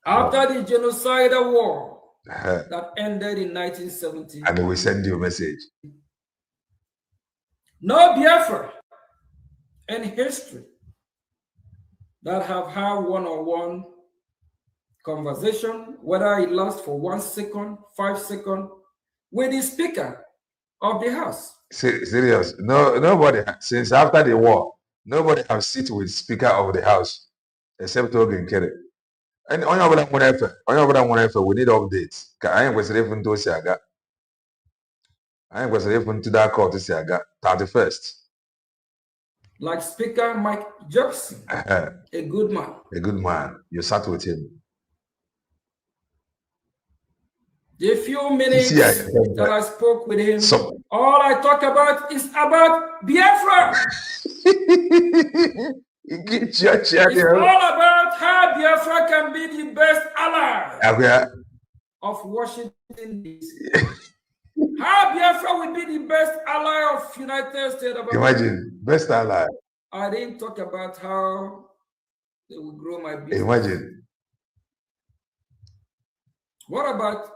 After the genocidal war that ended in 1970. And we send you a message. No Biafra in history that have had one-on-one conversation, whether it lasts for 1 second, 5 seconds, with the Speaker of the House. Serious. No, nobody, since after the war, nobody have sit with Speaker of the House except Oge Nkere. And we need updates. I ain't was referring to Siaga. I ain't was referring to that court Siaga 31st. Like Speaker Mike Jackson, a good man. A good man. You sat with him. The few minutes that I spoke with him, all I talk about is about Biafra. It's all about how Biafra can be the best ally of Washington, D.C. How Biafra will be the best ally of United States of America. Imagine, best ally. I didn't talk about how they will grow my business. Imagine. What about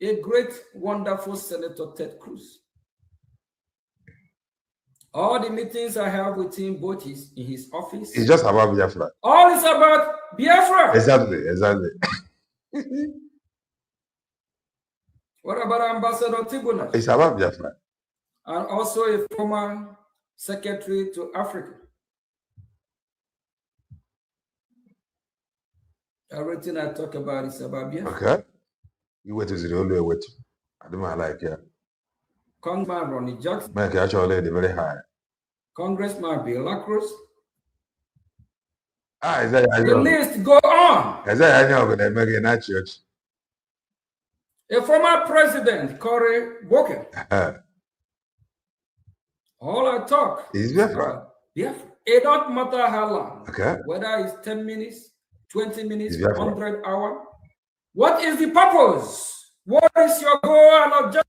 a great, wonderful Senator Ted Cruz? All the meetings I have with him, both in his office. It's just about Biafra. All is about Biafra. Exactly. What about Ambassador Tibuna? It's about Biafra. And also a former secretary to Africa. Everything I talk about is about Biafra. Okay. You wait to the only way to. I don't like it. Congressman Ronnie Jackson. Make actually very high. Congressman Bill Lacrosse. Is that the list go on. Is that I know going to make it in church? A former president, Cory Booker. All I talk is Biafra. Biafra. It don't matter how long. Okay. Whether it's 10 minutes, 20 minutes, 100 hours. What is the purpose? What is your goal and objective?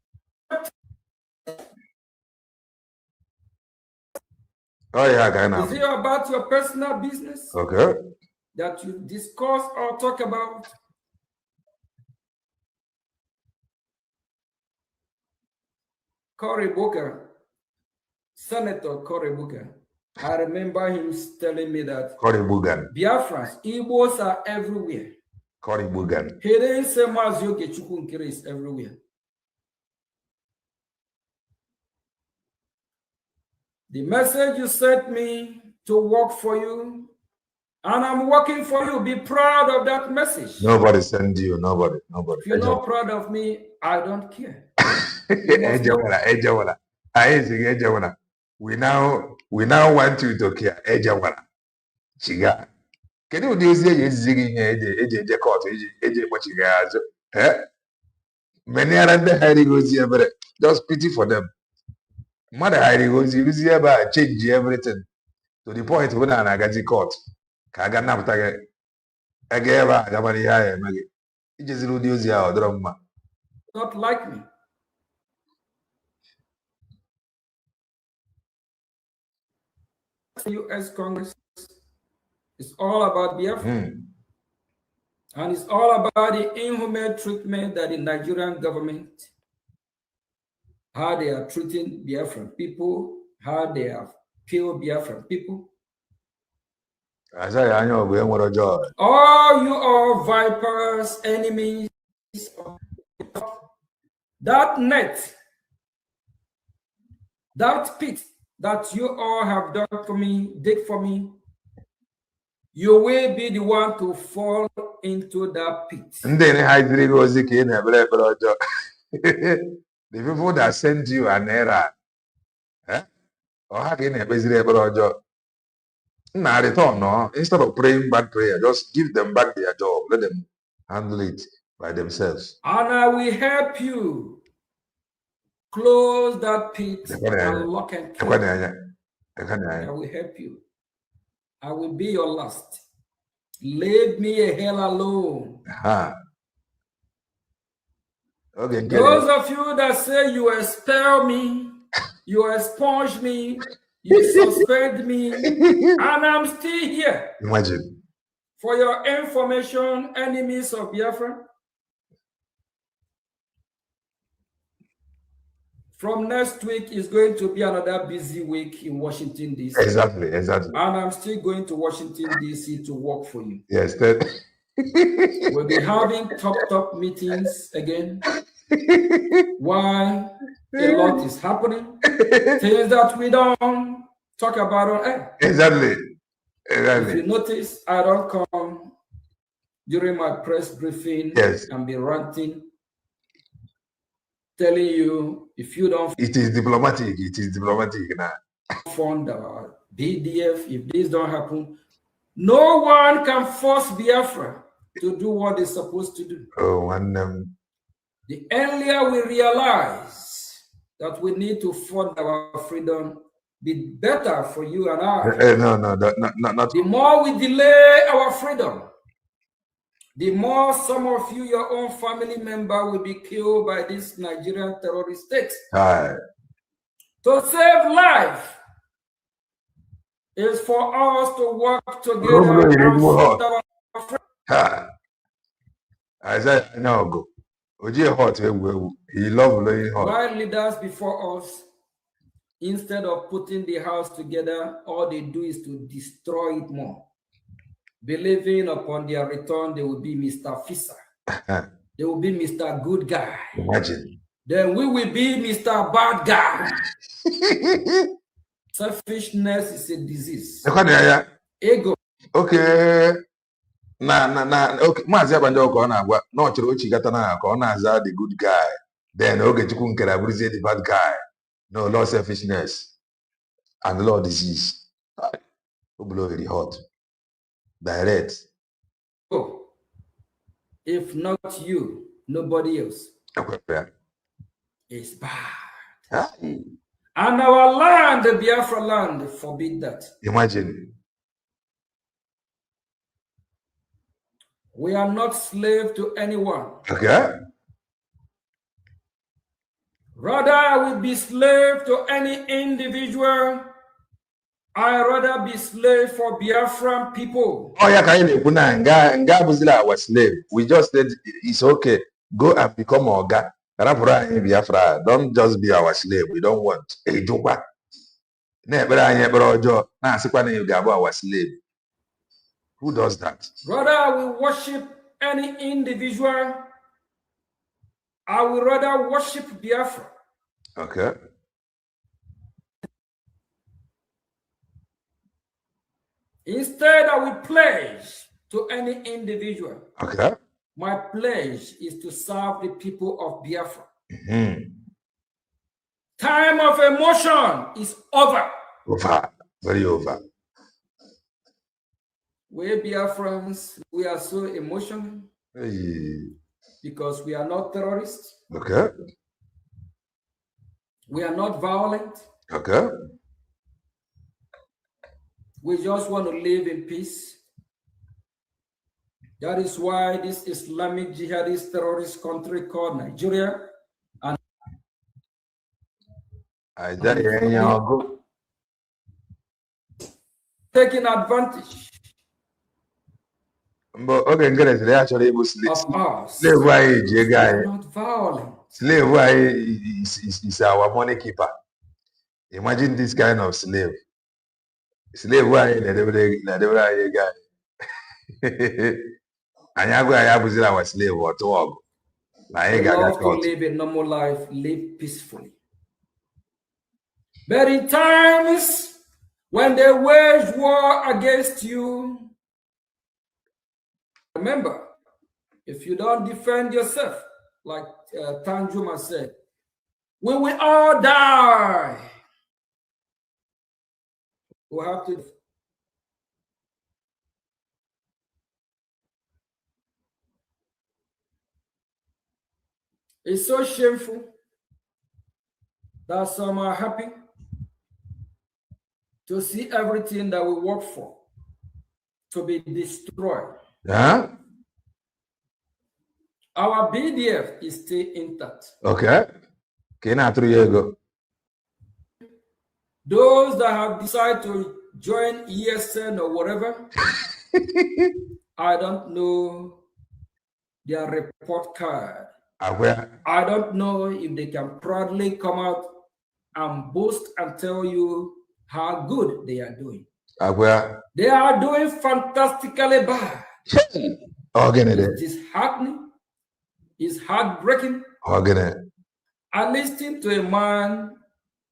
Oh yeah, kind of. Is it about your personal business? Okay. That you discuss or talk about? Cory Booker, Senator Cory Booker. I remember him telling me that Cory Booker. Biafrans, Igbos are everywhere. Cory Booker. He didn't say Oge Nkere is everywhere. The message you sent me to work for you, and I'm working for you. Be proud of that message. Nobody send you. Nobody. If you're not proud of me, I don't care. We now want you to care. Chiga. Can you do this? AJ court. AJ what you guys? Many are the hiding goes here, but just pity for them. Mother hiding goes you see about change everything to the point when I got the court. Kaga napta ageva gamani haya magi. It just reduce your drama. Not like me. U.S. Congress is all about Biafra. And it's all about the inhumane treatment that the Nigerian government, how they are treating Biafran people, how they have killed Biafran people. I say, I know we want a joy. All you are vipers, enemies. That net, that pit that you all have done for me, dig for me, you will be the one to fall into that pit. The people that sent you an error, or how can you return? No, instead of praying bad prayer, just give them back their job. Let them handle it by themselves. And I will help you close that pit and lock and key. I will help you. I will be your last. Leave me a hell alone. Oge Nkere. Those of you that say you expel me, you expunge me, you suspend me, and I'm still here. Imagine. For your information, enemies of Biafra, from next week is going to be another busy week in Washington, D.C. Exactly, exactly. And I'm still going to Washington, D.C. to work for you. Yes. We'll be having top meetings again. Why? A lot is happening. Things that we don't talk about on air. Exactly. Exactly. If you notice, I don't come during my press briefing and be ranting, telling you if you don't. It is diplomatic. It is diplomatic now. Fund BDF, if this don't happen, no one can force Biafra to do what they're supposed to do. Oh, and the earlier we realize that we need to fund our freedom, be better for you and I. No, not. The more we delay our freedom, the more some of you, your own family member, will be killed by this Nigerian terrorist state. To save life is for us to work together and fund our freedom. I said, no, go. He loved blowing hot. While leaders before us, instead of putting the house together, all they do is to destroy it more. Believing upon their return, they will be Mr. Fisher. They will be Mr. Good Guy. Imagine. Then we will be Mr. Bad Guy. Selfishness is a disease. Ego. Okay. Okay. Maazị Abanjo ka ọ na-agwa na ọ chọrọ ochigata na ka ọ na-aza the good guy. Then Oge Nkere abụrụzie the bad guy. No, Lord selfishness and Lord disease. Blow very hot. Direct. Oh, if not you, nobody else. It's bad. And our land, the Biafra land, forbid that. Imagine. We are not slave to anyone. Okay. Rather, I will be slave to any individual. I rather be slave for Biafran people. Oh, yeah, Nga was slave. We just said it's okay. Go and become Oga. Biafra. Don't just be our slave. We don't want a joker. Our slave. Who does that? Rather, I will worship any individual. I will rather worship Biafra. Okay. Instead, I will pledge to any individual. Okay. My pledge is to serve the people of Biafra. Time of emotion is over. Over. Very over. We Biafrans, we are so emotional because we are not terrorists. Okay. We are not violent. Okay. We just want to live in peace. That is why this Islamic jihadist terrorist country called Nigeria and taking advantage Oge Nkere is actually able to slave. Not violent. Slave is our money keeper. Imagine this kind of slave. Slave guy. Our slave or to work. We love to live a normal life, live peacefully. But in times when they wage war against you, remember, if you don't defend yourself, like Tanjuma said, we will all die. We have to. It's so shameful that some are happy to see everything that we work for to be destroyed. Yeah. Our BDF is still intact. Okay. Those that have decided to join ESN or whatever, I don't know their report card. I don't know if they can proudly come out and boast and tell you how good they are doing. They are doing fantastically bad. It's disheartening. It's heartbreaking. I listened to a man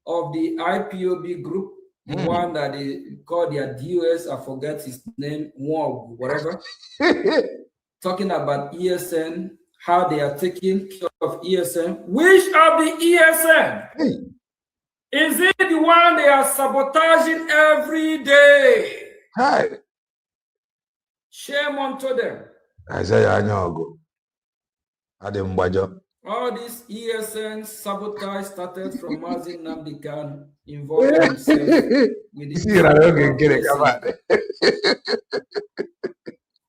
of the IPOB group, the one that they call their DOS, I forget his name, whatever, talking about ESN, how they are taking care of ESN. Which of the ESN? Is it the one they are sabotaging every day? Hi. Shame unto them. All this ESN sabotage started from Mazi Nnamdi Kanu involving himself with the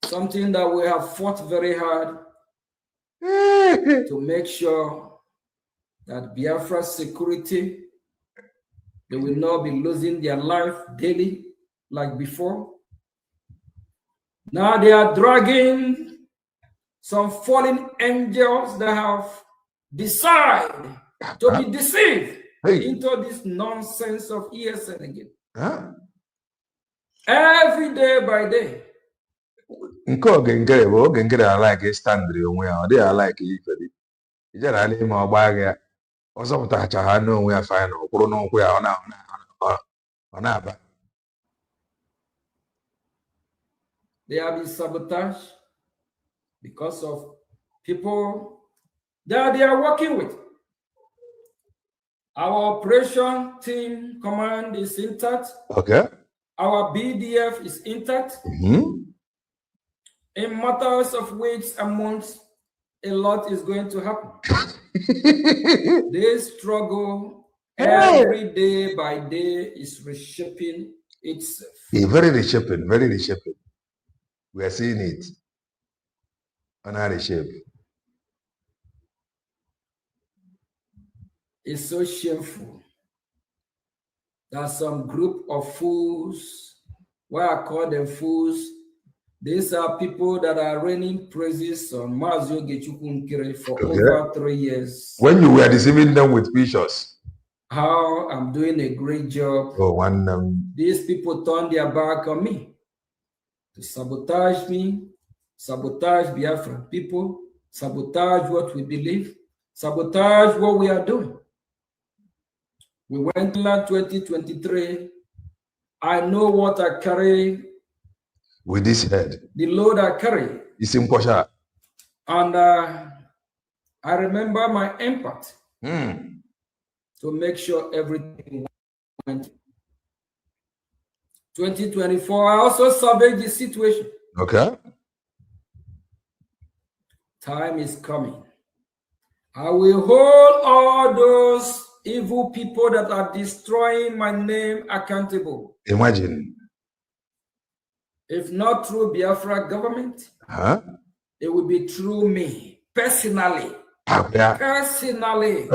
something that we have fought very hard to make sure that Biafra security, they will not be losing their life daily like before. Now they are dragging some fallen angels that have decided to be deceived into this nonsense of ESN again. Every day by day. Oge Nkere I like a standard onwe ya. They are like ifedi. Ijara ali ma ogba ya. Ozo mutacha ha no onwe ya fine okuru no nkwu ya ona aba. They have been sabotaged because of people that they are working with. Our operation team command is intact. Okay. Our BDF is intact. In matters of weeks and months, a lot is going to happen. They struggle every day by day is reshaping itself. Very reshaping, very reshaping. We are seeing it on our reshape. It's so shameful that some group of fools, why I call them fools, these are people that are raining praises on Oge Nkere for over 3 years. When you were deceiving them with pictures. How I'm doing a great job. These people turned their back on me to sabotage me, sabotage Biafran people, sabotage what we believe, sabotage what we are doing. We went to 2023. I know what I carry with this head. The load I carry. It's important. And I remember my impact to make sure everything went. 2024, I also surveyed the situation. Okay. Time is coming. I will hold all those evil people that are destroying my name accountable. Imagine. If not through Biafra government, it will be through me, personally. Personally.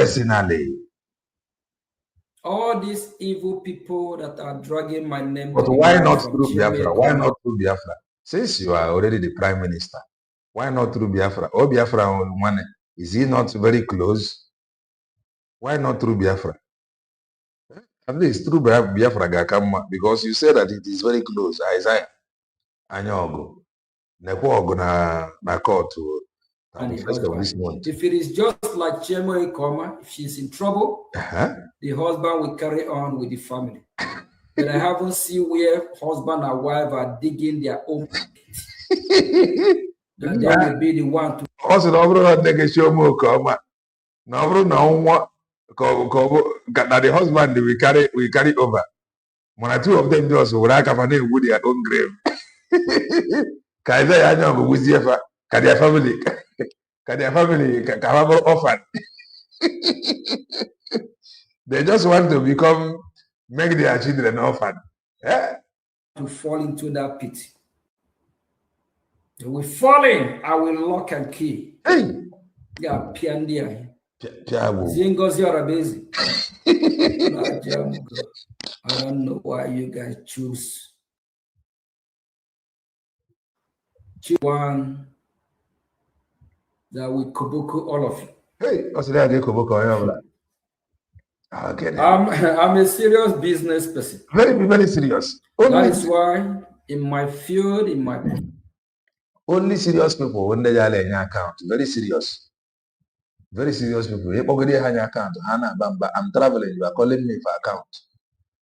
All these evil people that are dragging my name. But why not through Biafra? Why not through Biafra? Since you are already the prime minister, why not through Biafra? Oh, Biafra, is he not very close? Why not through Biafra? At least through Biafra Gakama, because you said that it is very close. Isaiah. Anyogo. Nepo na court to first of this month. If it is just like Chemo Ikoma, if she's in trouble, the husband will carry on with the family. But I haven't seen where husband and wife are digging their own pit. That they will be the one to also that the husband will carry over. One or two of them just will have with their own grave. Can their family can have an orphan. They just want to make their children orphan. To fall into that pit. They will fall in, I will lock and key. Hey. Yeah, Piandia. Piabu. Zingozi Arabezi. I don't know why you guys choose one that will Kobuku all of you. Hey, what's that? Kobuku. Okay. I'm a serious business person. Very serious. That is why in my field, only serious people when they are in your account. Very serious. Very serious people. If you have your account, I'm traveling. You are calling me for account.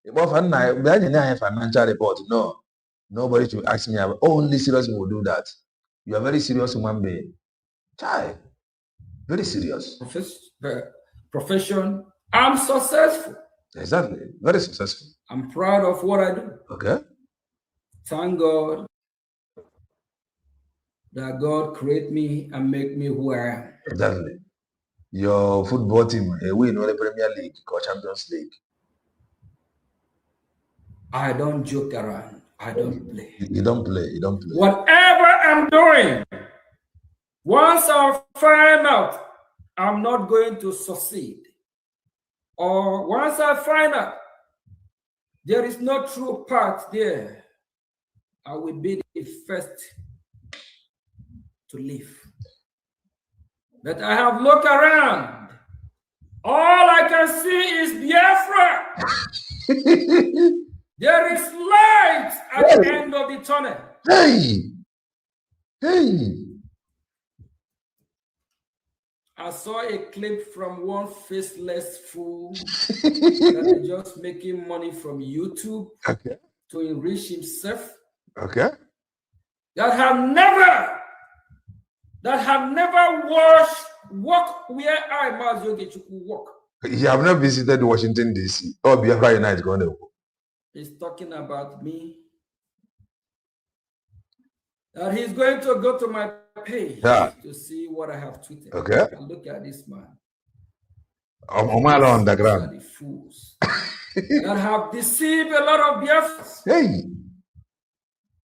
If I have financial report, no. Nobody should ask me about. Only serious people do that. You are very serious human being. Child. Very serious. Profession. I'm successful. Exactly. Very successful. I'm proud of what I do. Okay. Thank God that God create me and make me who I am. Exactly. Your football team win the Premier League or Champions League. I don't joke around. I don't play. You don't play. You don't play. Whatever I'm doing, once I find out I'm not going to succeed, or once I find out there is no true path there, I will be the first to leave. But I have looked around. All I can see is Biafra. There is light at the end of the tunnel. Hey! I saw a clip from one faceless fool that is just making money from YouTube to enrich himself. Okay. That have never walked where I, Mazoge Chukwu, walk. You have not visited Washington, D.C. or Biafra United. He's talking about me. That he's going to go to my page to see what I have tweeted. Okay. And look at this man. On the ground. The fools that have deceived a lot of Biafrans. Hey.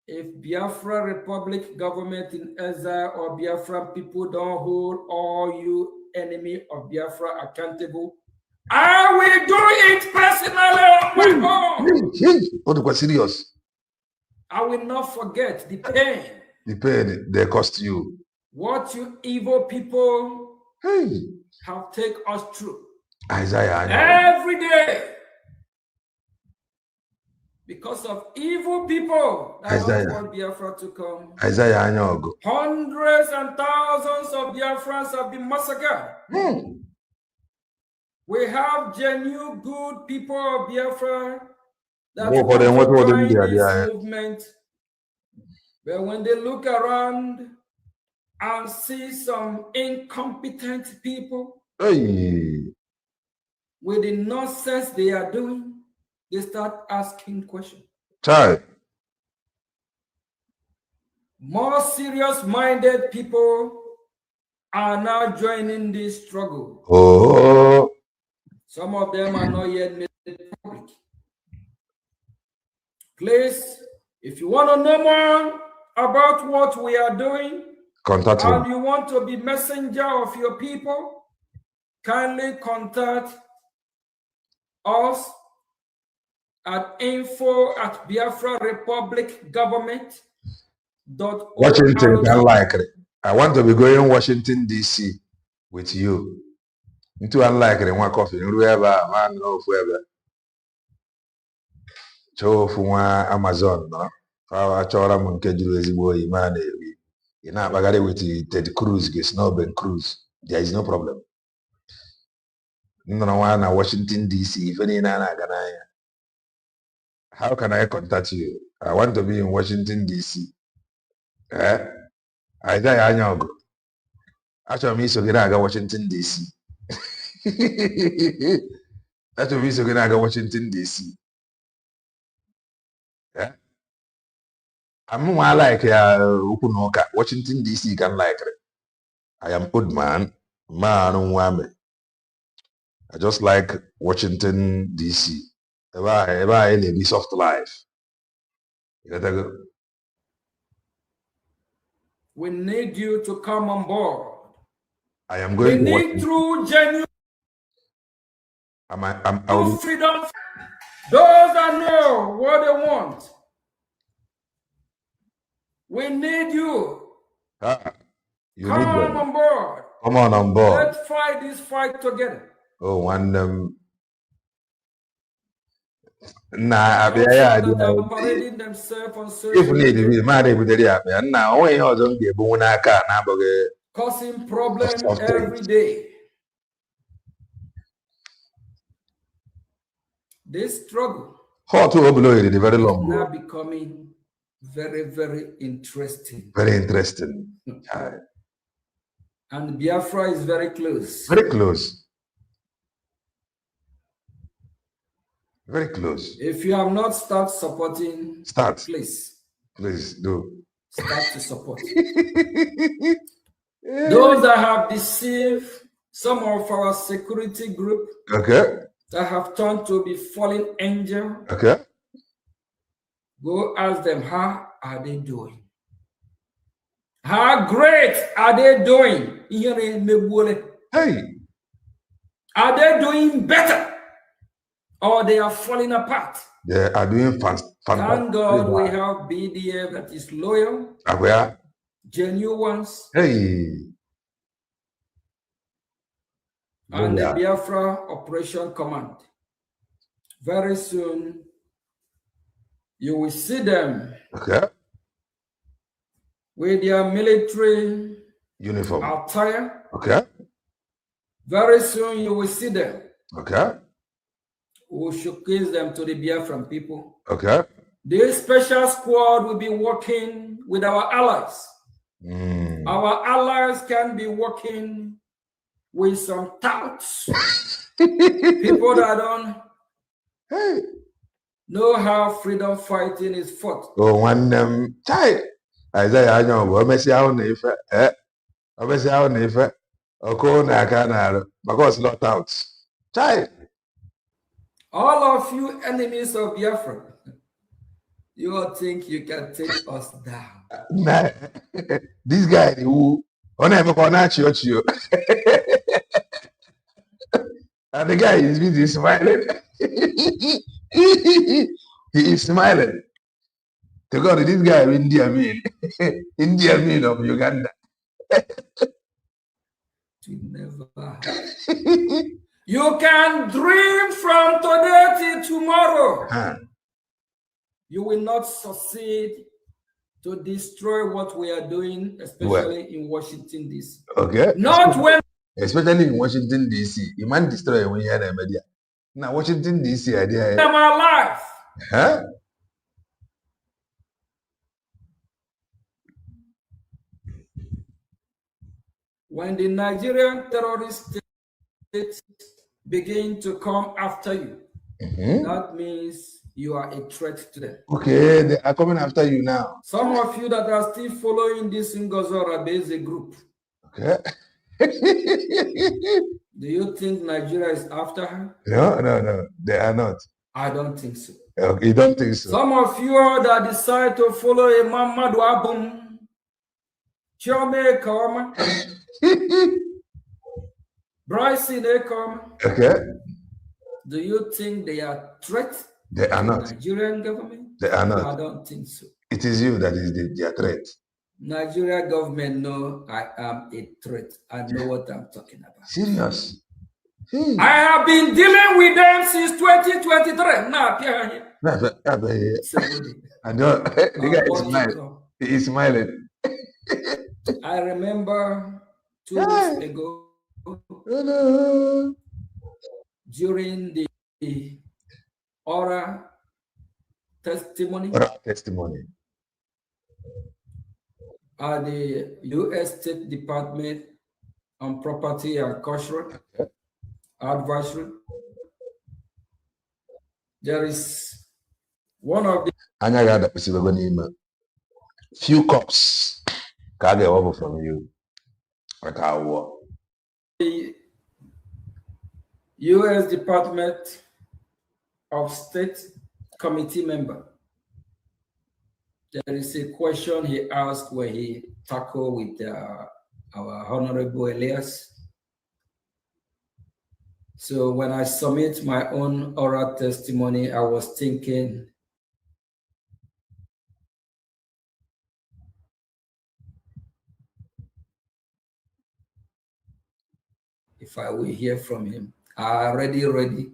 If Biafra Republic government in exile or Biafran people don't hold all you enemy of Biafra accountable, I will do it personally on my own. What was serious? I will not forget the pain. The pain they cost you. What you evil people have taken us through. Isaiah. Every day. Because of evil people that don't want Biafra to come. Isaiah. Hundreds and thousands of Biafrans have been massacred. We have genuine good people of Biafra that join this movement. But when they look around and see some incompetent people with the nonsense they are doing, they start asking questions. More serious-minded people are now joining this struggle. Some of them are not yet made public. Please, if you want to know more about what we are doing, and you want to be messenger of your people, kindly contact us at info@biafrarepublicgovernment.org. Washington, unlikely. I want to be going Washington, D.C. with you. Into unlikely one coffee. Whoever, man, no, whoever. So for Amazon, no. For Chora Monkey, boy, man, you know, I with Ted Cruz, Snowben Cruz. There is no problem. No one Washington, D.C. If any how can I contact you? I want to be in Washington, D.C. I know. Actually, me so gonna go Washington, D.C. That's what we so gonna go Washington, D.C. Yeah. I'm more like Ukunoka. Washington, D.C. can like it. I am old man. I just like Washington, D.C. Ever a soft life. You gotta go. We need you to come on board. I am going to need true, genuine freedom. Those that know what they want. We need you. You Come need them. on board. Come on board. Let's fight this fight together. Oh, one nah, I parading themselves on social media. Causing problems every day. This struggle is very long. Now becoming very, very interesting. Very interesting. And Biafra is very close. Very close. Very close. If you have not started supporting, please do. Start to support. Those that have deceived some of our security group, that have turned to be fallen angel, go ask them, how are they doing? How great are they doing? Hey, are they doing better? Or they are falling apart? They are doing fantastic. Thank God we have BDF that is loyal, genuine ones. Hey. And the Biafra Operation Command. Very soon, you will see them with their military uniform attire. Very soon, you will see them. We will showcase them to the Biafran people. This special squad will be working with our allies. Our allies can be working with some touts. People that don't know how freedom fighting is fought. Oh, one Isaiah, I know. Obviously, I don't know. Obviously, I don't know. Because lot out. All of you enemies of Biafra, you all think you can take us down. Nah, this guy who and the guy is busy smiling. He is smiling. To God, this guy India mean of Uganda. You can dream from today till tomorrow. You will not succeed to destroy what we are doing, especially in Washington, D.C. Not when... Especially in Washington, D.C. You might destroy when you're in the media. Now, Washington, D.C. idea. I'm alive. When the Nigerian terrorist state begin to come after you, that means you are a threat to them. Okay, they are coming after you now. Some of you that are still following this Ngozora Beze group. Do you think Nigeria is after her? No, they are not. I don't think so. You don't think so? Some of you that decide to follow a Mamadu Abum, Chome Koma, Bryson Ekoma. Do you think they are threats? They are not. Nigerian government? They are not. I don't think so. It is you that is their threat. Nigerian government know I am a threat. I know what I'm talking about. Serious? I have been dealing with them since 2023. Now, I don't. The guy is smiling. He is smiling. I remember 2 weeks ago, during the oral testimony at the U.S. State Department on Property and Cultural Advisory. There is one of the few cops can get over from you. The U.S. Department of State committee member. There is a question he asked where he tackled with our Honorable Elias. So when I submit my own oral testimony, I was thinking, if I will hear from him, I'm already ready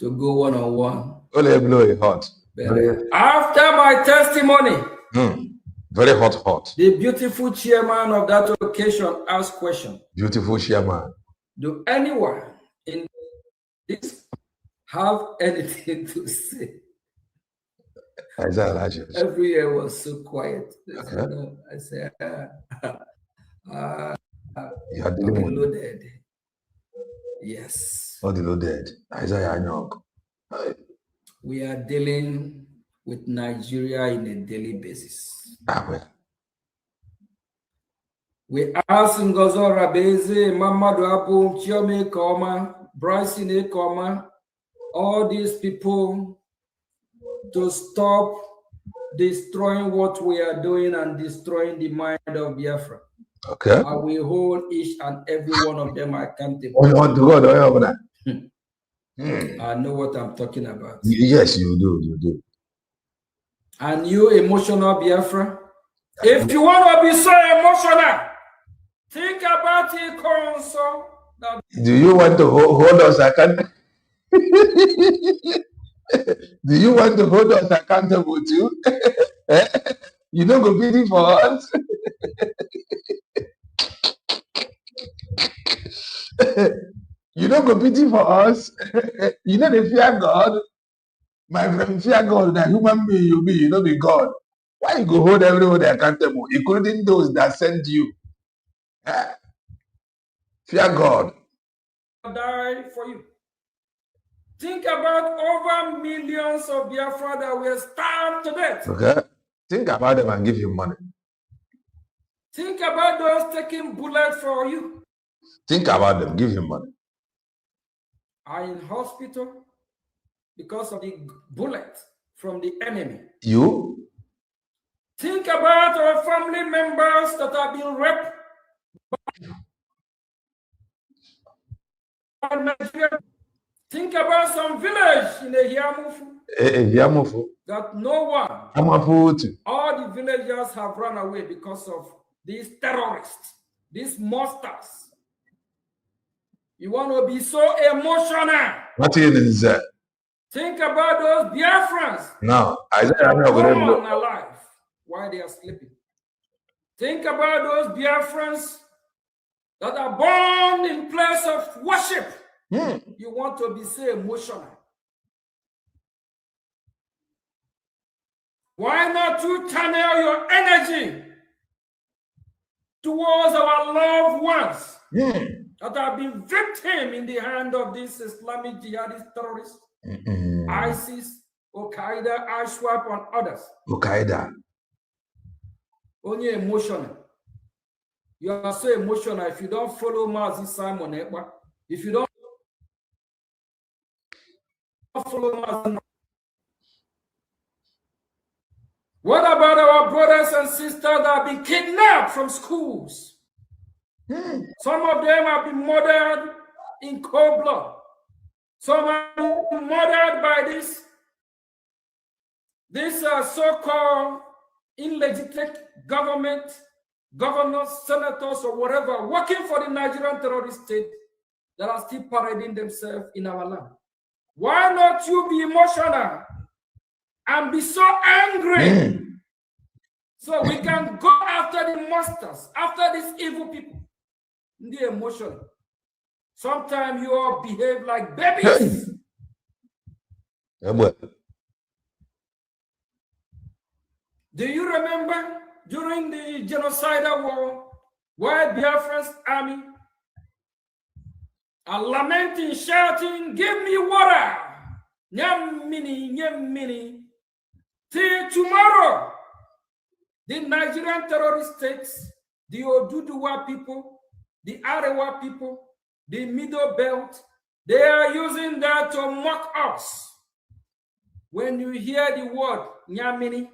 to go one-on-one. Only blow hot. After my testimony, very hot. The beautiful chairman of that occasion asked question. Beautiful chairman. Do anyone in this have anything to say? Everywhere was so quiet. Okay. I said, you are dealing loaded. Yes. All the loaded. Isaiah Anyok. We are dealing with Nigeria in a daily basis. Amen. We ask Ngozo Rabeze, Mamadou Abu, Chiome Koma, Bryson Ekoma, all these people to stop destroying what we are doing and destroying the mind of Biafra. Okay. I will hold each and every one of them accountable. I know what I'm talking about. Yes, you do. And you emotional Biafra, if you want to be so emotional, think about it, Konso. Do you want to hold us accountable? Do you want to hold us accountable too? You don't go bidding for us. You don't go bidding for us. You know the fear God. My friend, fear God. That human being you be, you know be God. Why you go hold everyone accountable, including those that sent you? Fear God. Die for you. Think about over millions of Biafra that were starved to death. Okay. Think about them and give you money. Think about those taking bullets for you. Think about them, give him money. Are in hospital because of the bullet from the enemy. You? Think about our family members that have been raped by Nigeria. Think about some village in the Yamufu. That no one, all the villagers have run away because of these terrorists, these monsters. You want to be so emotional. What is that? Think about those Biafrans. No, born alive while they are sleeping. Think about those Biafrans that are born in place of worship. You want to be so emotional. Why not you channel your energy towards our loved ones that have been victim in the hand of these Islamic jihadist terrorists, ISIS, Al-Qaeda, Ashwab, and others? Al-Qaeda. Only emotional. You are so emotional if you don't follow Mazi Simon Ekpa. If you don't follow Mazi. What about our brothers and sisters that have been kidnapped from schools? Some of them have been murdered in cold blood. Some have been murdered by this so-called illegitimate government, governors, senators, or whatever, working for the Nigerian terrorist state that are still parading themselves in our land. Why not you be emotional and be so angry so we can go after the monsters, after these evil people? The emotion. Sometimes you all behave like babies. Do you remember during the genocidal war, where Biafran's army are lamenting, shouting, "Give me water! Nyam mini, nyam mini." Till tomorrow, the Nigerian terrorist states, the Oduduwa people, the Arewa people, the Middle Belt, they are using that to mock us. When you hear the word Nyamini,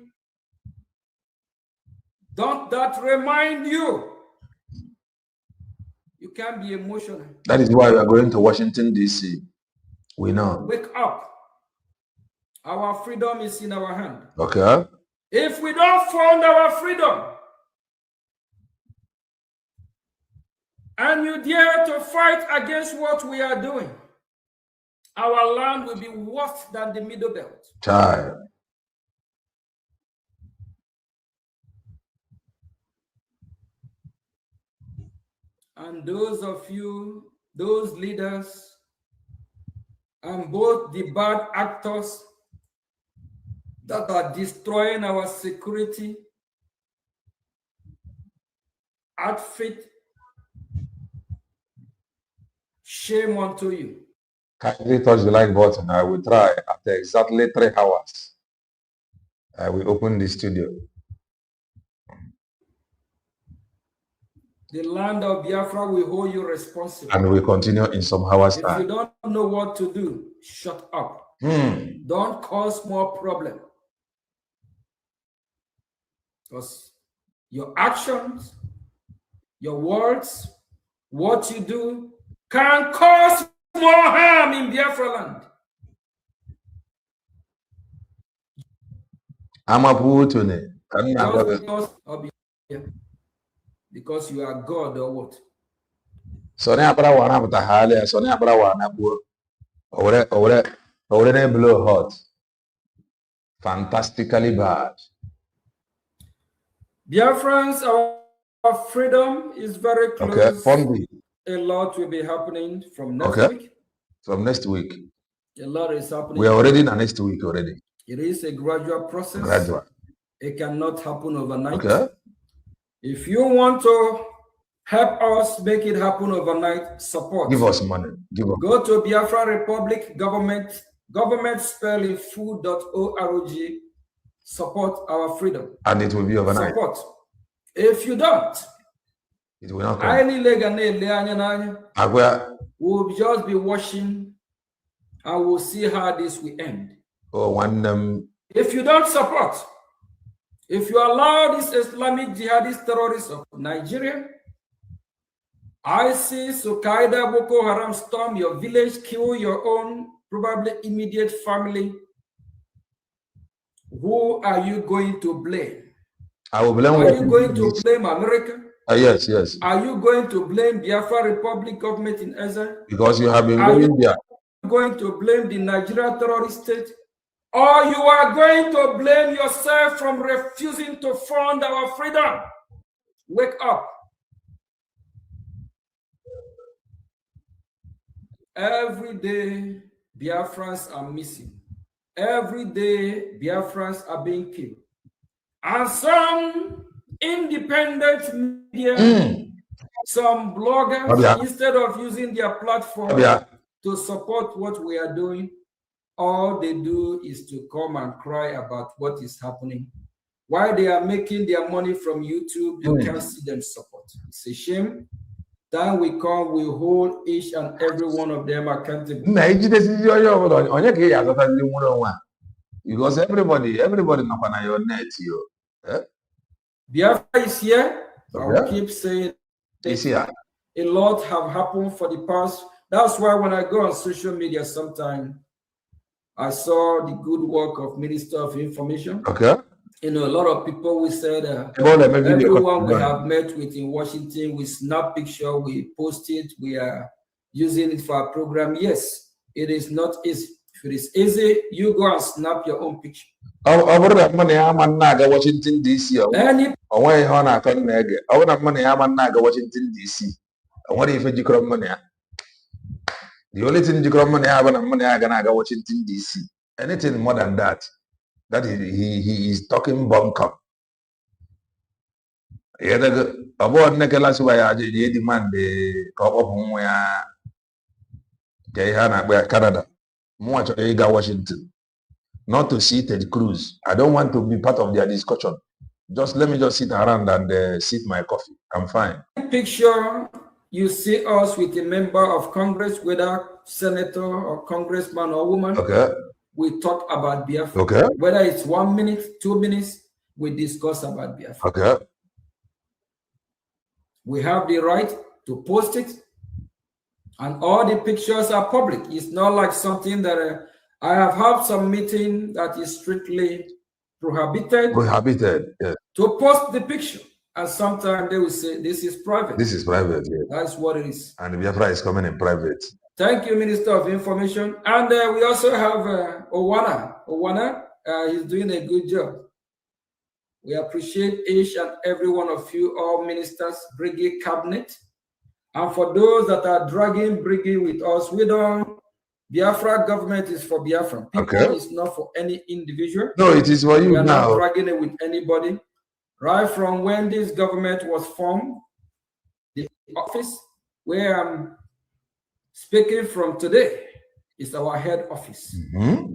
don't that remind you? You can't be emotional. That is why we are going to Washington, D.C. We know. Wake up. Our freedom is in our hand. Okay. If we don't found our freedom, and you dare to fight against what we are doing, our land will be worse than the Middle Belt. Child. And those of you, those leaders, and both the bad actors that are destroying our security outfit, shame unto you. Kindly touch the like button. I will try. After exactly 3 hours, I will open the studio. The land of Biafra will hold you responsible. And we continue in some hours. If you don't know what to do, shut up. Don't cause more problem. Because your actions, your words, what you do can cause more harm in Biafra land. I'm a Putune. Because you are God or what? Sonny Abrawana with a Hale, Sonny Abrawana, over blow hot. Fantastically bad. Biafrans, our freedom is very close. Okay. A lot will be happening from next week. From next week. A lot is happening. We are already in the next week already. It is a gradual process. Gradual. It cannot happen overnight. Okay. If you want to help us make it happen overnight, support. Give us money. Go to Biafra Republic government spelling food.org. Support our freedom. And it will be overnight. Support. If you don't, it will not come. We'll just be watching and we'll see how this will end. If you don't support, if you allow this Islamic jihadist terrorists of Nigeria, ISIS, Al-Qaeda, Boko Haram storm your village, kill your own, probably immediate family, who are you going to blame? I will blame. Are you going to blame America? Yes. Are you going to blame Biafra Republic government in Israel? Because you have been blaming Biafra. Are you going to blame the Nigeria terrorist state? Or you are going to blame yourself from refusing to fund our freedom? Wake up. Every day, Biafrans are missing. Every day, Biafrans are being killed. And some independent media, some bloggers, instead of using their platform to support what we are doing, all they do is to come and cry about what is happening. While they are making their money from YouTube, you can't see them support. It's a shame. Then we come, we hold each and every one of them accountable. Because everybody not on your net, Biafra is here. I will keep saying it's here. A lot have happened for the past. That's why when I go on social media sometime, I saw the good work of Minister of Information. Okay. You know, a lot of people we said everyone we have met with in Washington, we snap picture, we post it, we are using it for our program. Yes, it is not easy. If it is easy, you go and snap your own picture. Washington DC. Any Washington DC. What if you come money? The only thing you come money I gonna go Washington DC. Anything more than that, that he is talking bunkum. About Nicholas why demand the cup of Canada. Much Ega Washington. Not to see Ted Cruz. I don't want to be part of their discussion. Let me sit around and sip my coffee. I'm fine. Picture you see us with a member of Congress, whether senator or congressman or woman. Okay. We talk about Biafra. Okay. Whether it's 1 minute, 2 minutes, we discuss about Biafra. Okay. We have the right to post it. And all the pictures are public. It's not like something that I have had some meeting that is strictly prohibited. Yes. To post the picture. And sometimes they will say, this is private. This is private, yes. That's what it is. And Biafra is coming in private. Thank you, Minister of Information. And we also have Owana. Owana, he's doing a good job. We appreciate each and every one of you, all ministers, brigade cabinet. And for those that are dragging brigade with us, we don't, Biafra government is for Biafra. People is not for any individual. No, it is for you now. We are not dragging it with anybody. Right from when this government was formed, the office where I'm speaking from today is our head office.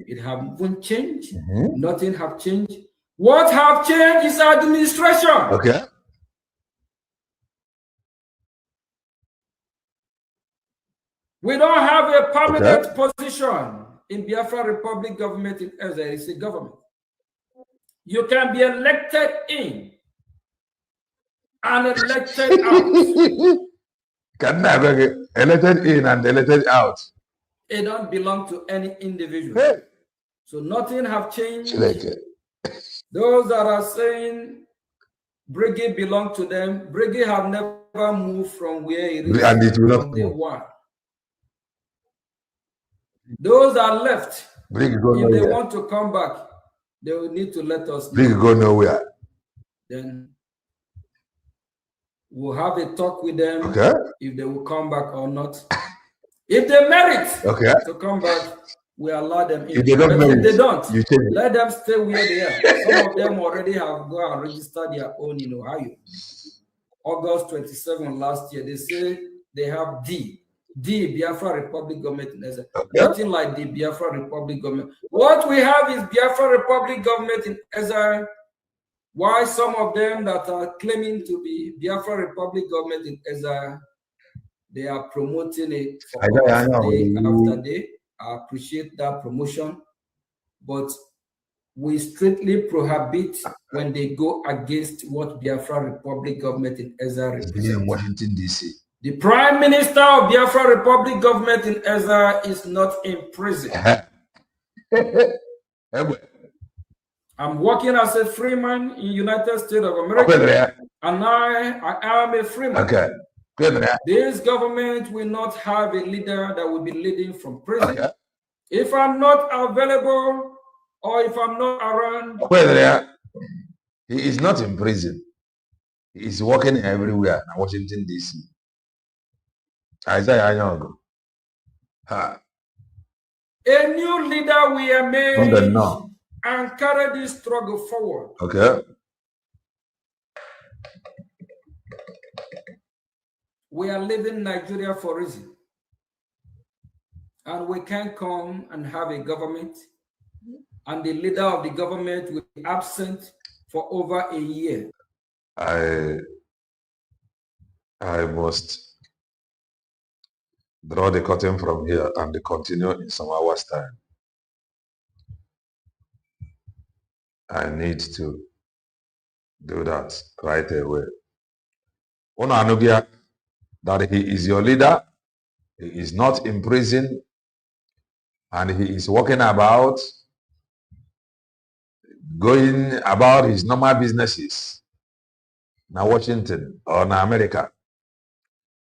It hasn't changed. Nothing have changed. What have changed is administration. Okay. We don't have a permanent position in Biafra Republic government in Ezra. It's a government. You can be elected in and elected out. Can never get elected in and elected out. It don't belong to any individual. Hey. So nothing have changed. Those that are saying brigade belong to them, brigade have never moved from where it is. And it will not move. Those that are left, if they want to come back, they will need to let us know. Brigade go nowhere. Then we'll have a talk with them if they will come back or not. If they merit to come back, we allow them in. If they don't, if they don't, let them stay where they are. Some of them already have gone and registered their own in Ohio. August 27 last year, they say they have D, Biafra Republic government in Ezra. Nothing like the Biafra Republic government. What we have is Biafra Republic government in Ezra. Why some of them that are claiming to be Biafra Republic government in Ezra, they are promoting it for us day after day. I appreciate that promotion, but we strictly prohibit when they go against what Biafra Republic government in Ezra represents. In Washington, D.C. The Prime Minister of Biafra Republic government in Ezra is not in prison. I'm working as a freeman in United States of America, and I am a freeman. This government will not have a leader that will be leading from prison. If I'm not available or if I'm not around. He is not in prison. He is working everywhere in Washington, D.C. Isaiah Young. A new leader will emerge and carry this struggle forward. We are leaving Nigeria for a reason. And we can't come and have a government and the leader of the government will be absent for over a year. I must draw the curtain from here and continue in some hours' time. I need to do that right away. That he is your leader, he is not in prison, and he is walking about, going about his normal businesses now Washington or now America.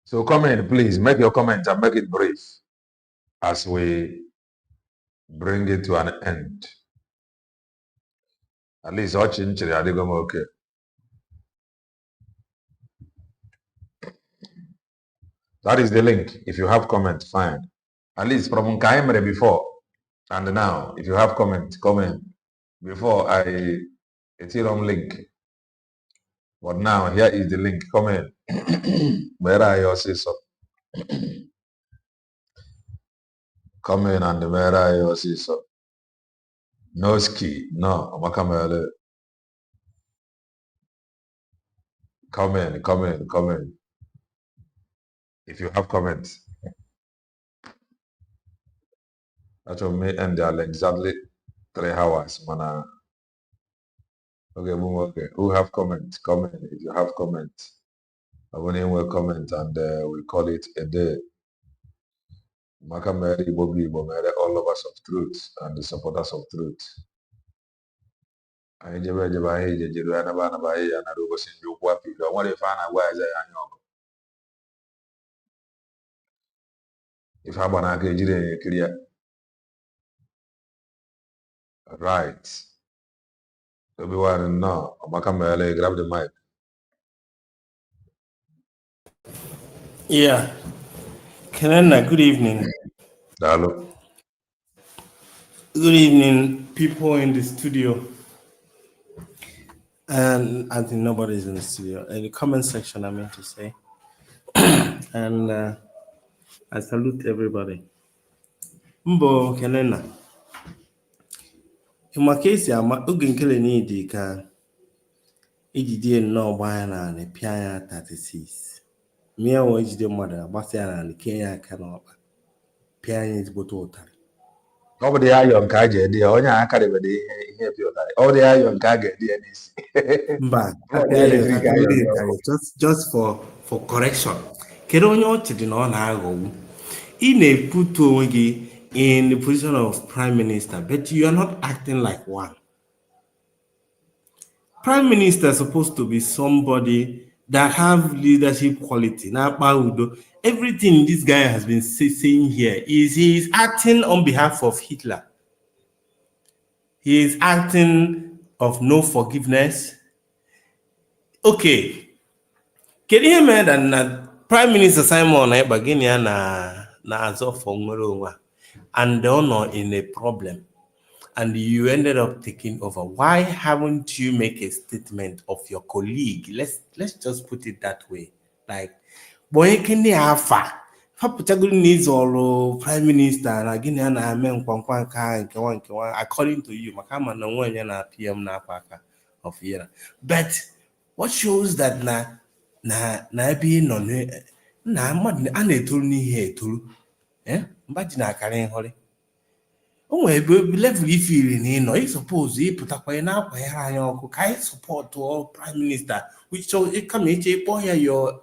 So come in, please, make your comment and make it brief as we bring it to an end. At least watching okay. That is the link. If you have comment, fine. At least from Nkere before and now, if you have comment, comment. Before I Ethereum link. But now here is the link. Comment. Where are your sister? Comment and where are your sister? No ski. No. Comment. If you have comments, that will may end exactly 3 hours. Okay. Who have comments? Comment if you have comments. won't even comment and we call it a day. Maka mere Igbo bụ Igbo mere all lovers of truth and the supporters of truth. Anyị jebe ejebe anyị ejejere anaba anyị ya nara ụbọchị ndị ụkwụ apụ iri. O nwere ife a na-agwa eze ya anya ọgụ. Ife agba n'aka ejiri ekiri ya. Right. Everyone now, Maka mere grab the mic. Yeah. Kenana, good evening. Hello. Good evening, people in the studio. And I think nobody's in the studio. In the comment section, I meant to say. And I salute everybody. Mbo Kenana. In my case, Oge Nkere need ka ejide no buy na ne pia 36. Me o ejide mother gbasa ya na Kenya aka na ọba. Pia anyị ezigbo ụtarị. Ọ bụ dị ayọ nke a ga-edi ya onye a karịbede ihe pi ụtarị. Ọ dị ayọ nke a ga-edi ya n'isi. Mba, just for correction. Kedu onye ọ chịrị na ọ na-aghọgbu? Ị na-ekwutu onwe gị in the position of prime minister, but you are not acting like one. Prime minister is supposed to be somebody that have leadership quality. Now, everything this guy has been saying here is he is acting on behalf of Hitler. He is acting of no forgiveness. Okay. Can you imagine that Prime Minister Simon Ebaginia na Azov and they're not in a problem, and you ended up taking over? Why haven't you make a statement of your colleague? Let's just put it that way. Like, boy, can they have needs all prime minister and again according to you, Makama no one na PM na paka of year. But what shows that na be no na mad aneturu ni here turu mbaji na akara nhori o nwe level if you no you suppose you put akwa na akwa ya anya oku kai support all prime minister which so it come eche boy your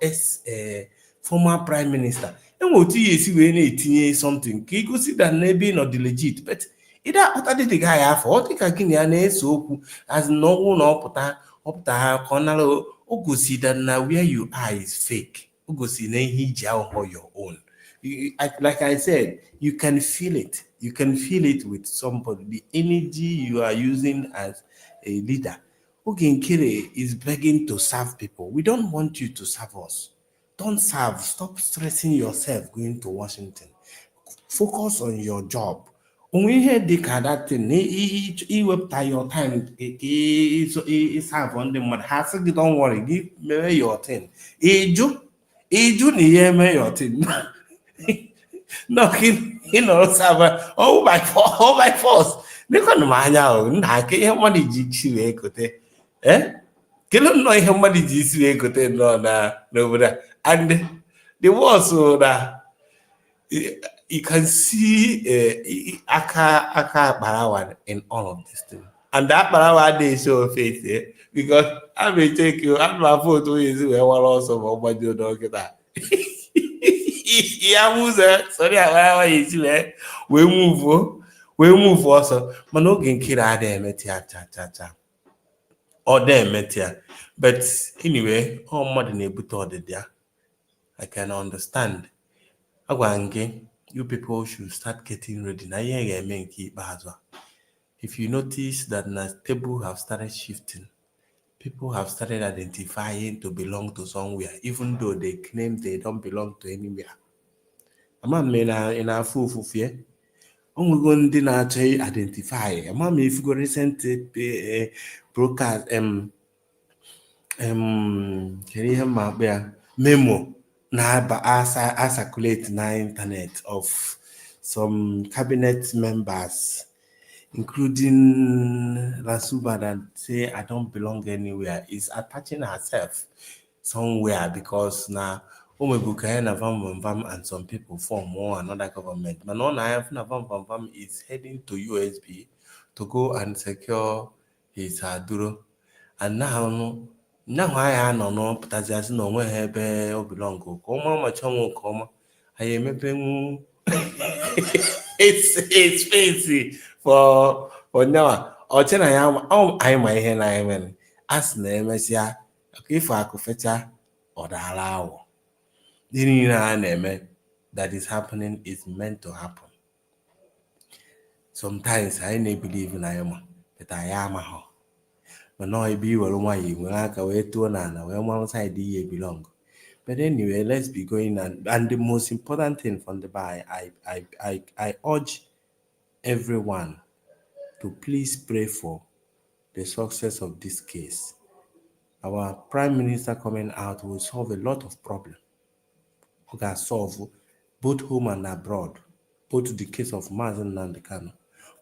former prime minister and what you see we na something ki go see that maybe not the legit, but either what did the guy have or think again ya na eso as no one up ha corner go see that now where you are is fake. Go see na your own. Like I said, you can feel it. You can feel it with somebody. The energy you are using as a leader. Oge Nkere is begging to serve people. We don't want you to serve us. Don't serve. Stop stressing yourself going to Washington. Focus on your job. When we hear that thing, he will tie your time. It's have on them. But don't worry. Give me your thing. Eju ni your thing. No, he knows have oh by force. They can't mind out. Nah, can you money GC equity? Can you know how money GC equity? No, and the was so that you can see Aka Barawan in all of this thing. And that Barawan they show face because I may take you and my photo is where one also about you don't get that. Yeah, sorry, we move also. But no Oge Nkere there, or there, but anyway, all modern able to order there. I can understand. You people should start getting ready. Now, if you notice that the table have started shifting, people have started identifying to belong to somewhere, even though they claim they don't belong to anywhere. I'm in a full fear. Only going to identify. If you go recent broadcast can you hear my memo now circulate na internet of some cabinet members, including Rasuba, that say I don't belong anywhere, is attaching herself somewhere because now and some people form more another government. But now is heading to USB to go and secure his Aduro. And now Now I am no pụtazi na onwe ha ebe o belong ka ọma macha nwe nke ọma anyị emepe it's fancy for now ọche na ya anyị ma ihe na anyị mere asị na emesịa ife akụ fecha ọdala awọ ihe niile a na-eme that is happening is meant to happen. Sometimes I may believe in Ayama, but I am a ho. But no, I be well Nwayi when I go to an where one side ye belong. But anyway, let's be going and the most important thing from the by I urge everyone to please pray for the success of this case. Our Prime Minister coming out will solve a lot of problems. We can solve both home and abroad, both the case of Mazen and Kano,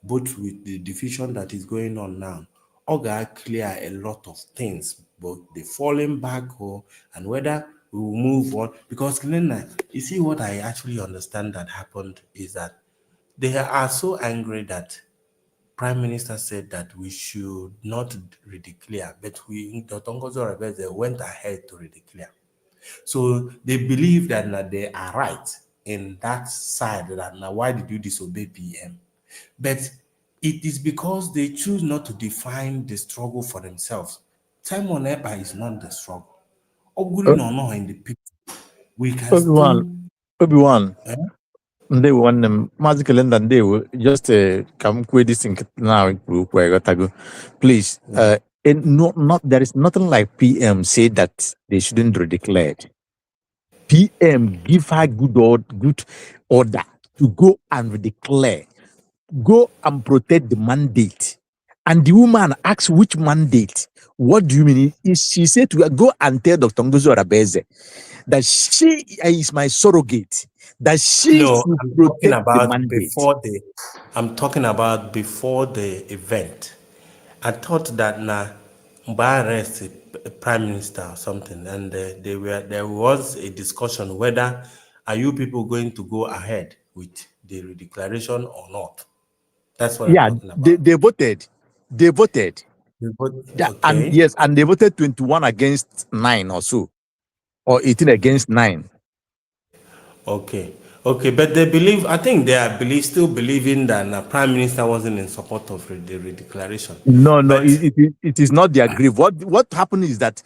both with the division that is going on now. Oga clear a lot of things, both the falling back and whether we will move on. Because you see what I actually understand that happened is that they are so angry that Prime Minister said that we should not redeclare, but Dr. Ngozo Rebeze went ahead to redeclare. So they believe that they are right in that side, that now why did you disobey PM? But it is because they choose not to define the struggle for themselves. Simon Epa is not the struggle. No in the people. We can Obi-Wan. They want them magical and they will just come with this thing now. Please, not there is nothing like PM say that they shouldn't redeclare. PM give her good order to go and redeclare, go and protect the mandate. And the woman asks which mandate? What do you mean? She said to go and tell Dr. Ngozo Arabeze that she is my surrogate, that she should protect the mandate. I'm talking about before the event. I thought that by arrest Prime Minister or something, and there was a discussion whether are you people going to go ahead with the declaration or not. That's what I'm talking about. They voted. They voted. Okay. And yes, and they voted 21 against 9 or so, or 18 against 9. Okay, but they believe. I think they are still believing that the Prime Minister wasn't in support of the redeclaration. No, it is not their grief. What happened is that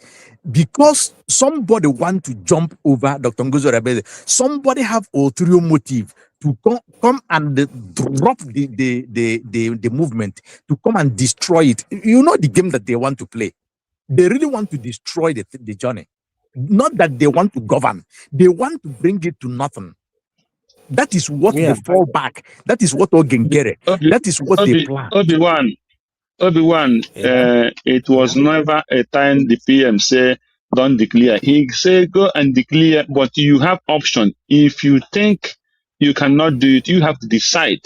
because somebody want to jump over Dr. Ngozo Arabeze, somebody have ulterior motive to come and drop the movement, to come and destroy it. You know the game that they want to play. They really want to destroy the journey. Not that they want to govern. They want to bring it to nothing. That is what they fall back. That is what Oge Nkere. That is what they plan. Obi-Wan, it was never a time the PM say don't declare. He say go and declare, but you have option. If you think you cannot do it, you have to decide.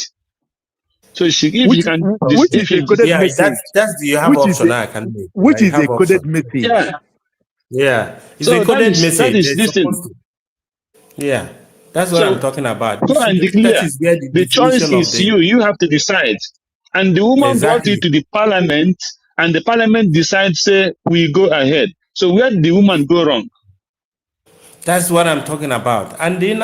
So if you can, which is a coded message. That's you have option. I can make. Which is a coded message. Yeah. It's a coded message. That is this thing. Yeah. That's what I'm talking about. Go and declare. The choice is you. You have to decide. And the woman brought it to the parliament, and the parliament decides, say, we go ahead. So where did the woman go wrong? That's what I'm talking about. And then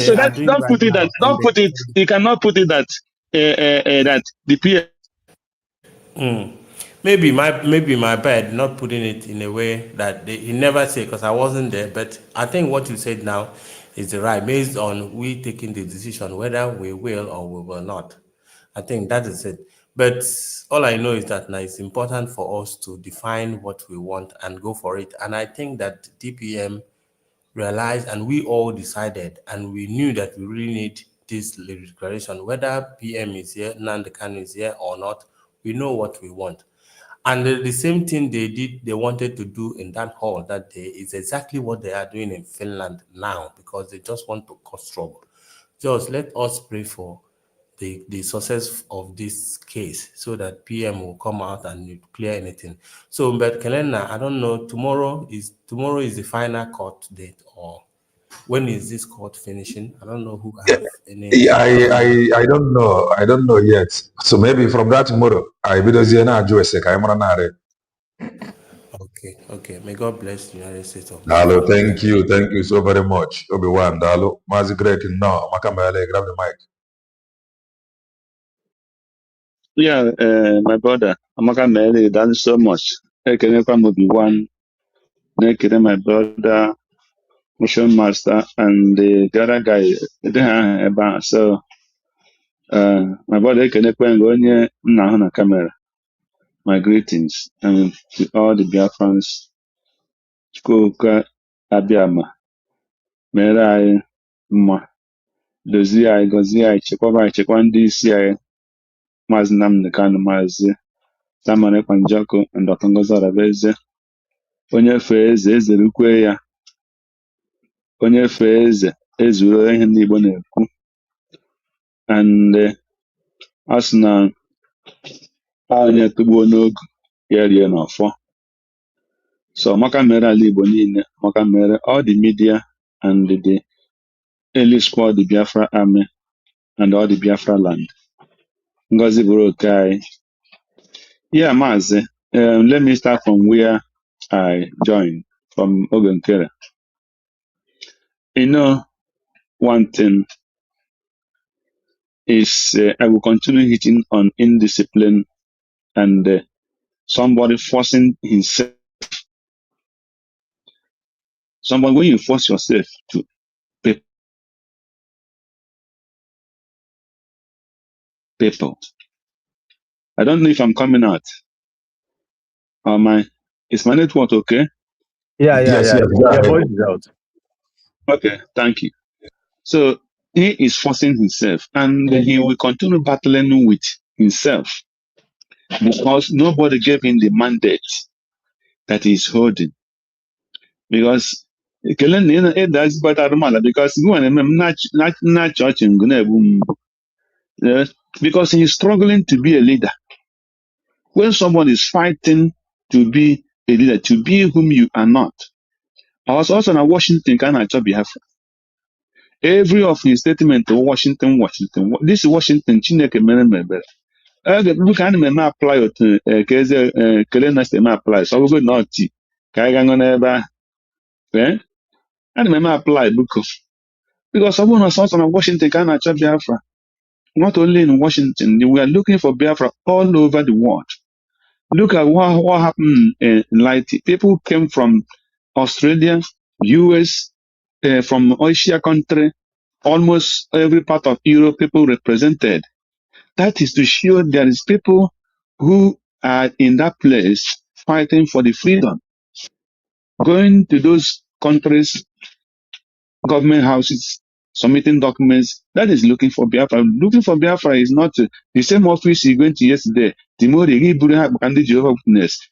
so that don't put it that. Don't put it. You cannot put it that that the PM. Maybe my bad not putting it in a way that he never said, because I wasn't there. But I think what you said now is the right, based on we taking the decision whether we will or we will not. I think that is it. But all I know is that now it's important for us to define what we want and go for it. And I think that DPM realized, and we all decided, and we knew that we really need this declaration, whether PM is here, Nnamdi Kanu is here or not. We know what we want. And the same thing they wanted to do in that hall that day is exactly what they are doing in Finland now, because they just want to cause trouble. Just let us pray for the success of this case so that PM will come out and clear anything. So, but Kelena, I don't know, tomorrow is the final court date, or when is this court finishing? I don't know who have any. I don't know. I don't know yet. So maybe from that tomorrow, I will do Okay. May God bless the United States of Dalo, Nigeria. thank you so very much. Obi-Wan, Dalo. Mazi Greg, no, Makamele, grab the mic. Yeah, my brother, Amaka Mele, thanks so much. Ekenekwa Obi-Wan, Nkere, my brother, Mission Master, and the other guy, so, my brother, Ekenekwa Ngonye, Nna na camera. My greetings, and to all the Biafrans, Chukwuka, Abiama, mere anyị mma, dozie anyị, gọzie anyị, chekwaba anyị, chekwa ndị isi anyị, Maazị Nnamdi Kanu, Maazị Samuel Ekpanjọkụ, and Dr. Ngozi Arabeze, onye fee eze ezerukwe ya, onye fee eze ezuru ihe ndị Igbo na-ekwu, and a sị na onye tụgbuo n'ogu ya rie n'ọfọ. So Amaka mere ala Igbo niile, Amaka mere all the media and the elite squad, the Biafra army, and all the Biafra land. Ngozi bụrụ oke anyị. Yeah, Maazị, let me start from where I joined, from Oge Nkere. You know, one thing is I will continue hitting on indiscipline and somebody forcing himself. Somebody, when you force yourself to pay people, I don't know if I'm coming out. Is my network okay? Yeah. Yes, Your go voice ahead. is out. Okay, thank you. So he is forcing himself, and he will continue battling with himself because nobody gave him the mandate that he's holding. Because because he's struggling to be a leader. When someone is fighting to be a leader, to be whom you are not. I was also in Washington, can I Biafra? Every of his statement to Washington. This Washington, Chineke mere mebe. Look, I may apply to Kelena Stem apply. So we're not Kaigan never. I may apply because someone was also in Washington, can I Biafra? Not only in Washington, we are looking for Biafra all over the world. Look at what happened in Light. People came from Australia, US, from Asia country, almost every part of Europe, people represented. That is to show there is people who are in that place fighting for the freedom. Going to those countries, government houses, submitting documents, that is looking for Biafra. Looking for Biafra is not the same office you went to yesterday. The Jehovah's Witness.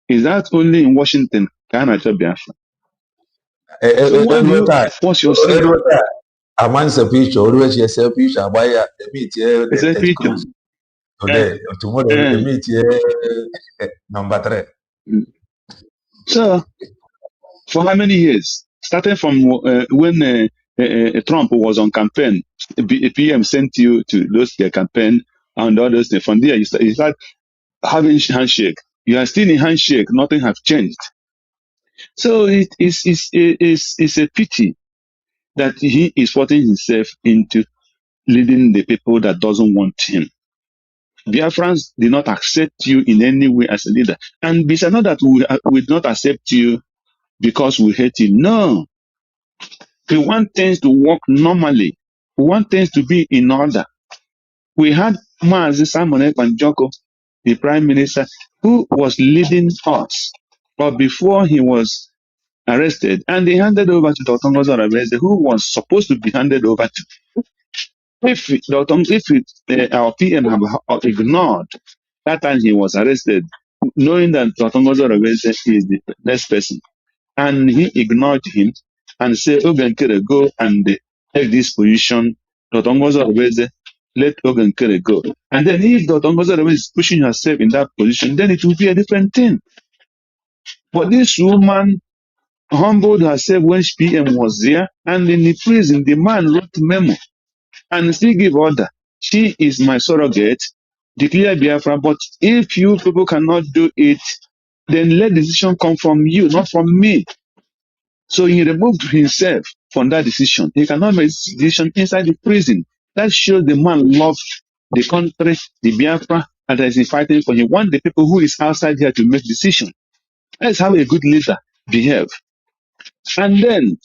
Is that only in Washington? Biafra. So why do you force yourself? Aman's a picture, always yes, a picture, buy a meet here, today, tomorrow, meet here, number 3. So, for how many years? Starting from when Trump was on campaign, PM sent you to those their campaign and all those things. From there, you start having handshake. You are still in handshake. Nothing has changed. So it's a pity that he is putting himself into leading the people that doesn't want him. Biafrans did not accept you in any way as a leader. And it's not that we not accept you because we hate you. No. We want things to work normally. We want things to be in order. We had Mazi Simon Ekpanjọkụ, the Prime Minister, who was leading us. But before he was arrested, and they handed over to Dr. Ngozi Arabeze, who was supposed to be handed over to. If our PM have ignored that time he was arrested, knowing that Dr. Ngozi Arabeze is the next person, and he ignored him and said, Oge Nkere, go and take this position. Dr. Ngozi Arabeze, let Oge Nkere go. And then if Dr. Ngozi Arabeze is pushing herself in that position, then it will be a different thing. But this woman humbled herself when PM was there, and in the prison, the man wrote memo and still give order. She is my surrogate, declare Biafra, but if you people cannot do it, then let the decision come from you, not from me. So he removed himself from that decision. He cannot make this decision inside the prison. That shows the man loves the country, the Biafra, and that is fighting for him. He wants the people who is outside here to make decisions. That's how a good leader behave. And then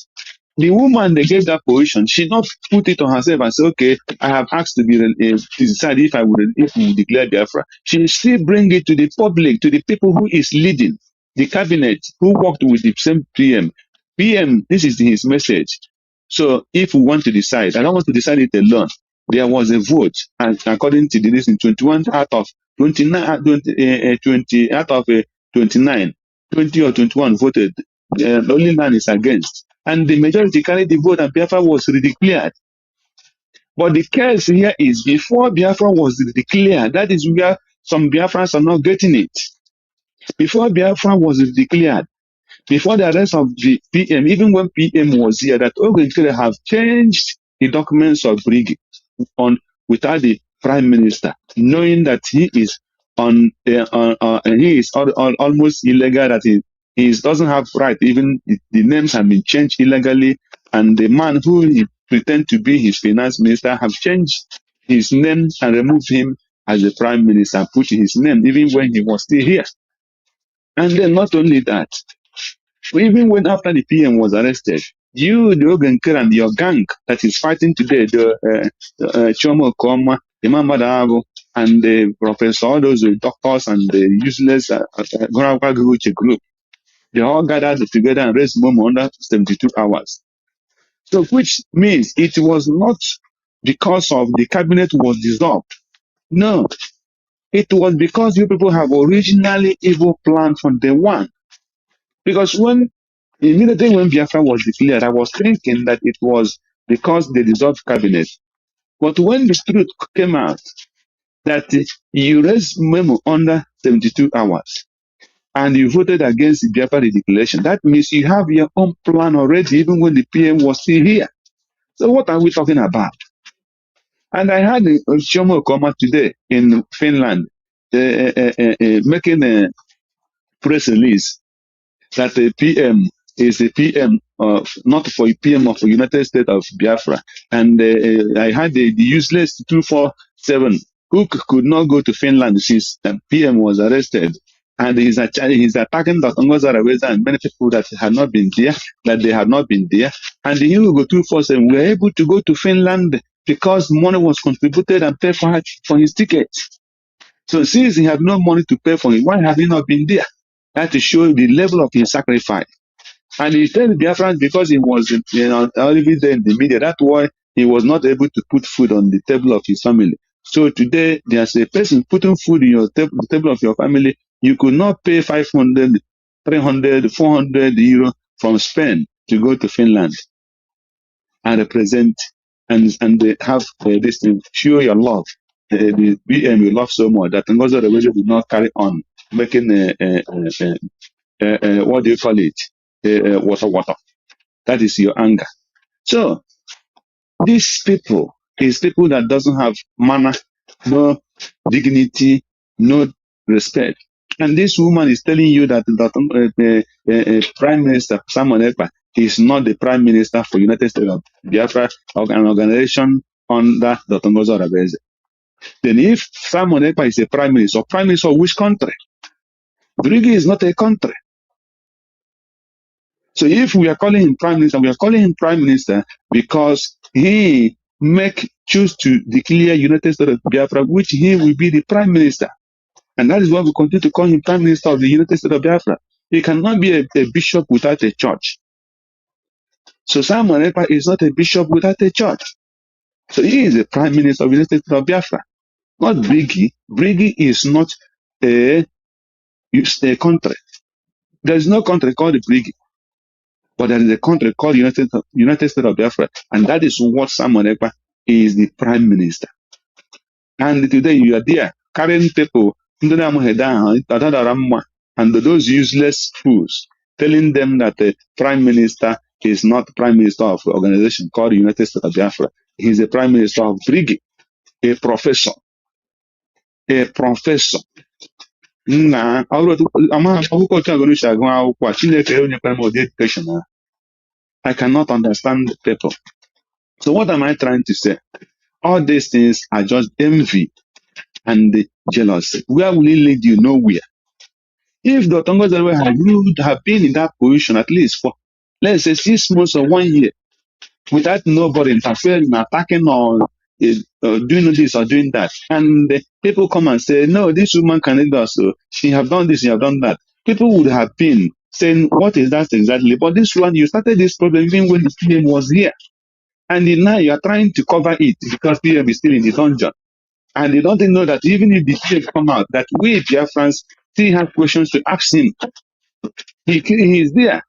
the woman they gave that position, she not put it on herself and say, okay, I have asked to be to decide if we declare Biafra. She still bring it to the public, to the people who is leading the cabinet, who worked with the same PM. PM, this is his message. So if we want to decide, I don't want to decide it alone. There was a vote, and according to the list, 21 out of 29, 20 out of 29, 20 or 21 voted. Only 9 is against. And the majority carried the vote and Biafra was declared. But the case here is before Biafra was declared, that is where some Biafrans are not getting it. Before Biafra was declared, before the arrest of the PM, even when PM was here, that Oge Nkere have changed the documents of Brigade on without the Prime Minister, knowing that he is almost illegal, that he doesn't have right, even the names have been changed illegally, and the man who he pretend to be his finance minister have changed his name and removed him as the Prime Minister and put his name even when he was still here. And then not only that, even when after the PM was arrested, you, the Oge Nkere and your gang that is fighting today, the Chomo Koma, the Mamadago, and the professor, all those doctors and the useless group, they all gathered together and raised money under 72 hours. So, which means it was not because of the cabinet was dissolved. No, it was because you people have originally evil planned from day one. Because immediately when Biafra was declared, I was thinking that it was because they dissolved cabinet. But when the truth came out that you raised memo under 72 hours and you voted against the Biafra declaration, that means you have your own plan already, even when the PM was still here. So what are we talking about? And I had Shomo Koma today in Finland making a press release that the PM is the PM of, not for PM of the United States of Biafra. And I had the useless 247 who could not go to Finland since PM was arrested. And he's attacking Dr. Ngozara and many people that had not been there, that they had not been there. And the Hugo 247 were able to go to Finland because money was contributed and paid for his ticket. So since he had no money to pay for it, why have he not been there? That to show the level of his sacrifice. And he told the Biafrans because he was already there in the media, that's why he was not able to put food on the table of his family. So today, there's a person putting food in the table of your family. You could not pay 500, 300, 400 euro from Spain to go to Finland and represent and have this thing, show your love. The BM you love so much that Ngozi Orebeze did not carry on making what do you call it? Water. That is your anger. So these people is people that doesn't have manner, no dignity, no respect. And this woman is telling you that Prime Minister Samuel Ekpa is not the Prime Minister for United States of Biafra, an organization under Dr. Ngozi Orebeze. Then if Samuel Ekpa is a Prime Minister of which country? Brigi is not a country. So if we are calling him Prime Minister, we are calling him Prime Minister because he choose to declare United States of Biafra, which he will be the Prime Minister. And that is why we continue to call him Prime Minister of the United States of Biafra. He cannot be a bishop without a church. So Simon Ekpa is not a bishop without a church. So he is the Prime Minister of the United States of Biafra. Not Brigi. Brigi is not a country. There is no country called Brigi. But there is a country called United States of Biafra. And that is what Simon Ekpa is the Prime Minister. And today you are there carrying people and those useless fools telling them that the Prime Minister is not Prime Minister of an organization called United States of Biafra. He is the Prime Minister of Brigi, a professor. A professor. Nah, I cannot understand people. So what am I trying to say? All these things are just envy and jealousy. Where will it lead you? Nowhere. If the Tongozawe would have been in that position at least for, let's say, 6 months or 1 year, without nobody interfering, attacking, or doing this or doing that, and people come and say, no, this woman cannot do so. She have done this, she have done that. People would have been saying, what is that exactly? But this one, you started this problem even when the PM was here. And now you are trying to cover it because PM is still in the dungeon. And they don't know that even if the PM come out, that we Biafrans still have questions to ask him. He is there.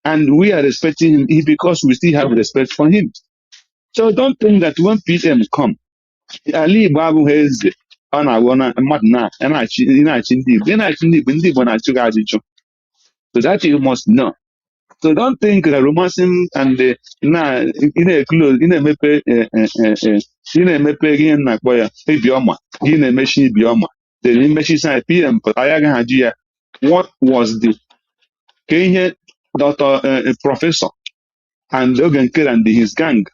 And we are respecting him because we still have respect for him. So don't think that when PM come, Ali Babu has on our Madna and I so that you must know. So don't think that romancing and in a close in a mepe again like boy bioma in a machine bioma. The machine side PM but I what was the Kenya Dr. Professor and Oge Nkere and his gang?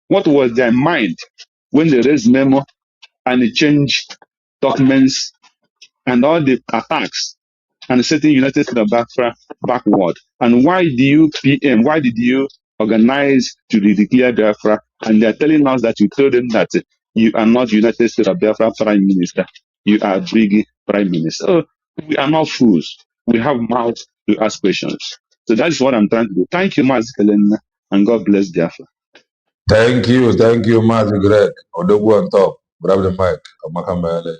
What was their mind when they raised memo and they changed documents and all the attacks and setting United States of Biafra backward? And why do you PM, why did you organize to declare Biafra? And they're telling us that you told them that you are not United States of Biafra Prime Minister, you are big Prime Minister. So we are not fools. We have mouth to ask questions. So that's what I'm trying to do. Thank you, Mazi, and God bless Biafra. Thank you, Mazi Greg. Odogwu on top. Grab the mic. Amakamele.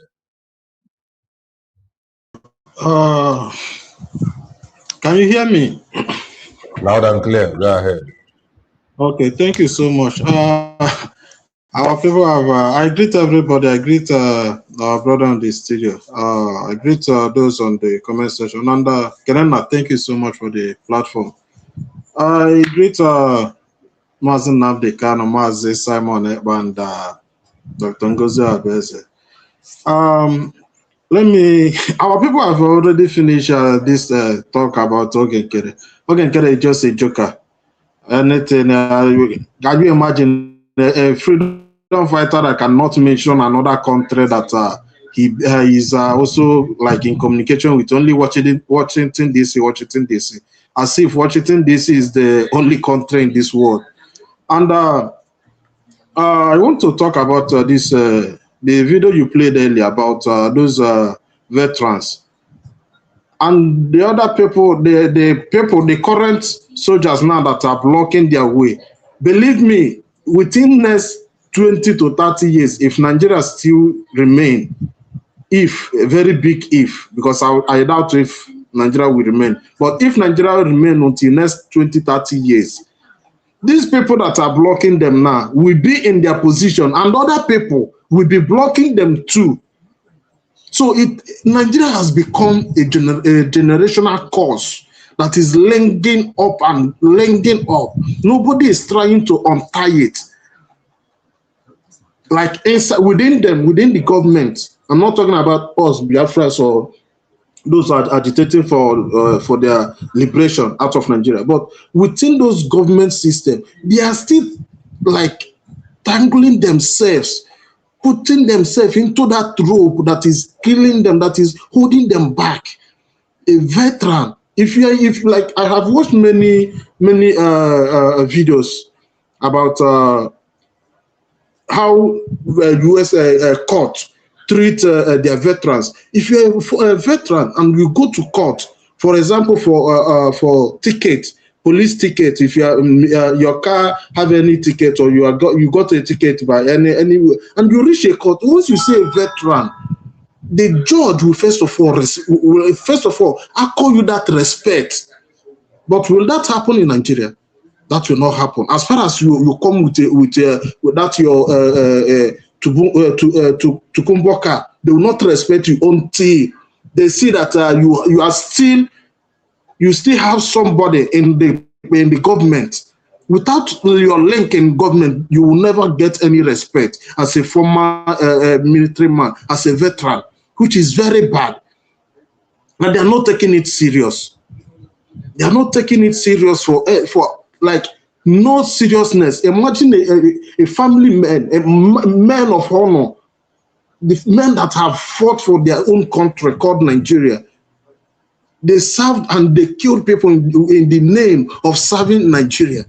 Can you hear me? Loud and clear. Go ahead. Okay, thank you so much. Our people have, I greet everybody. I greet our brother in the studio. I greet those on the comment section. And Kenena, thank you so much for the platform. I greet Mazi Nnamdi Kanu, Mazi Simon Ekpa, and Dr. Ngozi Abeze. Our people have already finished this talk about Oge Nkere. Oge Nkere is just a joker. Anything, can you imagine a freedom fighter that cannot mention another country that he is also like in communication with only Washington DC, as if Washington DC is the only country in this world. And I want to talk about this. The video you played earlier about those veterans and the other people, the current soldiers now that are blocking their way. Believe me, within next 20 to 30 years, if Nigeria still remain, if a very big if, because I doubt if Nigeria will remain, but if Nigeria will remain until next 20, 30 years, these people that are blocking them now will be in their position, and other people will be blocking them too. So Nigeria has become a generational cause that is linking up and linking up. Nobody is trying to untie it. Like inside, within them, within the government. I'm not talking about us, Biafras, or those are agitating for their liberation out of Nigeria. But within those government systems, they are still like tangling themselves, putting themselves into that rope that is killing them, that is holding them back. A veteran, if like, I have watched many videos about how U.S. court treat their veterans. If you're a veteran and you go to court, for example, for ticket, police ticket, if your car have any ticket, or you got a ticket by any and you reach a court, once you see a veteran, the judge will first of all accord you that respect. But will that happen in Nigeria? That will not happen. As far as you come with that your Tukumboka, they will not respect you until they see that you still have somebody in the government. Without your link in government, you will never get any respect as a former military man, as a veteran, which is very bad. and they are not taking it serious. They are not taking it serious for like no seriousness. Imagine a family man, a man of honor, the men that have fought for their own country called Nigeria. They served and they killed people in the name of serving Nigeria.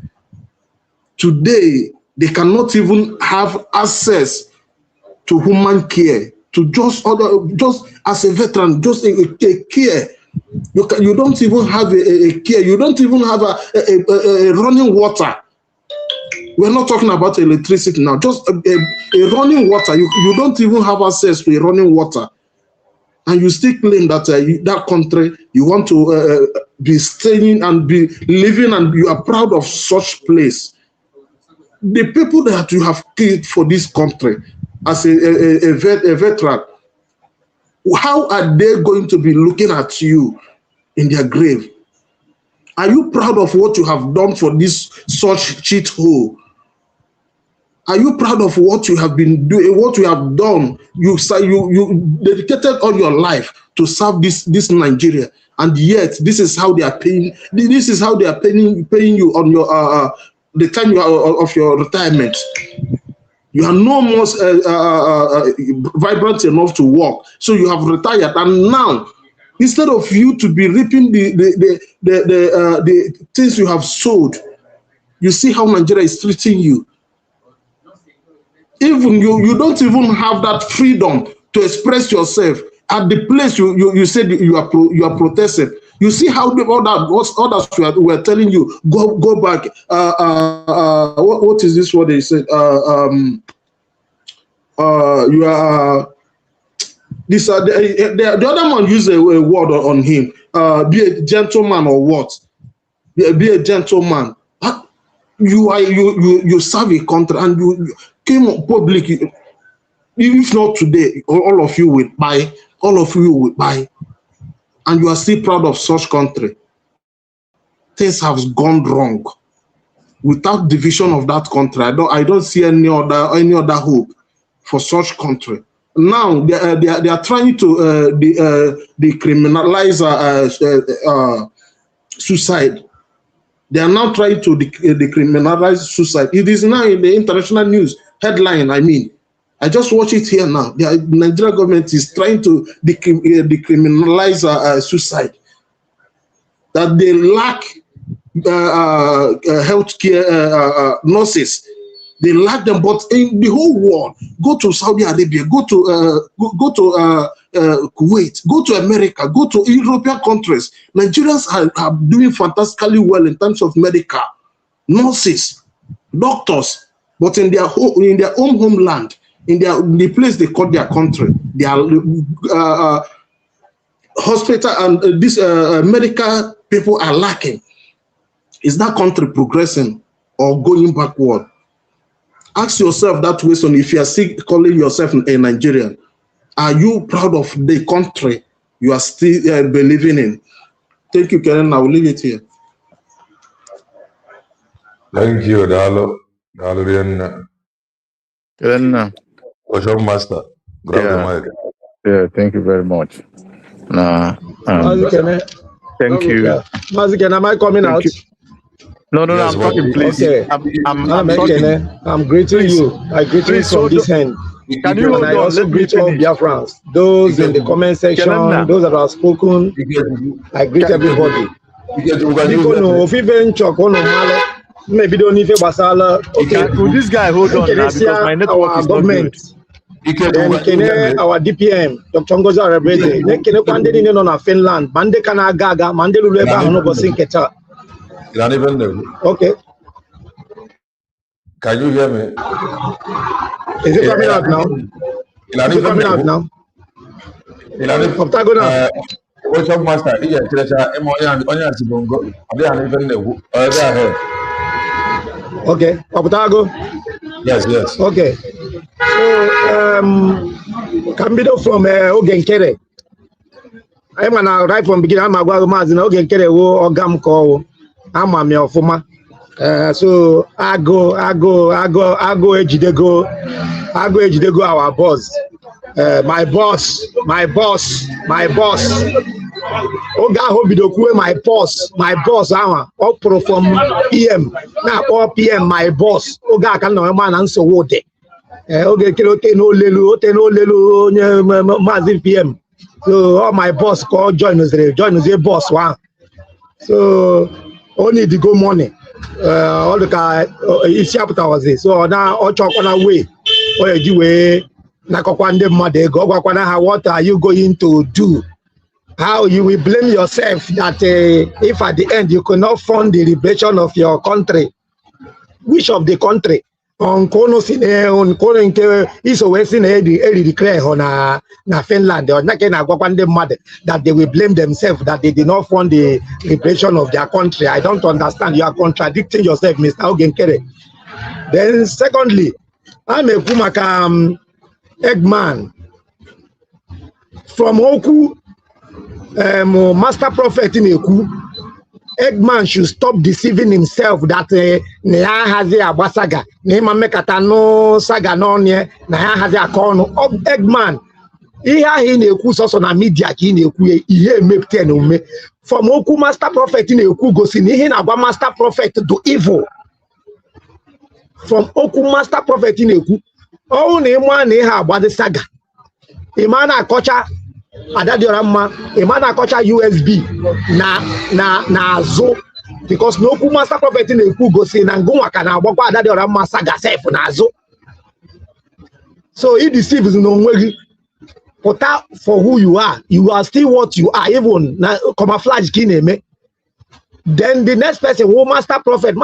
Today, they cannot even have access to human care, to just as a veteran, just a care. You don't even have a care. You don't even have a running water. We're not talking about electricity now. Just a running water. You don't even have access to a running water. And you still claim that that country, you want to be staying and be living, and you are proud of such place. The people that you have killed for this country as a veteran, how are they going to be looking at you in their grave? Are you proud of what you have done for this such cheat hole? Are you proud of what you have been doing, what you have done? You dedicated all your life to serve this Nigeria, and yet this is how they are paying. This is how they are paying you on your the time you are of your retirement. You are no more vibrant enough to work, so you have retired, and now instead of you to be reaping the things you have sowed, you see how Nigeria is treating you. Even you don't even have that freedom to express yourself at the place you said you are protesting. You see how others were telling you go back. What is this? What they said? You are this. The other man used a word on him. Be a gentleman or what? Be a gentleman. You serve a country and you came public. If not today, all of you will buy. All of you will buy, and you are still proud of such country. Things have gone wrong. Without division of that country, I don't see any other hope for such country. Now they are trying to decriminalize suicide. They are now trying to decriminalize suicide. It is now in the international news headline. I mean, I just watch it here now. The Nigerian government is trying to decriminalize suicide. That they lack healthcare nurses. They lack them, but in the whole world, go to Saudi Arabia, go to Kuwait, go to America, go to European countries. Nigerians are doing fantastically well in terms of medical, nurses, doctors, but in their own homeland, in the place they call their country, their hospital and these medical people are lacking. Is that country progressing or going backward? Ask yourself that question. If you are still calling yourself a Nigerian, are you proud of the country you are still believing in? Thank you, Karen. I will leave it here. Thank you, Dalo. Karen, Ocean Master. Grab the mic. Yeah, thank you very much. Thank you. Maziken, am I coming out? No, yes, I'm talking, please. Okay. I'm greeting you. I greet you from this hand. Can you and I also greet all Biafrans, those in the comment section, those that have spoken. I greet everybody. Maybe don't even basala. Okay, will this guy hold on now because my network is not good. Then our DPM, Dr. Ngoza Rebede, Nekene Kwande no na Finland, Mande Kana Gaga, Mande Luleba no Bosinketa. Okay. Can you hear me? Is it coming out now? Is it coming out now? Octagonal. Ocean Master, okay, Octago. Yes. Okay. So, Cambido from Oge Nkere. I'm gonna right from beginning. I'm a Guagamaz in Oge Nkere or Gamco. I'm a mere former. So I go Ejidego, our boss. My boss. Oga Hobidokwe, my boss, up from PM. Now all PM, my boss. Oga can no man and so what? Oge Nkere no lelu, Mazin PM. So all my boss call join us boss one. So only the go money. All the car is chapter was this. So now all talk on our way. Or you way Nakokwande mother go what are you going to do? How you will blame yourself that if at the end you could not fund the liberation of your country, which of the country? On Kono is always in a declare on Finland or mother that they will blame themselves that they did not fund the liberation of their country. I don't understand. You are contradicting yourself, Mr. Oge Nkere. Then secondly, I'm a Kumaka Eggman from Oku. Master prophet in Eku, Eggman should stop deceiving himself that Nia has a Basaga, Nema Mekatano Saga no near Nia has a corner of Eggman. Here in Eku, so na media in Eku, he make 10 me. From Oku Master prophet in Eku, go see him about Master prophet do evil. From Oku Master prophet in Eku, oh, Nema Neha about the saga. Imana Kocha. Adadiorama, a man culture USB na zo because no master prophet in the go say na go wakana bokwa Adadiorama saga self na zo. So he deceives no way. Put out for who you are still what you are, even na camouflage kineme. Then the next person who master prophet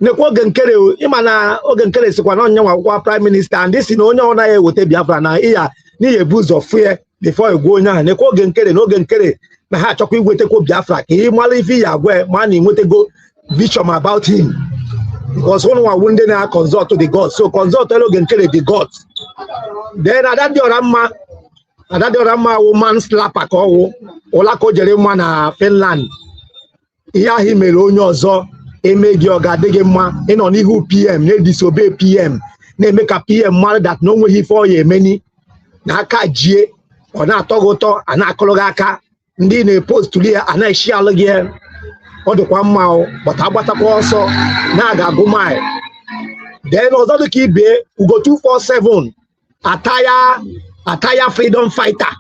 ne Oge Nkere imana Oge Nkere sikwa na onye wa prime minister and this no onye ona e wote Biafra na iya ni a boost of fear before you go now. Oge Nkere na ha chọkwa igwete ko Biafra ka ị mara ife ya agwa man nwete go vision about him because one wunde na consult to the gods, so consult Oge Nkere the gods. Then Adadiorama woman slapper ka ọwụ ụla ka o jere mma na Finland ihe ahụ mere onye ọzọ emeghị ọ ga-adịghị mma ịnọ n'ihu PM na-disobey PM na-eme ka PM mara that na onweghị ife ọ ya emeni na aka jie ọ na-atọ gị ụtọ a na-akọrọ gị aka ndị na-epostuli ya a na-eshi alụ gị ọ dịkwa mma bọta agbatakwa ọsọ na-aga agụ mile. Then ọzọ dị ka ibe ugo 247 attire freedom fighter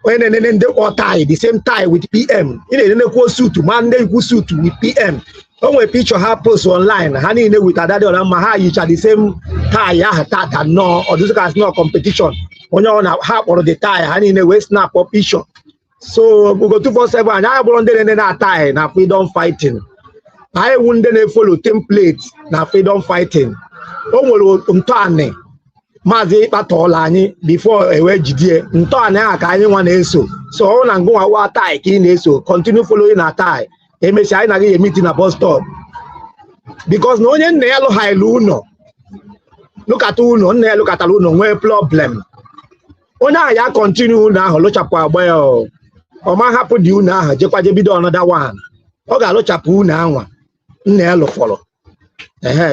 onye na-enene ndị tie the same tie with PM ị na-enenekwa suit ma ndị ikwu suit with PM. O nwere picture ha post online ha niile with Adadiorama ha yicha the same tie ahụ tata nọ ọ dịzị ka no competition onye ọ na ha kpọrọ the tie ha niile wee snap up picture. So Ugo 247 anyị abụrụ ndị na-ene na tie na freedom fighting, anyị ewu ndị na-efolo template na freedom fighting. O nwere ntọanị maazị ịkpatọọla anyị before ewe jidie ntọanị ahụ ka anyị nwa na-eso, so ọ na ngụnwa wa tie ka ị na-eso continue following na tie emesi anyị na-agaghị emiti na bus stop because na onye nna ya lụghaịlụ ụlọ lụkata ụlọ nna ya lụkatara ụlọ nwee problem onye ahụ ya continue ụlọ ahụ lụchapụ agba ya ọma hapụ dị ụlọ ahụ jekwaje bido another one ọ ga-alụchapụ ụlọ anwa nna ya lụfọrọ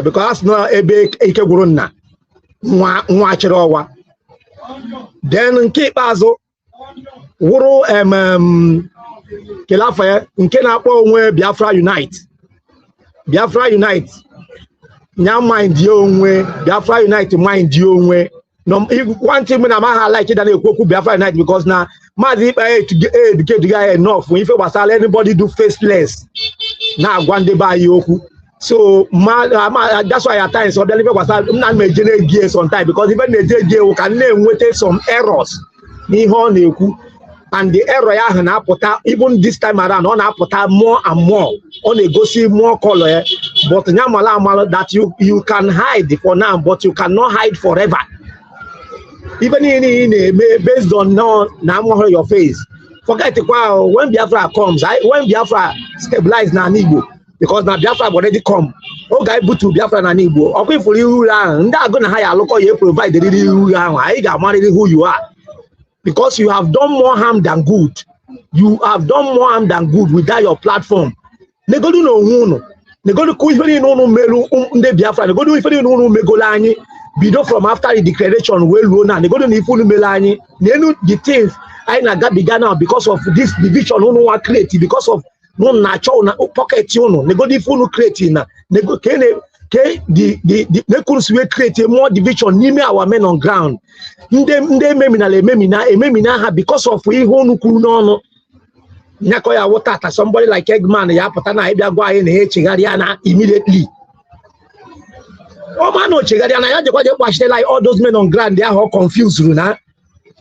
because asị na ebe ike gwụrụ nna nwa chịrị ọwa. Then nke ikpeazụ wụrụ kelafọ ya nke na-akpọ onwe Biafra Unite nya mind ya onwe Biafra Unite mind ya onwe. One thing na ma like that na-ekwu Biafra Unite because na maazị ikpe educate guy enough ife gbasara anybody do faceless na-agwa ndị be anyị okwu. So that's why at times ọbịa ife gbasara nna m eje na-egie sometime because ife na-eje egie ka na-enweta some errors n'ihe ọ na-ekwu and the error ya ahụ na-apụta even this time around ọ na-apụta more and more ọ na-egosi more color ya but nya mala amala that you can hide for now but you cannot hide forever. Even in based on now your face. Forget it when Biafra comes, when Biafra stabilize na Igbo, because now Biafra already come. Oh guy but to Biafra na Igbo. Okay for you and that gonna hire local you provide the real I got money who you are. Because you have done more harm than good. You have done more harm than good without your platform. They go do no they go to Kuizbeni no melu Biafra, they go do if you no megolani. Bido from after the declaration well known and they go to Nifunu Melani, they know the things I na-agabiga now because of this division unu wa create, because of no natural na pocket unu nego di unu create na nego the Nekurus we create more division n'ime our men on ground. Ndị ememina ha because of ihe unu kwuru n'ọnụ. Nyako ya wotata somebody like Eggman ya pụta na ịbịa gwa anyị na ha echegharịa na immediately. Oh man, no chegharịa na ya jekwa je kpachite like all those men on ground they are all confused na.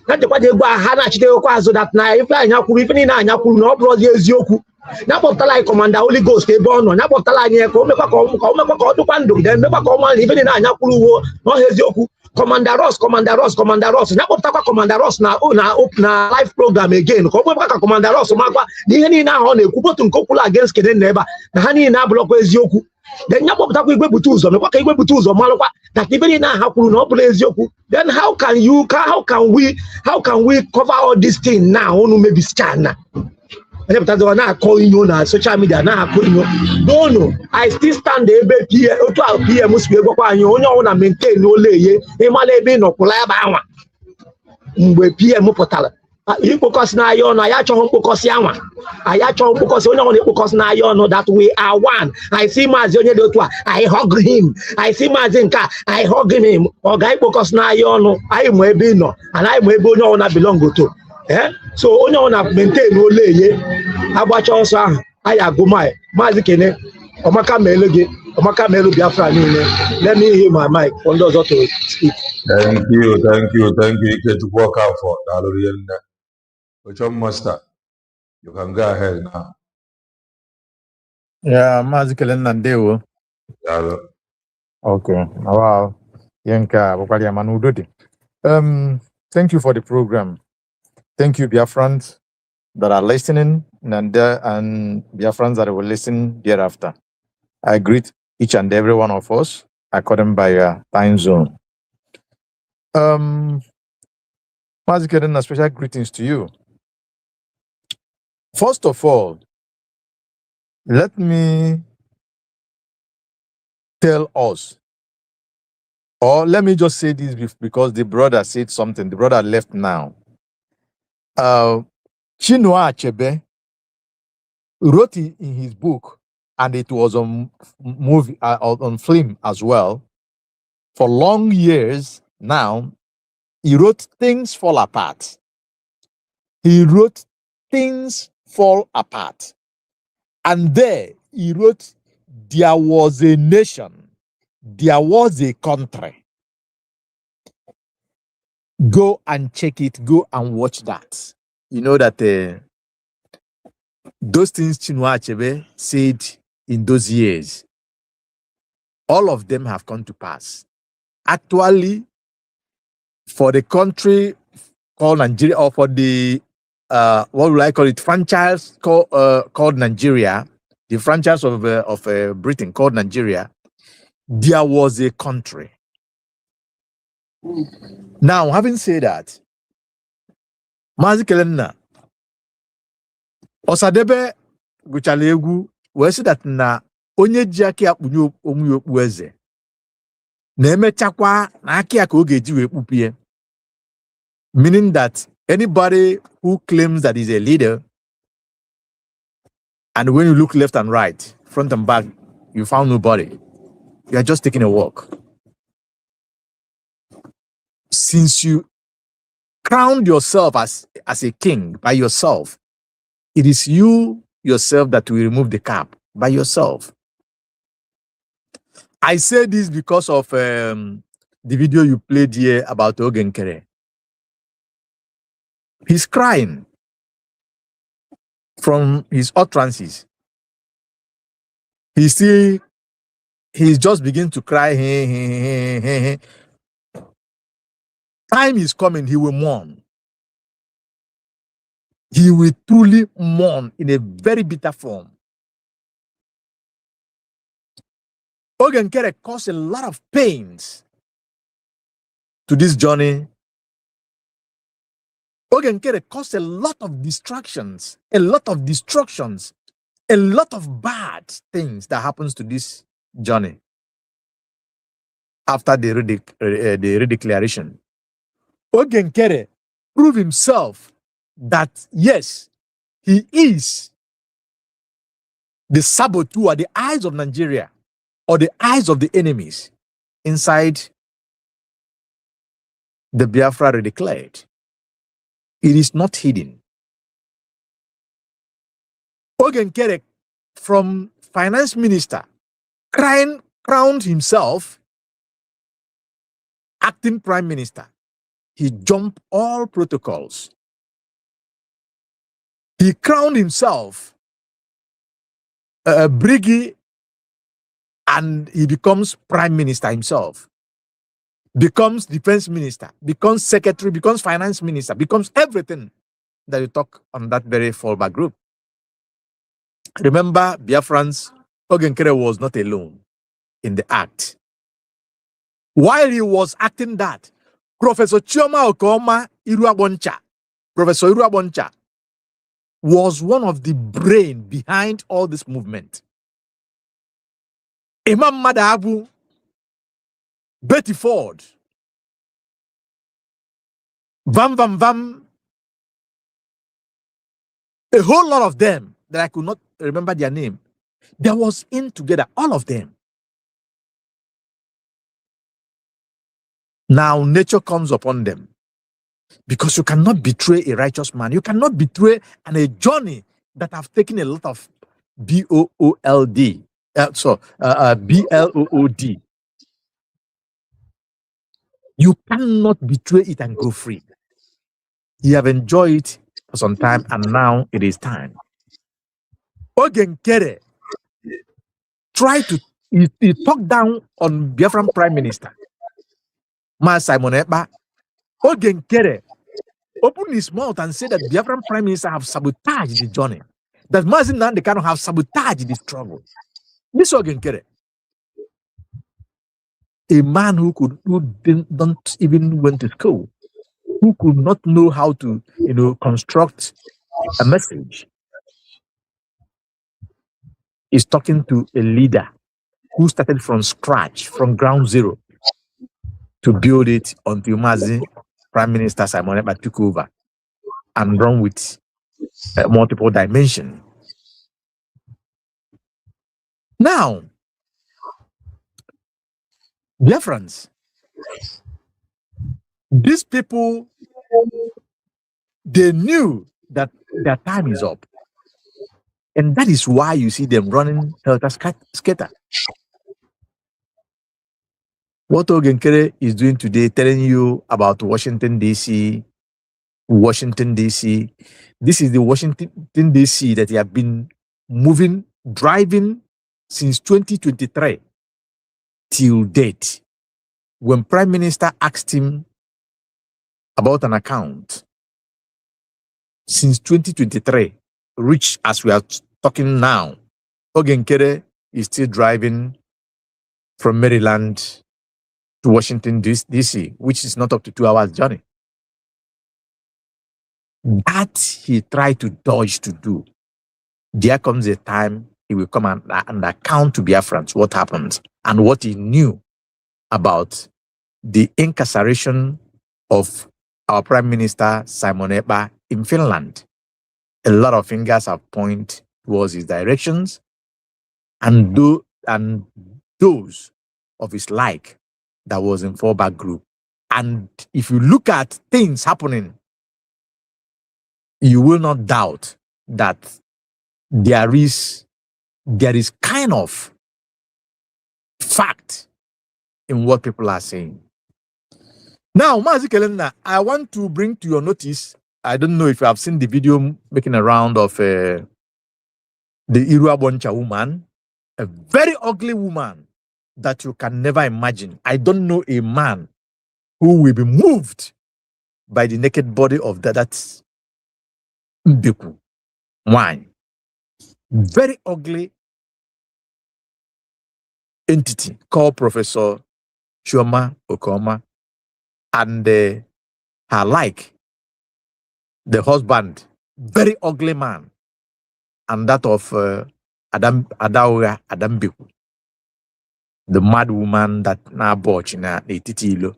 Na jekwa je gwa ha na chite okwa azụ that na ife anya kwuru ife niile anya kwuru na ọ bụrụ eziokwu. Na kpọpụtala anyị Commander Holy Ghost ebe ọ nọ, na kpọpụtala anyị ka o mekwa ka ọ dụkwa ndụ gide mekwa ka ọ mara ife niile anya kwuru uwo n'ọha eziokwu. Commander Ross, na kpọpụtakwa Commander Ross na live program again ka ọ mekwa ka Commander Ross makwa na ihe niile ahụ ọ na-ekwu botu nke okwulu against kede na ebe na ha niile abụrụkwa eziokwu. Then ya kpọpụtakwa igwe bute ụzọ mekwa ka igwe bute ụzọ malụkwa that ife niile ha kwuru na ọ bụrụ eziokwu. Then how can we cover all this thing now unu maybe scan na na call you na social media na call you no I still stand ebe otu PM si gwakwa anyị onye ọwụ na maintain oleye ịmala ebe nọkwụla ya ba anwa mgbe PM pụtara ikpokọsị na ya ọnụ anyị achọghị mkpokọsị anwa anyị achọghị mkpokọsị onye ọwụ na-ekpokọsị na ya ọnụ that we are one. I see maazị onye dị otu a I hug him, I see maazị nke I hug him. Ọ ga-ekpokọsị na ya ọnụ anyị ma ebe ị nọ and anyị ma ebe onye ọwụ na belong to. So onye ọ na maintain oleye agbacha ọsọ ahụ anyị agụmai maazị Kene ọmaka melu gị ọmaka melu Biafra niile. Let me hear my mic for ndị ọzọ to speak. Thank you Ikechukwu Okafọ daalụ nne. Ochom Master, you can go ahead now. Yeah, maazị Kelenna ndewo. Daalụ. Okay, wow. Yenka bụkwara ya mana udo dị. Thank you for the program. Thank you, Biafrans that are listening and Biafrans that will listen thereafter. I greet each and every one of us according by your time zone. Mazi Kerenna, special greetings to you. First of all, let me tell us, or let me just say this because the brother said something. The brother left now. Chinua Achebe wrote it in his book, and it was on movie, on film as well. For long years now, he wrote Things Fall Apart. He wrote Things Fall Apart. And there he wrote, there was a nation, there was a country. Go and check it, go and watch that. You know that those things Chinua Achebe said in those years, all of them have come to pass. Actually, for the country called Nigeria, or for the what would I call it, franchise called Nigeria, the franchise of Britain called Nigeria, there was a country. Now, having said that, Mazi Kelenna, Osadebe Guchalegu, we say that na onye jiaki akpunyo omu yokpu eze. Na emechakwa na aki aka oge ji we kpupie. Meaning that anybody who claims that he's a leader, and when you look left and right, front and back, you found nobody. You are just taking a walk. Since you crowned yourself as a king by yourself, it is you yourself that will remove the cap by yourself. I say this because of the video you played here about Oge Nkere. He's crying from his utterances. He's just beginning to cry. Time is coming, he will mourn. He will truly mourn in a very bitter form. Oge Nkere caused a lot of pains to this journey. Oge Nkere caused a lot of distractions, a lot of destructions, a lot of bad things that happens to this journey after the redeclaration. Oge Nkere proved himself that yes, he is the saboteur, the eyes of Nigeria, or the eyes of the enemies inside the Biafra declared. It is not hidden. Oge Nkere, from finance minister, crowned himself acting prime minister. He jumped all protocols. He crowned himself a briggy, and he becomes prime minister himself, becomes defense minister, becomes secretary, becomes finance minister, becomes everything that you talk on that very fallback group. Remember, Biafrans, Oge Nkere was not alone in the act. While he was acting that, Professor Chioma Okoma Iruaboncha, Professor Iruaboncha, was one of the brain behind all this movement. Imam Madabu, Betty Ford, Vam Vam Vam, a whole lot of them that I could not remember their name. There was in together, all of them. Now nature comes upon them, because you cannot betray a righteous man. You cannot betray a journey that have taken a lot of BOOLD. BLOOD. You cannot betray it and go free. You have enjoyed it for some time, and now it is time. Oge Nkere tried to he talked down on Biafran Prime Minister Simon Ekpa. Oge Nkere opened his mouth and said that Biafran Prime Minister have sabotaged the journey. That Mazin Nandi cannot have sabotaged the struggle. This Oge Nkere, a man who don't even went to school, who could not know how to, construct a message, is talking to a leader who started from scratch, from ground zero, to build it until Mazi, Prime Minister Simon Ekpa, took over and run with multiple dimensions. Now, dear friends, these people, they knew that their time is up. And that is why you see them running helter-skelter. What Oge Nkere is doing today, telling you about Washington, D.C., this is the Washington, D.C. that they have been driving since 2023 till date. When Prime Minister asked him about an account, since 2023, reach as we are talking now, Oge Nkere is still driving from Maryland to Washington, D.C., which is not up to 2 hours journey. That he tried to dodge to do. There comes a time he will come and account to Biafrans what happened and what he knew about the incarceration of our Prime Minister Simon Ekpa in Finland. A lot of fingers have pointed towards his directions and those of his like that was in fallback group. And if you look at things happening, you will not doubt that there is kind of fact in what people are saying. Now, Mazi Kelenda, I want to bring to your notice, I don't know if you have seen the video making a round of the Iruaboncha woman, a very ugly woman that you can never imagine. I don't know a man who will be moved by the naked body of that Mbeku wine. Very ugly entity called Professor Chioma Okoma, and her like, the husband, very ugly man, and that of Adaura Adambeku, the mad woman that na bought in a titilo.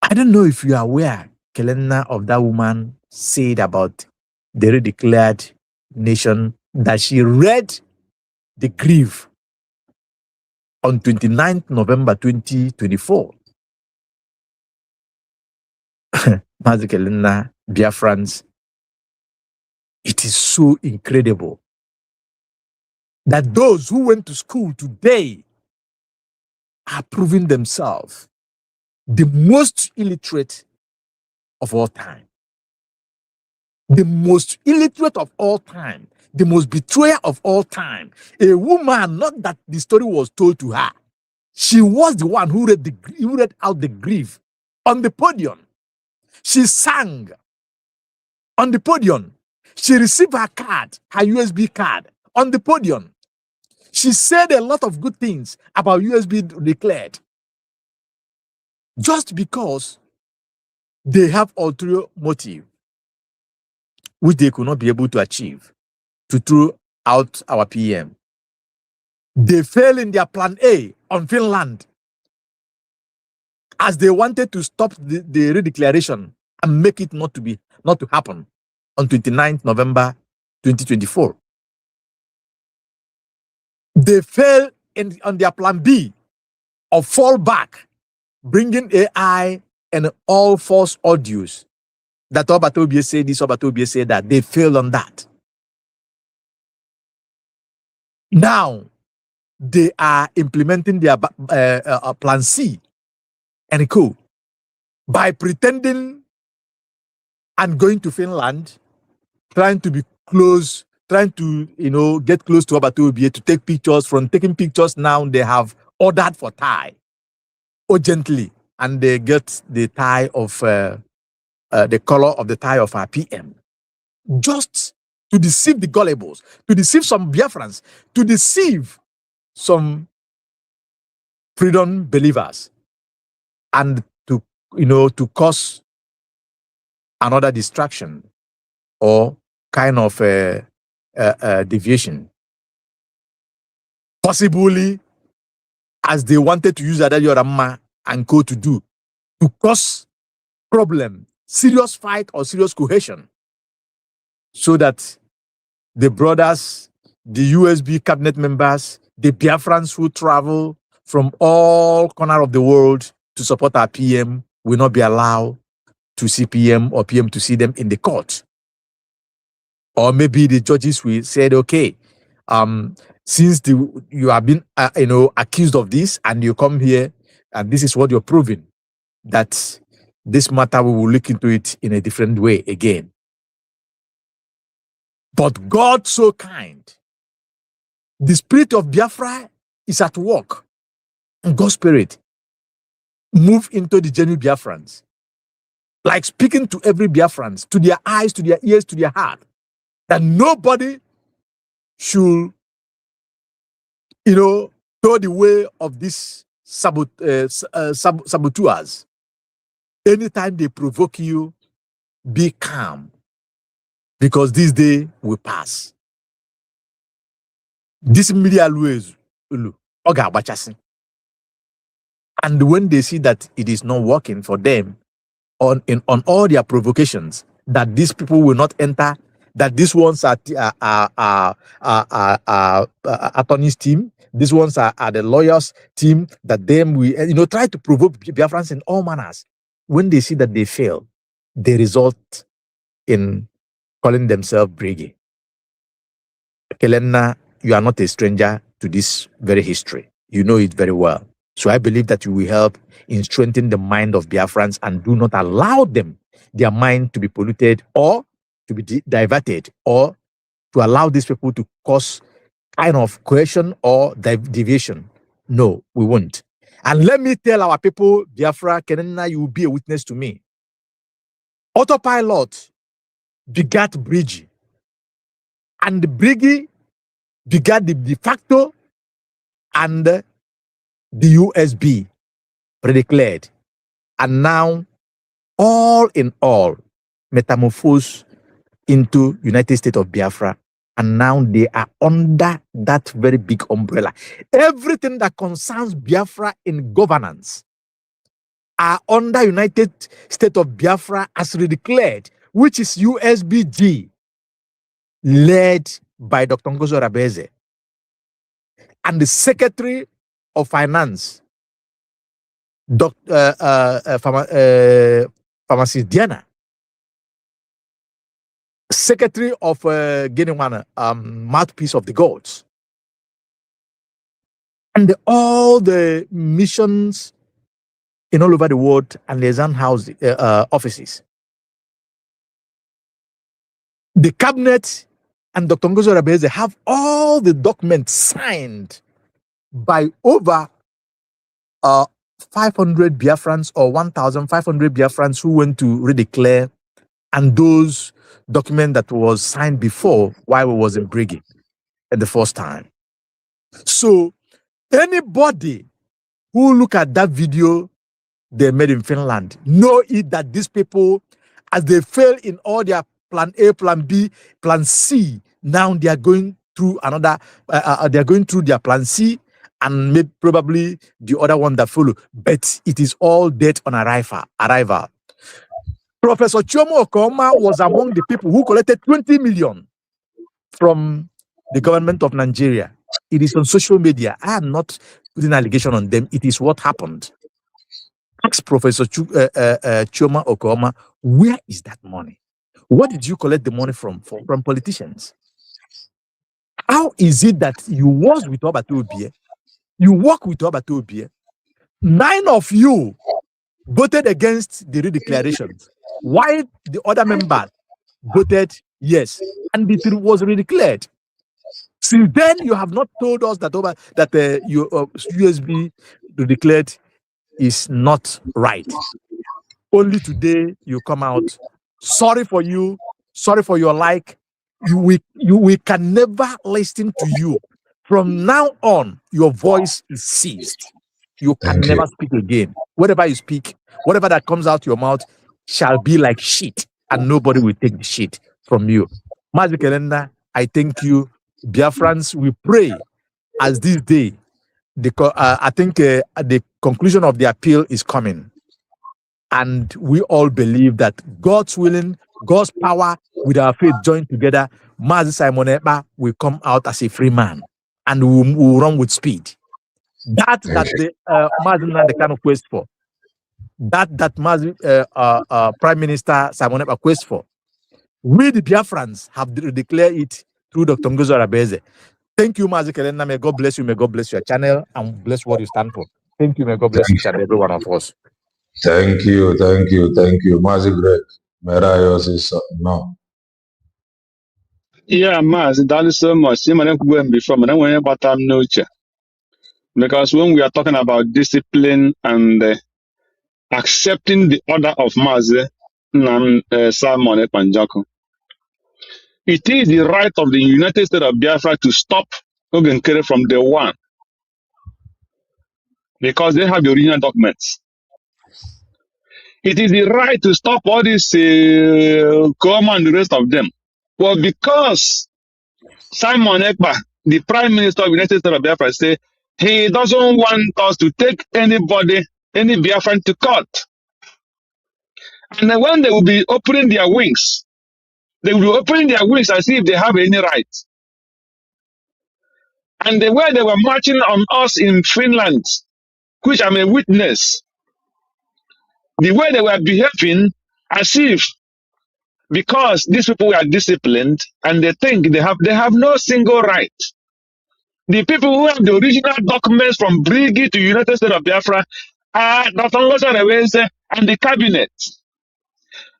I don't know if you are aware Kelena of that woman said about the redeclared nation that she read the grief on 29th November 2024. Mazi Kelena, Biafrans, it is so incredible that those who went to school today are proving themselves the most illiterate of all time. The most illiterate of all time. The most betrayer of all time. A woman, not that the story was told to her. She was the one who read out the grief on the podium. She sang on the podium. She received her card, her USB card, on the podium. She said a lot of good things about USB declared. Just because they have ulterior motive, which they could not be able to achieve, to throw out our PM. They failed in their plan A on Finland, as they wanted to stop the redeclaration and make it not to happen on 29th November 2024. They failed on their plan B of fallback, bringing AI and all false audios that Obatobie said this, Obatobie said that. They failed on that. Now, they are implementing their plan C and co by pretending and going to Finland, trying to be close, trying to, get close to Obatobie to take pictures. From taking pictures, now they have ordered for tie urgently, and they get the tie of the color of the tie of our PM, just to deceive the gullibles, to deceive some Biafrans, to deceive some freedom believers, and to cause another distraction or kind of deviation. Possibly, as they wanted to use Adayo Rama and Co to do, to cause problem, serious fight or serious cohesion, so that the brothers, the USB cabinet members, the Biafrans who travel from all corners of the world to support our PM will not be allowed to see PM or PM to see them in the court. Or maybe the judges will say, okay, since you have been accused of this and you come here and this is what you're proving, that this matter we will look into it in a different way again. But God so kind, the spirit of Biafra is at work, and God's spirit move into the genuine Biafrans, like speaking to every Biafrans, to their eyes, to their ears, to their heart, that nobody should, go the way of these saboteurs. Anytime they provoke you, be calm, because this day will pass. This media always, and when they see that it is not working for them on all their provocations, that these people will not enter, that these ones are attorneys team, these ones are the lawyers team, that them we try to provoke Biafrans in all manners. When they see that they fail, they result in calling themselves Briggy. Kelena, you are not a stranger to this very history. You know it very well. So I believe that you will help in strengthening the mind of Biafrans and do not allow them, their mind to be polluted or to be diverted, or to allow these people to cause kind of coercion or deviation. No, we won't. And let me tell our people, Biafra, Kenena, you will be a witness to me. Autopilot begat Brigi, and the Brigi begat the de facto and the USB predeclared. And now, all in all, metamorphose into United States of Biafra. And now they are under that very big umbrella. Everything that concerns Biafra in governance, are under United States of Biafra as redeclared, which is USBG, led by Dr. Ngozo Rabeze, and the Secretary of Finance, Pharmacist Diana, Secretary of Guinea, Mouthpiece of the Gods, and all the missions in all over the world and liaison house offices. The cabinet and Dr. Ngozo Rabeze have all the documents signed by over 500 Biafrans or 1,500 Biafrans who went to redeclare, and those documents that was signed before while we was in Briggy at the first time. So anybody who look at that video they made in Finland know it that these people, as they fail in all their plan A, plan B, plan C, now they are going through another, they are going through their plan C and maybe probably the other one that follow, but it is all dead on arrival. Professor Chioma Okoma was among the people who collected 20 million from the government of Nigeria. It is on social media. I am not putting an allegation on them. It is what happened. Ask Professor Chioma Okoma, where is that money? What did you collect the money from politicians? How is it that you was with Obatobie, you work with Obatobie, 9 of you voted against the redeclarations, while the other members voted yes, and it was redeclared? Since then, you have not told us that your USB redeclared is not right. Only today you come out. Sorry for you. Sorry for your like. We can never listen to you. From now on, your voice is ceased. You can never speak again. Whatever you speak, whatever that comes out your mouth shall be like shit, and nobody will take the shit from you. Mazi Kelenda, I thank you. Biafrans, we pray as this day. I think the conclusion of the appeal is coming. And we all believe that God's willing, God's power, with our faith joined together, Mazi Simon Ekpa will come out as a free man and will run with speed. That the Mazi Nnamdi Kanu quest for, that Mazi Prime Minister Simon Ekpa quest for, we the Biafrans have declared it through Dr. Ngozo Rabeze. Thank you, Mazi Kelena. May God bless you. May God bless your channel and bless what you stand for. Thank you. May God bless each and every one of us. Thank you. Mazi Greg, may I also say no. Yeah, Mazi, that is so much. Before, but I'm no chair. Because when we are talking about discipline and accepting the order of Mazi Simon Ekpa, it is the right of the United States of Biafra to stop Oge Nkere from day one, because they have the original documents. It is the right to stop all this Koma and the rest of them. But because Simon Ekpa, the Prime Minister of the United States of Biafra, say he doesn't want us to take anybody, any Biafran to court. And then when they will be opening their wings, they will be opening their wings as if they have any right. And the way they were marching on us in Finland, which I'm a witness, the way they were behaving as if, because these people are disciplined and they think they have no single right. The people who have the original documents from Briggy to United States of Biafra are Dr. Ngozo Rabeze and the cabinet.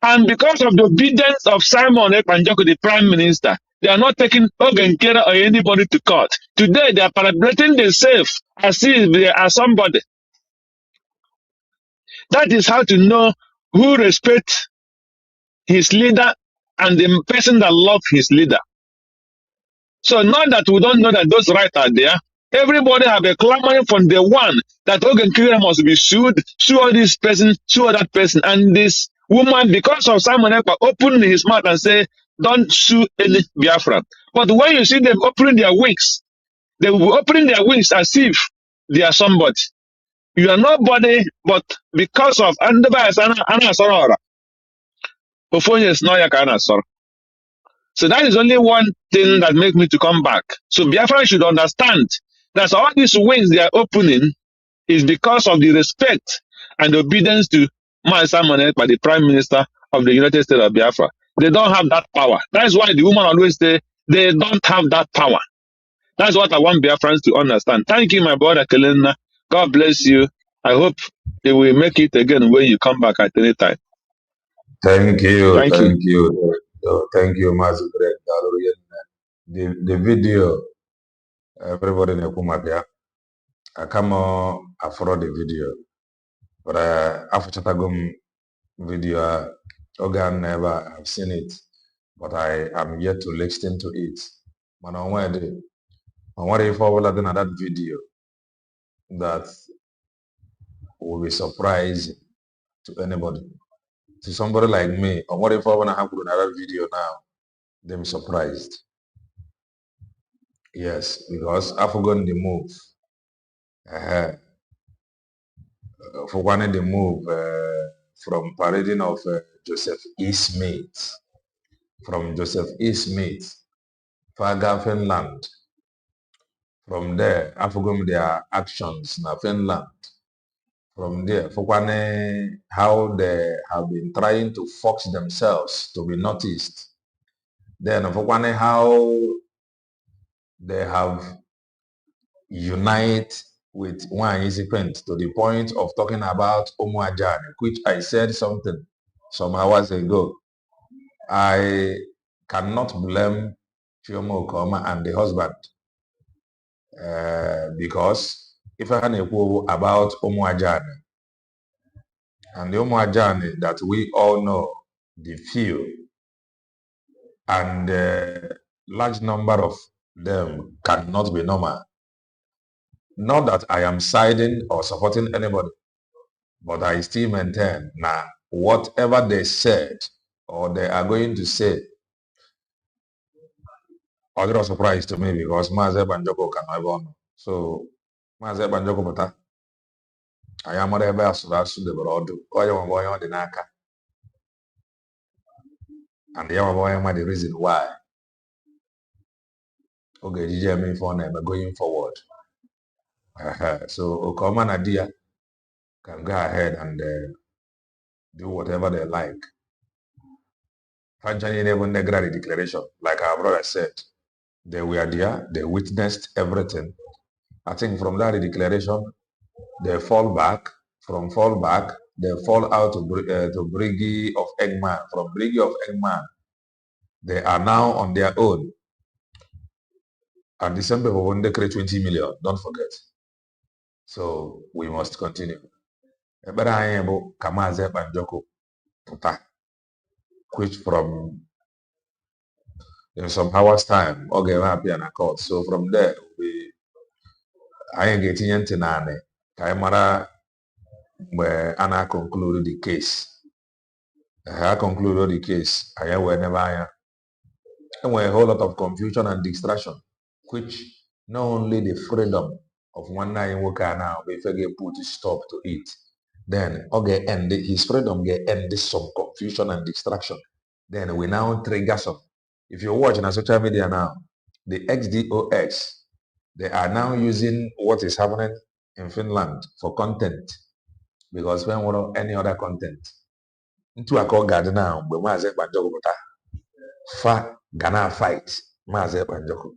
And because of the obedience of Simon Ekpa, the Prime Minister, they are not taking Oge Nkere or anybody to court. Today they are celebrating themselves as if they are somebody. That is how to know who respects his leader and the person that loves his leader. So now that we don't know that those rights are there, everybody have a clamoring from the one that Oge Nkere must be sued, sue this person, sue that person. And this woman, because of Simon Ekpa, opened his mouth and say, don't sue any Biafran. But when you see them opening their wings, they will be opening their wings as if they are somebody. You are nobody, but because of and Anna Sorora. Is not Anna Sor. So that is only one thing that makes me to come back. So Biafra should understand that all these wings they are opening is because of the respect and obedience to Master Monet by the Prime Minister of the United States of Biafra. They don't have that power. That is why the woman always say they don't have that power. That's what I want Biafrans to understand. Thank you, my brother Kelena. God bless you. I hope they will make it again when you come back at any time. Thank you, Thank you. thank you, thank you, Master Greg. The video, everybody in Kumabia, I come after the video, but after Chatagum video, Ogan never have seen it, but I am yet to listen to it. But on what if I will that video that will be surprising to anybody, to somebody like me. Or what if I want to have another video now? Them surprised. Yes, because I've forgotten the move. For one of the move from parading of Joseph E. Smith, from Joseph E. Smith, Faga, Finland. From there, I've forgotten their actions in Finland. From there, for one, how they have been trying to force themselves to be noticed. Then for one, how they have unite with one recipient to the point of talking about Omuajani, which I said something some hours ago. I cannot blame Chioma Okoma and the husband because if I can about Omuajani and the Omuajani that we all know, the few and large number of them cannot be normal. Not that I am siding or supporting anybody, but I still maintain now whatever they said or they are going to say, other surprise to me because Maze Banjoko can have on. So Maze Banjoko Bata, I am whatever Surasu de Brodo, or your boy on the Naka. And the other boy am the reason why. Okay, DJ me for name going forward. So Okoma Nadia can go ahead and do whatever they like. Fanchani even the declaration, like our brother said, they were there, they witnessed everything. I think from that declaration, they fall back. From fall back, they fall out to Briggy of Eggman. From Briggy of Eggman, they are now on their own. And December, we want to create 20 million. Don't forget. So we must continue. But I am Kamaze Banjoko Puta, which from in some hours' time, Oge happy and accord. So from there, I ain't getting into Nane. Kaimara where Anna concluded the case. I concluded the case. I were never and were a whole lot of confusion and distraction, which not only the freedom of one night worker now, but if I get put a stop to it, then okay, and his freedom get end some confusion and distraction. Then we now trigger some. If you're watching on social media now, the XDOX, they are now using what is happening in Finland for content. Because when we don't any other content, into a call garden now, but Maze Banjoko fa Ghana fight Maze Banjoko.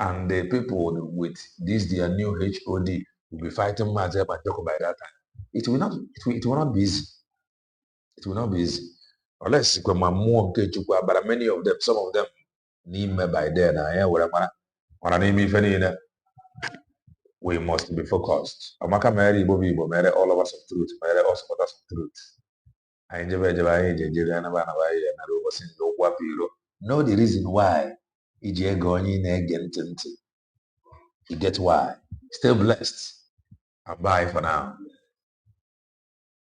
And the people with this their new HOD will be fighting Maze Banjoko by that time. It will not be easy. It will not be easy. Unless but many of them, some of them need me by then. We must be focused. Amaka Mary Bobby, all of us of truth, all supporters of truth. Know the reason why EJ going again. You get why. Stay blessed. And bye for now.